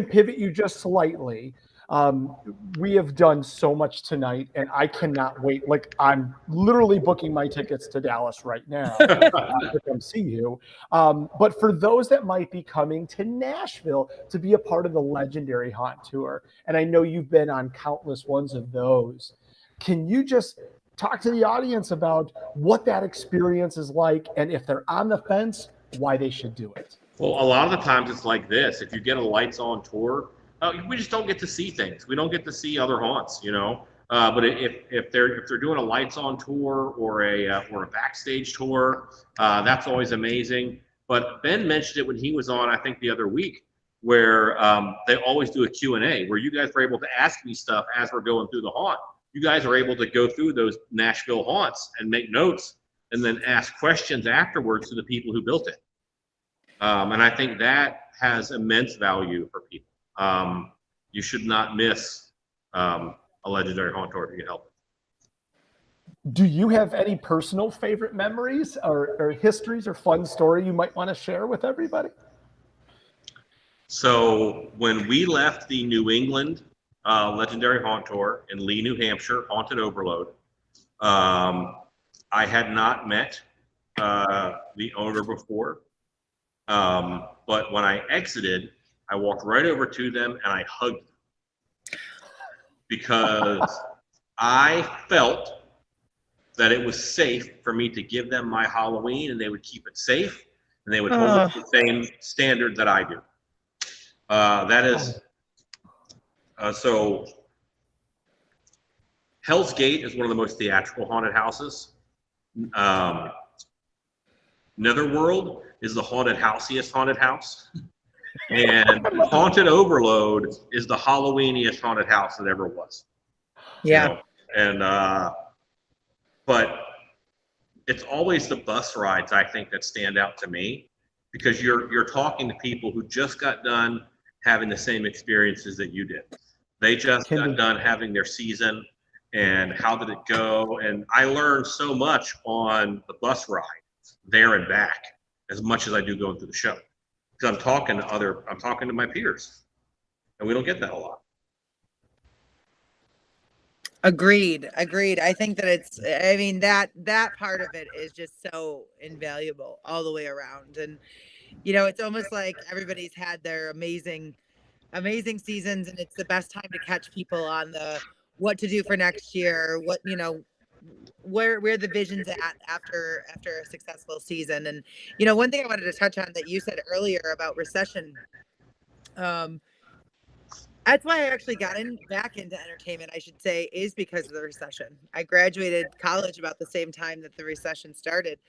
pivot you just slightly, we have done so much tonight, and I cannot wait. Like, I'm literally booking my tickets to Dallas right now to come see you. But for those that might be coming to Nashville to be a part of the legendary Haunt Tour, and I know you've been on countless ones of those, can you just talk to the audience about what that experience is like, and if they're on the fence, why they should do it? Well, a lot of the times it's like this. If you get a lights on tour, we just don't get to see things. We don't get to see other haunts, But if they're doing a lights on tour or a backstage tour, that's always amazing. But Ben mentioned it when he was on, I think the other week, where they always do a Q&A, where you guys were able to ask me stuff as we're going through the haunt. You guys are able to go through those Nashville haunts and make notes, and then ask questions afterwards to the people who built it. And I think that has immense value for people. You should not miss a legendary haunt tour if you can help it. Do you have any personal favorite memories or histories or fun story you might want to share with everybody? So when we left the New England legendary haunt tour in Lee, New Hampshire, Haunted Overload, I had not met the owner before. But when I exited, I walked right over to them and I hugged them because I felt that it was safe for me to give them my Halloween, and they would keep it safe, and they would hold it to the same standard that I do. That is, so Hell's Gate is one of the most theatrical haunted houses. Netherworld is the haunted houseiest haunted house. And Haunted Overload is the Halloweeniest haunted house that ever was. Yeah. You know? And but it's always the bus rides, I think, that stand out to me, because you're talking to people who just got done having the same experiences that you did. They just got done having their season, and how did it go? And I learned so much on the bus ride there and back, as much as I do going through the show. Because I'm talking to my peers, and we don't get that a lot. Agreed. I think that that part of it is just so invaluable all the way around. And, it's almost like everybody's had their amazing seasons, and it's the best time to catch people on the what to do for next year, where the vision's at after a successful season. And, one thing I wanted to touch on that you said earlier about recession, that's why I actually got back into entertainment, I should say, is because of the recession. I graduated college about the same time that the recession started,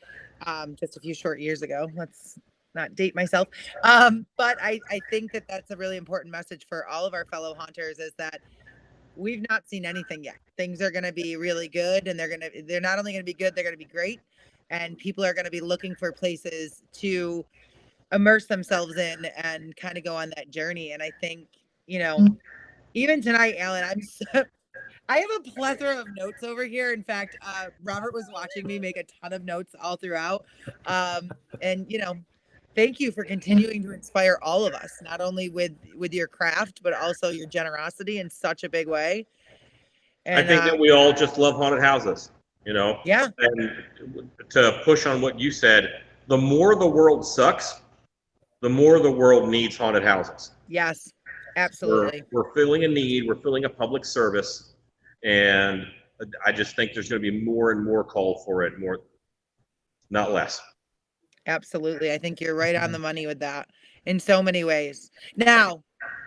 just a few short years ago. Let's not date myself. But I think that that's a really important message for all of our fellow haunters, is that we've not seen anything yet. Things are going to be really good, and they're not only going to be good, they're going to be great. And people are going to be looking for places to immerse themselves in and kind of go on that journey. And I think, even tonight, Alan, I have a plethora of notes over here. In fact, Robert was watching me make a ton of notes all throughout. And, thank you for continuing to inspire all of us, not only with your craft, but also your generosity in such a big way. And I think that we all just love haunted houses, Yeah. And to push on what you said, the more the world sucks, the more the world needs haunted houses. Yes, absolutely. We're filling a need. We're filling a public service. And I just think there's going to be more and more call for it, more, not less. Absolutely. I think you're right on the money with that in so many ways. Now,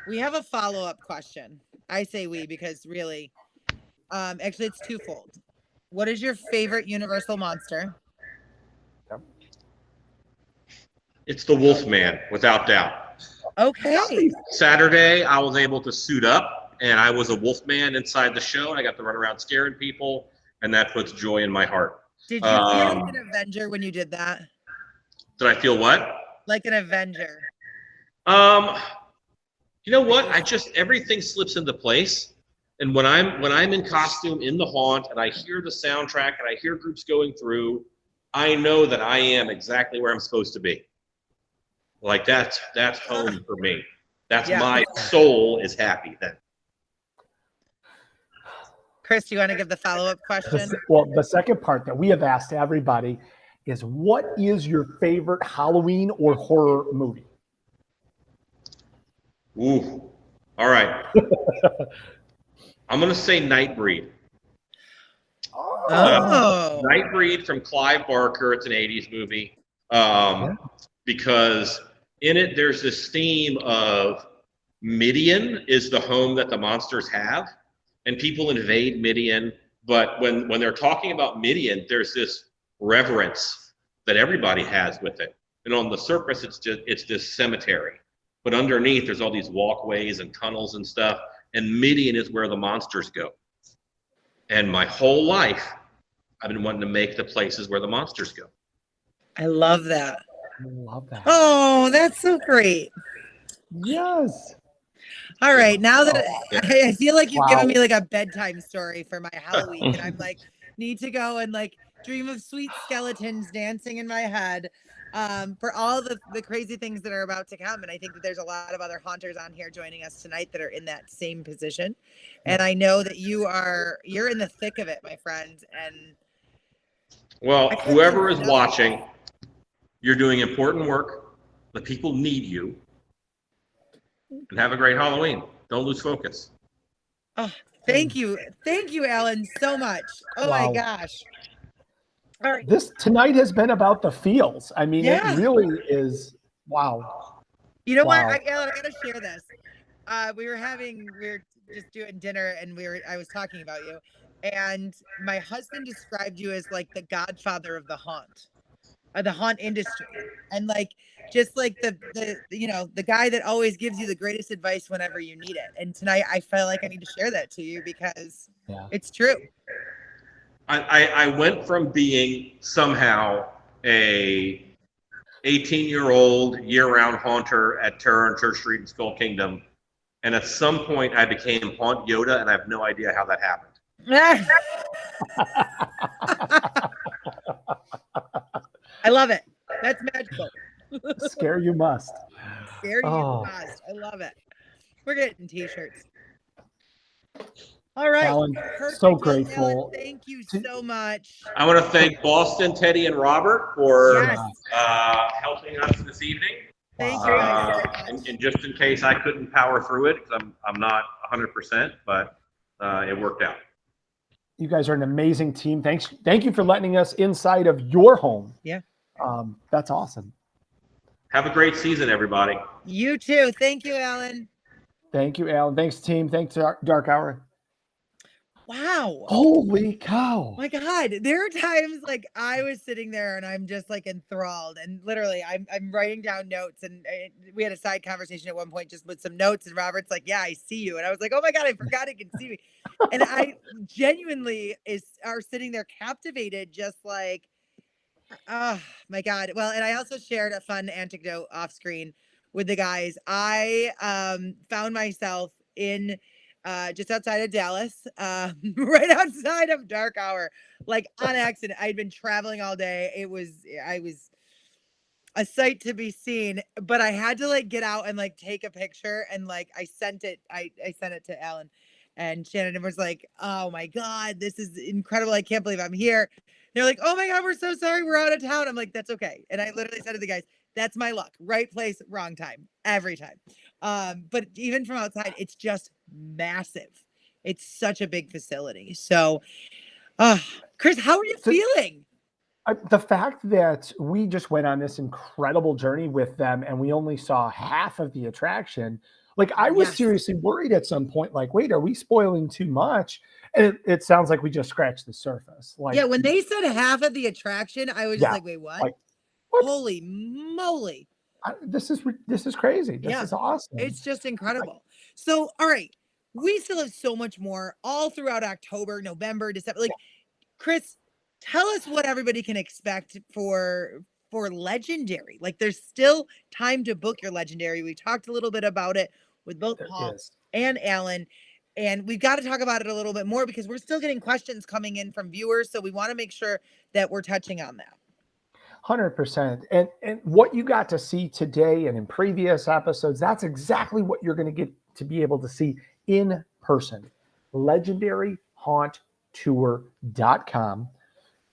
we have a follow-up question. I say we because really, actually, it's twofold. What is your favorite Universal monster? It's the Wolfman, without doubt. Okay. Saturday, I was able to suit up, and I was a Wolfman inside the show, and I got to run around scaring people, and that puts joy in my heart. Did you feel like an Avenger when you did that? Did I feel what? Like an Avenger. You know what? Everything slips into place. And when I'm in costume in the haunt and I hear the soundtrack and I hear groups going through, I know that I am exactly where I'm supposed to be. Like that's home for me. That's my soul is happy then. Chris, do you want to give the follow-up question? Well, the second part that we have asked everybody is, what is your favorite Halloween or horror movie? Ooh, all right. I'm going to say Nightbreed. Nightbreed from Clive Barker. It's an 80s movie. Because in it, there's this theme of Midian is the home that the monsters have, and people invade Midian. But when they're talking about Midian, there's this reverence that everybody has with it. And on the surface, it's this cemetery. But underneath, there's all these walkways and tunnels and stuff. And Midian is where the monsters go. And my whole life, I've been wanting to make the places where the monsters go. I love that. I love that. Oh, that's so great. Yes. All right. Now that I feel like you've given me like a bedtime story for my Halloween, and I'm like, need to go and like dream of sweet skeletons dancing in my head. For all the crazy things that are about to come. And I think that there's a lot of other haunters on here joining us tonight that are in that same position. And I know that you're in the thick of it, my friend. And well, whoever is watching, you're doing important work. The people need you. And have a great Halloween. Don't lose focus. Oh, thank you. Thank you, Alan, so much. Oh my gosh. All right. This tonight has been about the feels. I mean, it really is. Wow. You know what, Alan, I gotta share this. We were just doing dinner, and I was talking about you, and my husband described you as like the godfather of the haunt. the haunt industry, and like just like the the guy that always gives you the greatest advice whenever you need it. And tonight I felt like I need to share that to you because it's true. I went from being somehow a 18-year-old year-round haunter at Terror on Church Street in Skull Kingdom, and at some point I became Haunt Yoda, and I have no idea how that happened. I love it. That's magical. Scare you must. Scare you must. I love it. We're getting t-shirts. All right. Alan, Perfect. so Well, grateful. Alan, thank you so much. I want to thank Boston, Teddy, and Robert for Yes. helping us this evening. Thank you guys so much. And just in case I couldn't power through it, because I'm not 100%, but it worked out. You guys are an amazing team. Thank you for letting us inside of your home. Yeah. That's awesome. Have a great season, everybody. You too. Thank you, Alan. Thank you, Alan. Thanks, team. Thanks, Dark Hour. Wow. Holy cow. My God. There are times like I was sitting there and I'm just like enthralled, and literally I'm writing down notes, and we had a side conversation at one point just with some notes, and Robert's like, yeah, I see you. And I was like, oh my God, I forgot he can see me. And I genuinely are sitting there captivated, just like, oh my God. Well, and I also shared a fun anecdote off screen with the guys. I found myself in just outside of Dallas, right outside of dark hour, like on accident. I'd been traveling all day. I was a sight to be seen, but I had to like get out and like take a picture, and like I sent it to Alan and Shannon, and was like, oh my God, this is incredible. I can't believe I'm here. They're like, oh my God, we're so sorry, we're out of town. I'm like, that's okay. And I literally said to the guys, that's my luck. Right place, wrong time, every time. But even from outside, it's just massive. It's such a big facility. So, Chris, how are you feeling? The fact that we just went on this incredible journey with them and we only saw half of the attraction, like I was seriously worried at some point, like, wait, are we spoiling too much? And it sounds like we just scratched the surface. Like, yeah, when they said half of the attraction, I was just like, wait, what? Like, what? Holy moly. This is crazy. This is awesome. It's just incredible. So, all right, we still have so much more all throughout October, November, December. Like, Chris, tell us what everybody can expect for Legendary. Like, there's still time to book your Legendary. We talked a little bit about it with both Paul and Alan, and we've got to talk about it a little bit more because we're still getting questions coming in from viewers. So we want to make sure that we're touching on that. 100%. And what you got to see today and in previous episodes, that's exactly what you're going to get to be able to see in person. LegendaryHauntTour.com.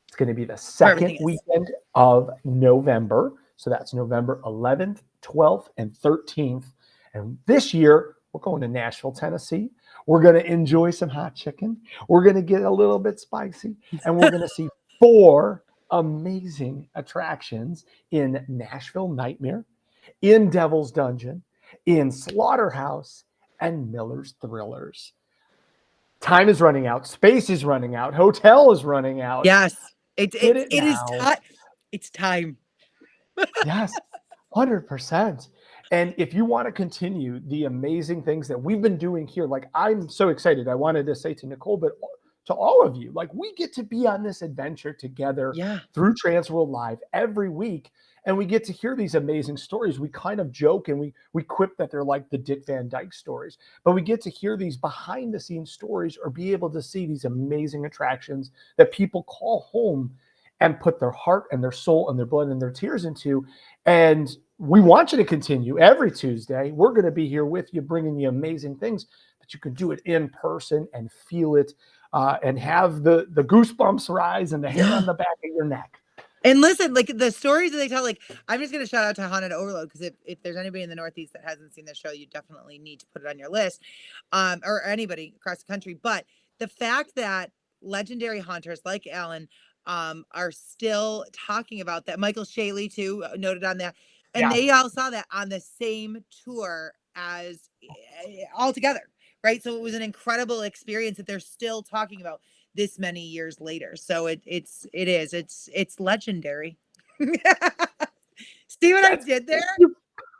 It's going to be the second weekend of November. So that's November 11th, 12th, and 13th. And this year, we're going to Nashville, Tennessee. We're going to enjoy some hot chicken. We're going to get a little bit spicy. And we're going to see 4 amazing attractions in Nashville Nightmare, in Devil's Dungeon, in Slaughterhouse, and Miller's Thrillers. Time is running out. Space is running out. Hotel is running out. Yes. It is time. It's time. Yes, 100%. And if you want to continue the amazing things that we've been doing here, like I'm so excited. I wanted to say to Nicole, but to all of you, like we get to be on this adventure together through Transworld Live every week. And we get to hear these amazing stories. We kind of joke and we quip that they're like the Dick Van Dyke stories, but we get to hear these behind the scenes stories or be able to see these amazing attractions that people call home and put their heart and their soul and their blood and their tears into. And we want you to continue every Tuesday. We're going to be here with you, bringing you amazing things, but you can do it in person and feel it and have the goosebumps rise and the hair on the back of your neck. And listen, like the stories that they tell, like I'm just going to shout out to Haunted Overload because if there's anybody in the Northeast that hasn't seen the show, you definitely need to put it on your list, or anybody across the country. But the fact that legendary haunters like Alan are still talking about that, Michael Shaley too noted on that, and they all saw that on the same tour as all together, right? So it was an incredible experience that they're still talking about this many years later. So it's legendary. See what I That's- did there?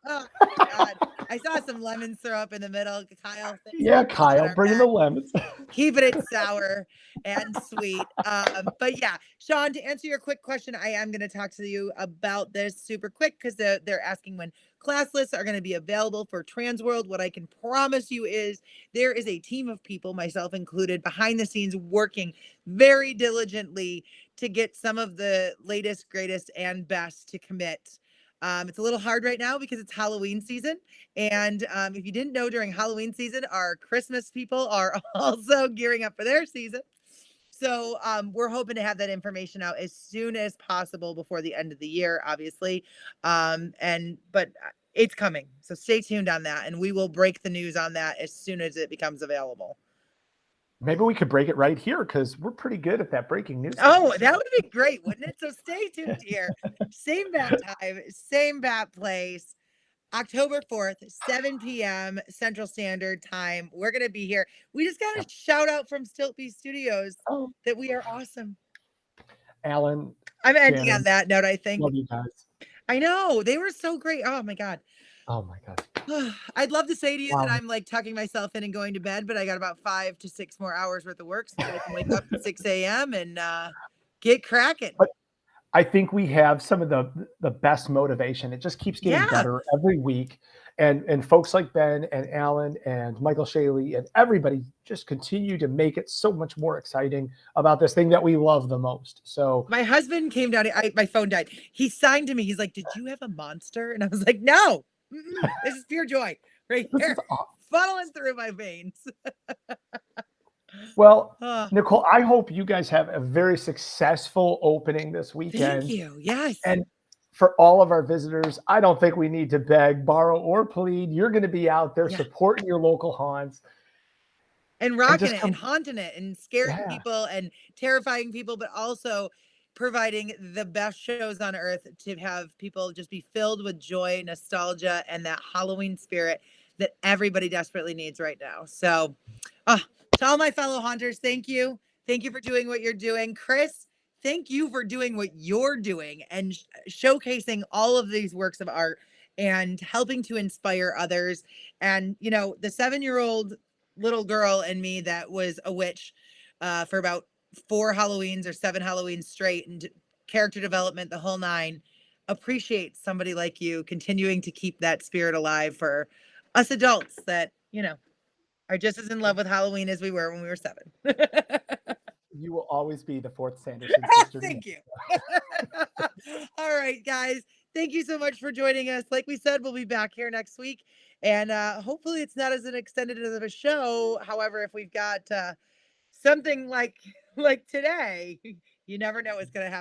Oh my God. I saw some lemons throw up in the middle. Kyle, thanks Yeah, for calling Kyle, our bringing the back. lemons. Keeping it sour and sweet. But yeah, Sean, to answer your quick question, I am going to talk to you about this super quick because they're asking when class lists are going to be available for Transworld. What I can promise you is there is a team of people, myself included, behind the scenes working very diligently to get some of the latest, greatest, and best to commit. It's a little hard right now because it's Halloween season. And if you didn't know, during Halloween season, our Christmas people are also gearing up for their season. So we're hoping to have that information out as soon as possible before the end of the year, obviously. But it's coming. So stay tuned on that. And we will break the news on that as soon as it becomes available. Maybe we could break it right here because we're pretty good at that breaking news. Oh, that would be great, wouldn't it? So stay tuned here. Same bat time, same bat place. October 4th, 7 p.m. Central Standard Time. We're going to be here. We just got a shout out from Stiltby Studios Oh, that we are awesome. Alan, I'm ending Shannon, on that note, I think. love you guys. I know. They were so great. Oh, my God. Oh my God. I'd love to say to you that Wow. I'm like tucking myself in and going to bed, but I got about 5 to 6 more hours worth of work so that I can wake up at 6 a.m. and get cracking. But I think we have some of the best motivation. It just keeps getting better every week. And folks like Ben and Alan and Michael Shaley and everybody just continue to make it so much more exciting about this thing that we love the most. So my husband came down. My phone died. He signed to me. He's like, "Did you have a monster?" And I was like, "No, this is pure joy right this here, is awesome. funneling through my veins." Well, Oh, Nicole, I hope you guys have a very successful opening this weekend. thank you. Yes. And for all of our visitors, I don't think we need to beg, borrow, or plead. You're going to be out there supporting your local haunts. And rocking it and haunting it and scaring people and terrifying people, but also providing the best shows on earth to have people just be filled with joy, nostalgia, and that Halloween spirit that everybody desperately needs right now. So, to all my fellow haunters, thank you. Thank you for doing what you're doing. Chris, thank you for doing what you're doing and showcasing all of these works of art and helping to inspire others. And, you know, the 7-year-old little girl and me that was a witch for about 4 Halloweens or 7 Halloweens straight and character development, the whole 9, appreciate somebody like you continuing to keep that spirit alive for us adults that, you know, are just as in love with Halloween as we were when we were 7. You will always be the 4th Sanderson sister. Thank you. All right, guys. Thank you so much for joining us. Like we said, we'll be back here next week. And hopefully it's not as an extended of a show. However, if we've got something like today, you never know what's going to happen.